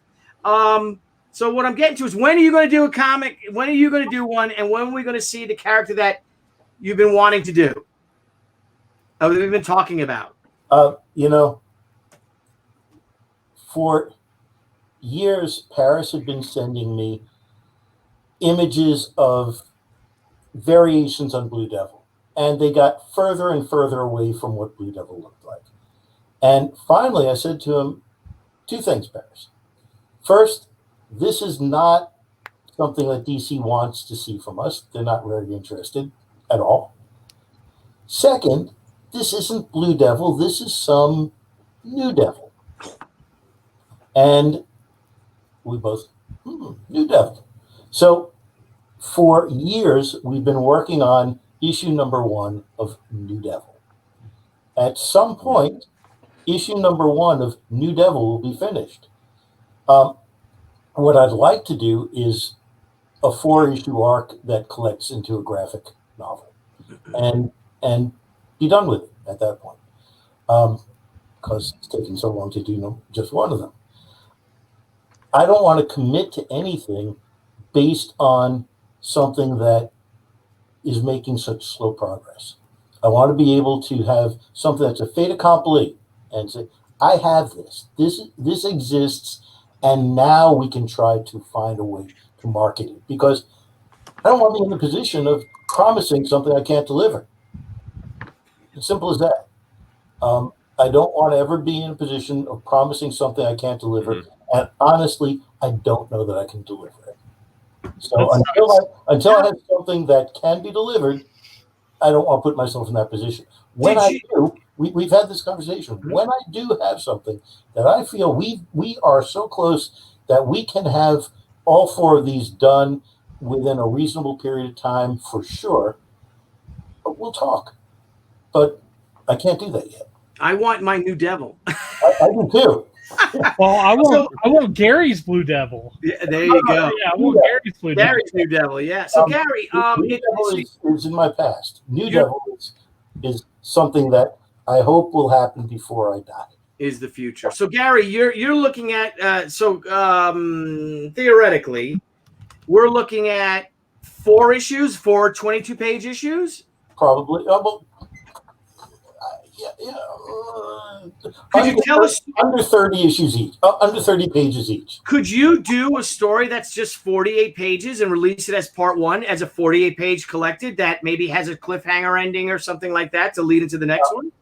So what I'm getting to is, when are you going to do a comic? When are you going to do one? And when are we going to see the character that you've been wanting to do? That we've been talking about. For years, Paris had been sending me images of variations on Blue Devil, and they got further and further away from what Blue Devil looked like. And finally, I said to him, two things, Paris. First, this is not something that DC wants to see from us. They're not very interested at all. Second, this isn't Blue Devil. This is some New Devil. And we both, New Devil. So for years, we've been working on issue number 1 of New Devil. At some point, issue number 1 of New Devil will be finished. What I'd like to do is a 4-issue arc that collects into a graphic novel, and be done with it at that point, because it's taking so long to do just one of them. I don't want to commit to anything based on something that is making such slow progress. I want to be able to have something that's a fait accompli and say, I have this. This exists, and now we can try to find a way to market it, because I don't want to be in the position of promising something I can't deliver. As simple as that. I don't want to ever be in a position of promising something I can't deliver, and honestly, I don't know that I can deliver it. So until I have something that can be delivered, I don't want to put myself in that position. When I do, we've had this conversation. When I do have something that I feel we are so close that we can have all 4 of these done within a reasonable period of time for sure, but we'll talk. But I can't do that yet. I want my New Devil. I do too. Well, I want Gary's Blue Devil. Yeah, there you go. Yeah, I want Gary's Blue Devil. Gary's New Devil, yeah. So Gary, New Devil is in my past. New Devil is something that I hope will happen before I die. Is the future. So Gary, you're looking at theoretically, we're looking at 4 issues, 4 22-page issues. Probably. Could you tell us under 30 issues each, under 30 pages each? Could you do a story that's just 48 pages and release it as part 1 as a 48-page collected that maybe has a cliffhanger ending or something like that to lead into the next one?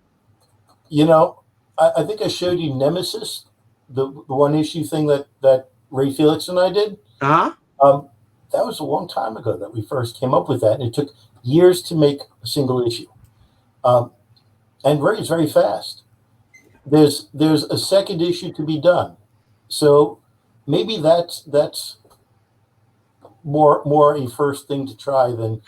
You know, I think I showed you Nemesis, the 1-issue thing that Ray Felix and I did. Uh-huh. That was a long time ago that we first came up with that, and it took years to make a single issue. And Ray's very fast. There's a second issue to be done, so maybe that's more a first thing to try than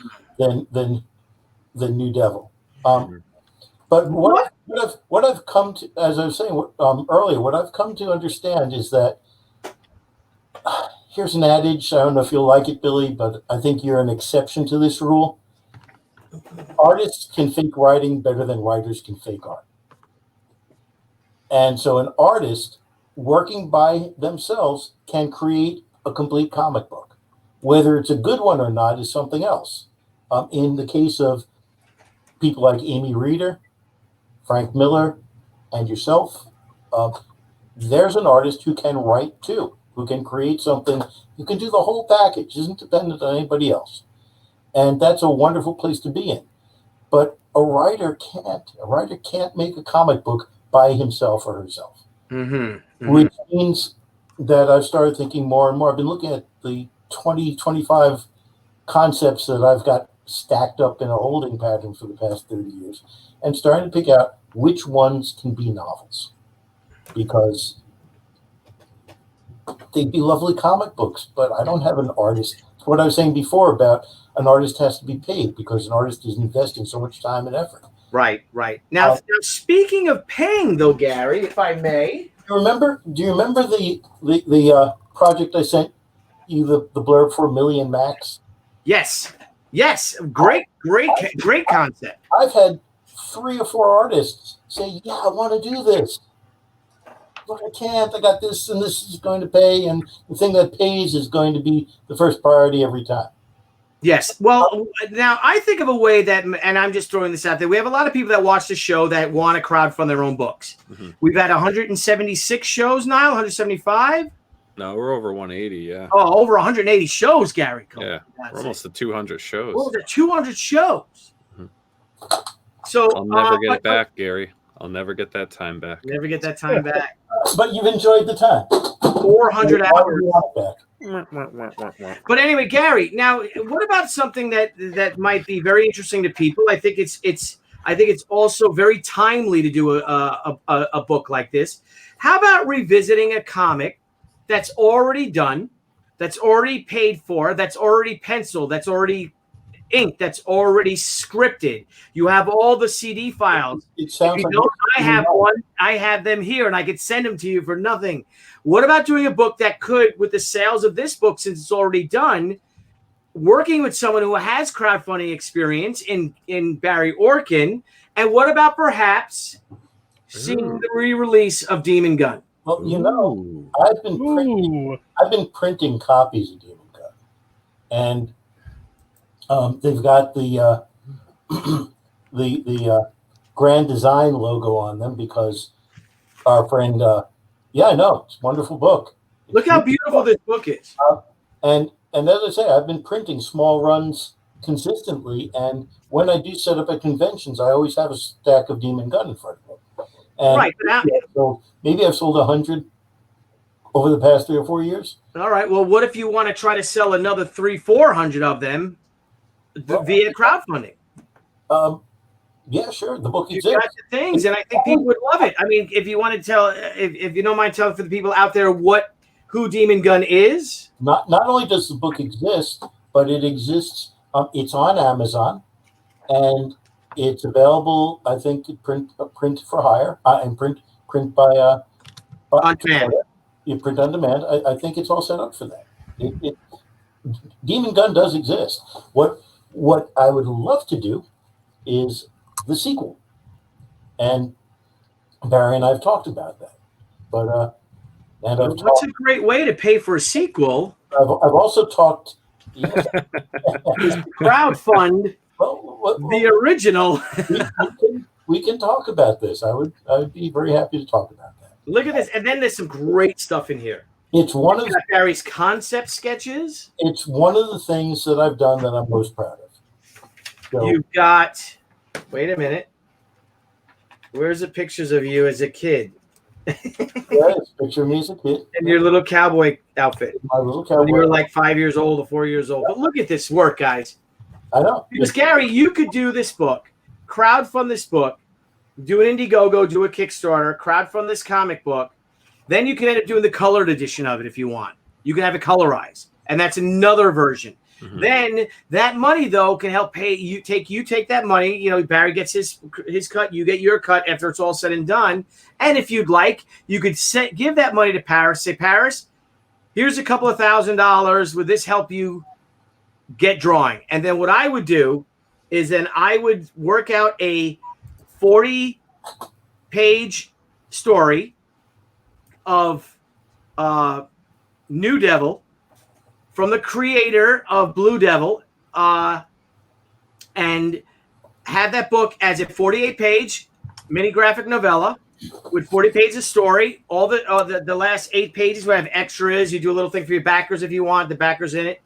New Devil. But what I've come to, as I was saying earlier, what I've come to understand is that here's an adage. I don't know if you'll like it, Billy, but I think you're an exception to this rule. Artists can fake writing better than writers can fake art. And so an artist working by themselves can create a complete comic book. Whether it's a good one or not is something else. In the case of people like Amy Reeder, Frank Miller, and yourself, there's an artist who can write too, who can create something, who can do the whole package, isn't dependent on anybody else. And that's a wonderful place to be in. But a writer can't make a comic book by himself or herself. Which means that I've started thinking more and more. I've been looking at the 25 concepts that I've got stacked up in a holding pattern for the past 30 years and starting to pick out which ones can be novels, because they'd be lovely comic books, but I don't have an artist. It's what I was saying before about an artist has to be paid, because an artist is investing so much time and effort. Right. Now, speaking of paying, though, Gary, if I may, do you remember the project I sent you the blurb for Million Max? Yes. Great concept. I've had 3 or 4 artists say, "Yeah, I want to do this. Look, I can't. I got this, and this is going to pay, and the thing that pays is going to be the first priority every time." Yes. Well, now I think of a way that, and I'm just throwing this out there, we have a lot of people that watch the show that want to crowdfund their own books. We've had 176 shows, Nile, 175? No, we're over 180, yeah. Oh, over 180 shows, Gary Cohn. Yeah, we're almost at 200 shows. Over 200 shows. So I'll never get it back, Gary. I'll never get that time back. Never get that time back. But you've enjoyed the time. 400 hours. Back. But anyway, Gary, now what about something that might be very interesting to people? I think it's also very timely to do a book like this. How about revisiting a comic that's already done, that's already paid for, that's already penciled, that's already inked, that's already scripted? You have all the CD files. It sounds like I have one. I have them here, and I could send them to you for nothing. What about doing a book that could, with the sales of this book, since it's already done, working with someone who has crowdfunding experience in Barry Orkin? And what about perhaps seeing the re-release of Demon Gun? Well, you know, I've been printing copies of Demon Gun, and they've got the the Grand Design logo on them because our friend, I know, it's a wonderful book. Look how beautiful this book is. And as I say, I've been printing small runs consistently, and when I do set up at conventions, I always have a stack of Demon Gun in front of me. And right. So maybe I've sold 100 over the past 3 or 4 years. All right. Well, what if you want to try to sell another 300-400 of them via crowdfunding? Yeah, sure. The book You exists. got the things, and I think people would love it. I mean, if you want to tell, if you don't mind telling for the people out there who Demon Gun is. Not only does the book exist, but it exists. It's on Amazon, and it's available. I think print for hire and print by on demand. You print on demand. I think it's all set up for that. Demon Gun does exist. What I would love to do is the sequel, and Barry and I have talked about that. But what's a great way to pay for a sequel? I've also talked. Crowdfund the original. we can talk about this. I would be very happy to talk about that. Look at this, and then there's some great stuff in here. It's one of Barry's concept sketches. It's one of the things that I've done that I'm most proud of. So, You've got. Wait a minute. Where's the pictures of you as a kid? it's a picture of me as a kid. And your little cowboy outfit. My little cowboy. When you were like 5 years old or 4 years old. But look at this work, guys. I know. Because Gary, you could do this book, crowdfund this book, do an Indiegogo, do a Kickstarter, crowdfund this comic book. Then you can end up doing the colored edition of it if you want. You can have it colorized, and that's another version. Mm-hmm. Then that money though can help pay you. Take that money. You know, Barry gets his cut. You get your cut after it's all said and done. And if you'd like, you could give that money to Paris. Say, Paris, here's a couple of $1,000. Would this help you get drawing? And then what I would do is then I would work out a 40-page story of New Devil from the creator of Blue Devil, and have that book as a 48-page mini graphic novella with 40 pages of story. All the last 8 pages will have extras. You do a little thing for your backers if you want. The backers in it.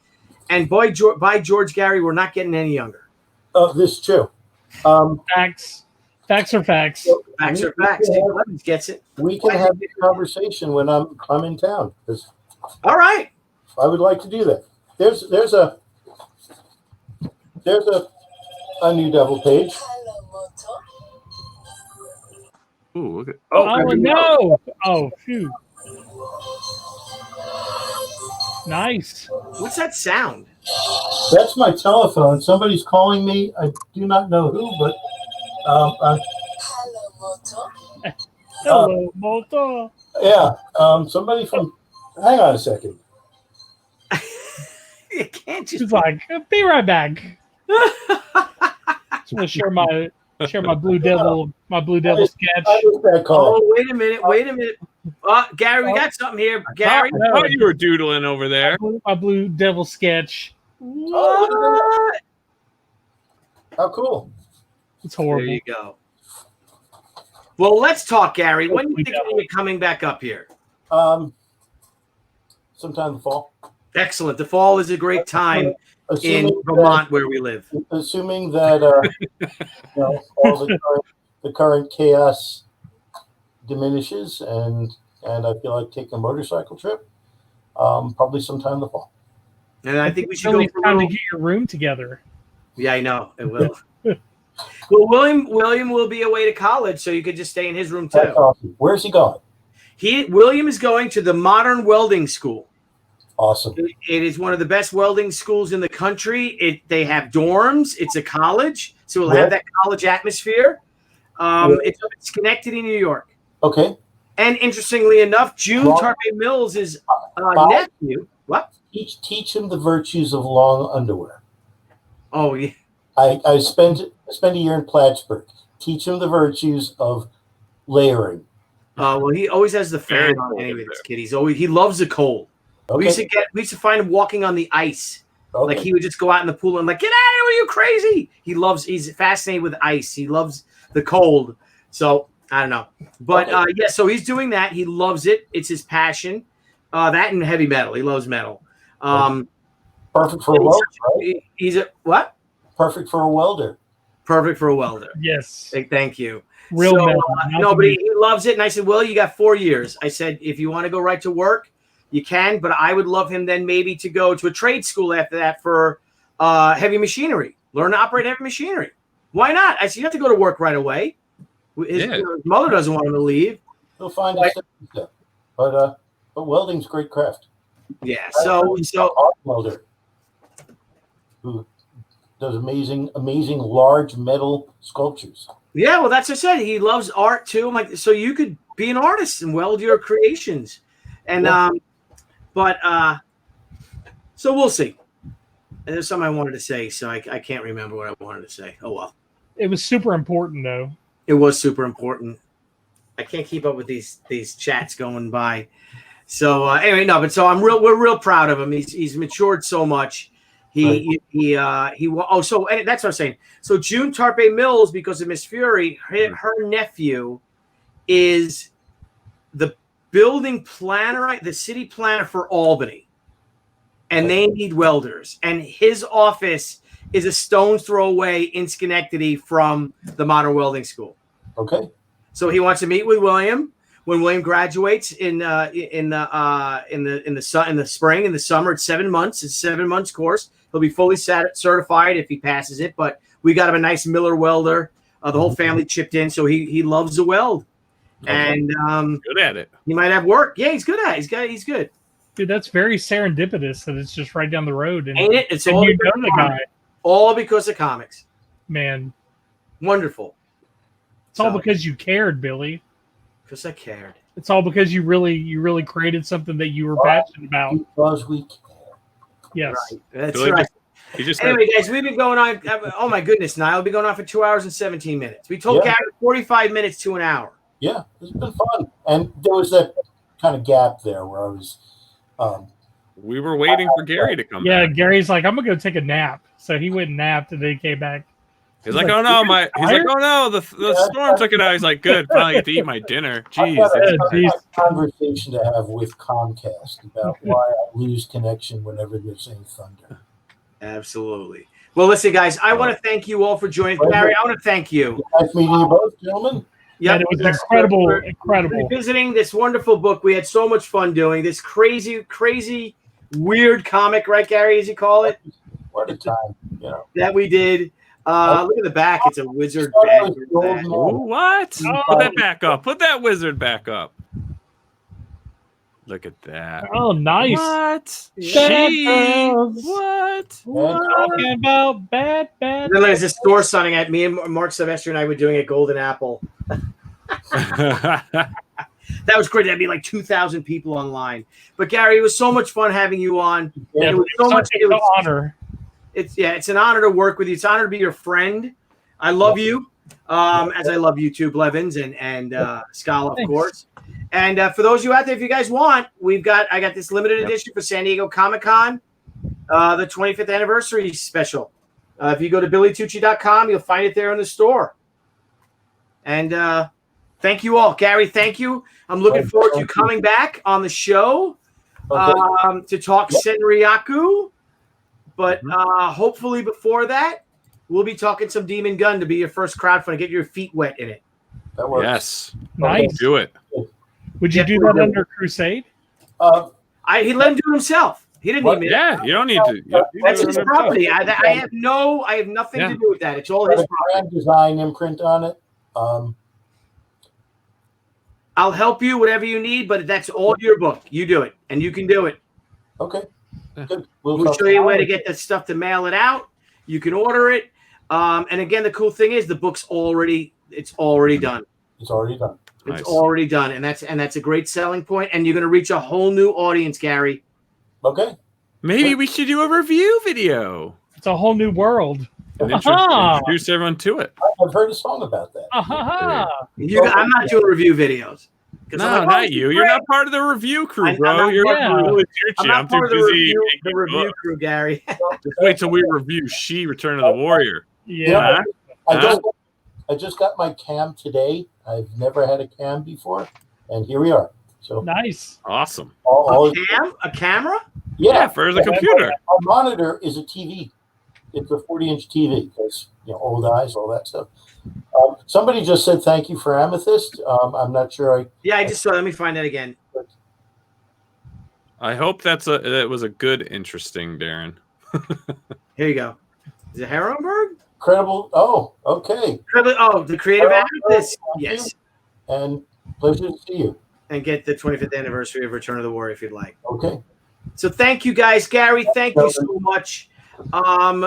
And by George Gary, we're not getting any younger. This is true. Facts are facts. Facts are facts. Steve Levins gets it. We can have this conversation when I'm in town. All right. I would like to do that. There's a New Devil page. Ooh, look at oh no! Oh shoot! Nice. What's that sound? That's my telephone. Somebody's calling me. I do not know who, but hello, Moto. Yeah, somebody from. Hang on a second. You can't just. She's like, be right back. Just want to share my Blue Devil sketch. Oh, wait a minute. Gary, we got something here. Gary, I thought you were doodling over there. My Blue Devil sketch. What? How cool. It's horrible. There you go. Well, let's talk, Gary. When do you think you're coming back up here? Sometime in the fall. Excellent. The fall is a great time in Vermont, where we live. Assuming that all the current chaos diminishes, and I feel like taking a motorcycle trip, probably sometime in the fall. And I think we should Really go for a time to little. get your room together. Yeah, I know it will. Well, William will be away to college, so you could just stay in his room too. That's awesome. Where's he going? William is going to the Modern Welding School. Awesome. It is one of the best welding schools in the country. They have dorms. It's a college, so we'll have that college atmosphere. It's up in Schenectady, New York. Okay. And interestingly enough, June Tarpey Mills is nephew. What? Teach him the virtues of long underwear. Oh yeah. I spent a year in Plattsburgh. Teach him the virtues of layering. Well, he always has the fan on anyway. This kid, he loves the cold. Okay. We used to find him walking on the ice. Okay. Like he would just go out in the pool and like, get out of here, are you crazy? He's fascinated with ice. He loves the cold. So I don't know. But so he's doing that. He loves it. It's his passion. That and heavy metal. He loves metal. Perfect for a welder, right? He's a what? Perfect for a welder. Perfect for a welder. Yes. Thank you. Real metal. No, but he loves it. And I said, well, you got 4 years. I said, if you want to go right to work, you can. But I would love him then maybe to go to a trade school after that for heavy machinery. Learn to operate heavy machinery. Why not? I said, you have to go to work right away. His mother doesn't want him to leave. He'll find a step. But welding's great craft. Yeah. So welder who does amazing large metal sculptures. Yeah, well, that's what I said. He loves art too. I'm like, so you could be an artist and weld your creations, and so we'll see. And there's something I wanted to say, so I can't remember what I wanted to say. Oh well. It was super important though. It was super important. I can't keep up with these chats going by. So anyway, no, but so we're real proud of him. He's matured so much. And that's what I'm saying. So June Tarpey Mills, because of Miss Fury, her nephew is the building planner, the city planner for Albany, and they need welders. And his office is a stone's throw away in Schenectady from the Modern Welding School. Okay. So he wants to meet with William when William graduates in the spring. In the summer, it's 7 months. It's a 7 months course. He'll be fully certified if he passes it. But we got him a nice Miller welder. The whole family chipped in, so he loves the weld. Okay. And good at it. He might have work. Yeah, he's good at it. He's good. Dude, that's very serendipitous that it's just right down the road. And, ain't it? It's all you know the guy. All because of comics. Man. Wonderful. It's all because you cared, Billy. Because I cared. It's all because you really created something that you were passionate about. Because we care. Yes. Right. That's right. Anyway, guys, we've been going on. Oh, my goodness, Nile. We've been going on for 2 hours and 17 minutes. We told Gary 45 minutes to an hour. Yeah, it's been fun. And there was that kind of gap there where I was... we were waiting for Gary to come back. Yeah, Gary's like, I'm going to go take a nap. So he went and napped, and then he came back. He's like, oh no, the storm took it out. He's like, good, finally get to eat my dinner. Jeez. I've got a conversation to have with Comcast about why I lose connection whenever there's any thunder. Absolutely. Well, listen, guys, I want to thank you all for joining. Gary, I want to thank you. Nice meeting you both, gentlemen. Yeah, it was incredible. Revisiting this wonderful book. We had so much fun doing this crazy, weird comic, right, Gary, as you call it? What a time, that we did. Look at the back. It's a wizard bag. What? Put that back up. Put that wizard back up. Look at that. Oh, nice. What? What? Talking about bad. Then there's a store signing at me and Mark Sylvester and I were doing at Golden Apple. That was great. That'd be like 2,000 people online. But Gary, it was so much fun having you on. Yeah, it was so much an honor. It's an honor to work with you. It's an honor to be your friend. I love you, as I love you too, Blevins and Scala, of course. And for those of you out there, if you guys want, I got this limited edition for San Diego Comic-Con, the 25th anniversary special. If you go to billytucci.com, you'll find it there in the store. And thank you all. Gary, thank you. I'm looking forward to you coming back on the show to talk Senryaku. But hopefully before that, we'll be talking some Demon Gun to be your first crowdfunding. Get your feet wet in it. That works. Yes. Nice. Do it. Would you do that under Crusade? He let him do it himself. He didn't need me. Yeah, you don't need to. That's his property. I have nothing to do with that. It's all his property. Grand design imprint on it. I'll help you, whatever you need, but that's all your book. You do it, and you can do it. Okay. Good. We'll show you where to get that stuff to mail it out. You can order it. And again, the cool thing is the book's already done. It's already done. It's already done, and that's a great selling point. And you're going to reach a whole new audience, Gary. Okay. Maybe we should do a review video. It's a whole new world. And introduce everyone to it. I've heard a song about that. I'm not doing review videos. No, not you. You're not part of the review crew, bro. I'm not part of the review crew, Gary. Just wait till we review She Return of the Warrior. Yeah. I just got my cam today. I've never had a cam before, and here we are. So nice. Awesome. A camera? Yeah, for the computer. Our monitor is a TV. It's a 40-inch TV because old eyes, all that stuff. Somebody just said thank you for Amethyst. I'm not sure. I just saw. Let me find that again. I hope that was a good, interesting, Darren. Here you go. Is it Herrenberg? Incredible. Oh, okay. The creative Amethyst. Yes. And pleasure to see you. And get the 25th anniversary of Return of the Warrior if you'd like. Okay. So thank you guys, Gary. Thank you so much.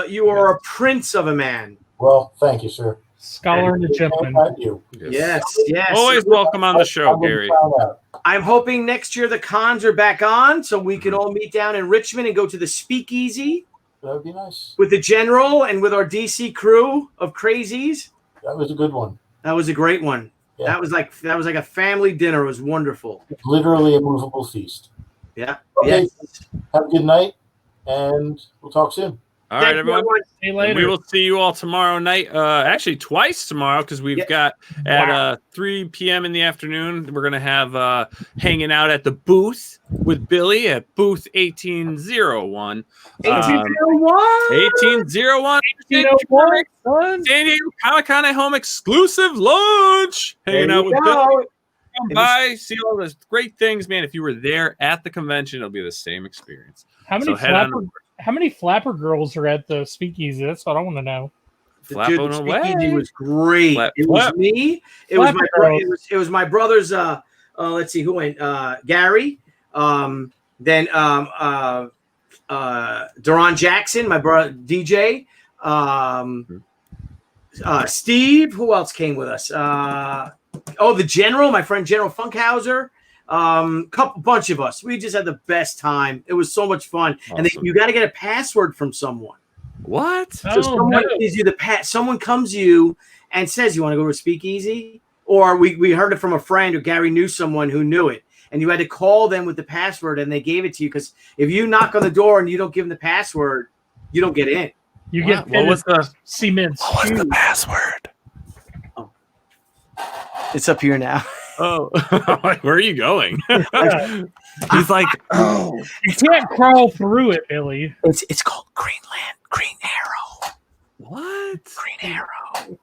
You are a prince of a man. Well, thank you, sir. Scholar and a gentleman. Yes. Always welcome on the show, Gary. I'm hoping next year the cons are back on so we can all meet down in Richmond and go to the Speakeasy. That would be nice. With the General and with our DC crew of crazies. That was a good one. That was a great one. Yeah. That was like a family dinner. It was wonderful. Literally a movable feast. Yeah. Okay. Yes. Have a good night, and we'll talk soon. All right, everyone. See you later. We will see you all tomorrow night. Actually, twice tomorrow because we've got at 3 p.m. in the afternoon. We're gonna have hanging out at the booth with Billy at booth 1801. 1801. San Diego Comic-Con at Home exclusive lunch. Hanging out with Billy. Come by, see all the great things, man. If you were there at the convention, it'll be the same experience. How many flapper girls are at the Speakeasy? That's what I want to know. The Speakeasy was great. It was me. It was my brother's. Let's see who went. Gary. Then Deron Jackson, my brother DJ. Steve. Who else came with us? The General, my friend General Funkhauser. Bunch of us. We just had the best time. It was so much fun. Awesome. And you got to get a password from someone. What? So someone gives you someone comes to you and says, "You want to go to a Speakeasy?" Or we heard it from a friend, or Gary knew someone who knew it, and you had to call them with the password, and they gave it to you because if you knock on the door and you don't give them the password, you don't get in. You get what was the cement? What was the password? Oh. It's up here now. Oh, where are you going? He's like, you can't crawl through it, Billy. It's called Green Arrow. What? Green Arrow.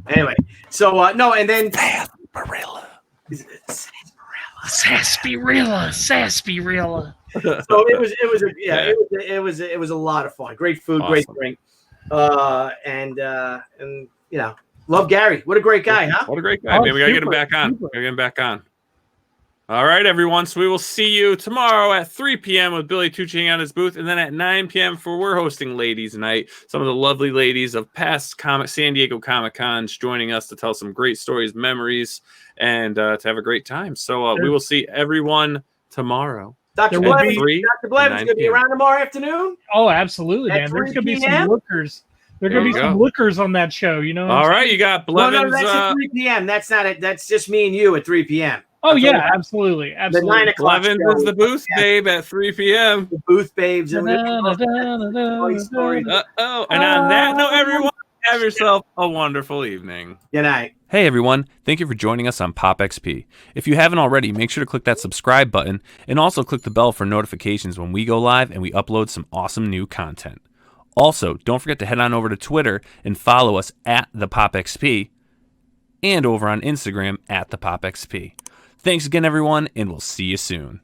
Anyway, so and then Sarsaparilla. So it was a lot of fun. Great food, awesome. Great drink, and love Gary. What a great guy, huh? What a great guy. Maybe we gotta get him back on. Gotta get him back on. All right, everyone. So we will see you tomorrow at 3 p.m. with Billy Tucci on his booth, and then at 9 p.m. we're hosting Ladies Night. Some of the lovely ladies of past San Diego Comic-Cons joining us to tell some great stories, memories, and to have a great time. So we will see everyone tomorrow. Dr. Blevins is going to be around tomorrow afternoon? Oh, absolutely, man. There's going to be some lookers. There are going to be some lookers on that show, you know? All right, you got Blevins. No, that's at 3 p.m. That's not it. That's just me and you at 3 p.m. Oh, yeah, absolutely. The 9 o'clock Blevins is the booth babe at 3 p.m. The booth babes. And on that note, everyone, have yourself a wonderful evening. Good night. Hey everyone, thank you for joining us on POPXP. If you haven't already, make sure to click that subscribe button and also click the bell for notifications when we go live and we upload some awesome new content. Also, don't forget to head on over to Twitter and follow us at the POPXP. and over on Instagram at the POPXP. Thanks again, everyone, and we'll see you soon.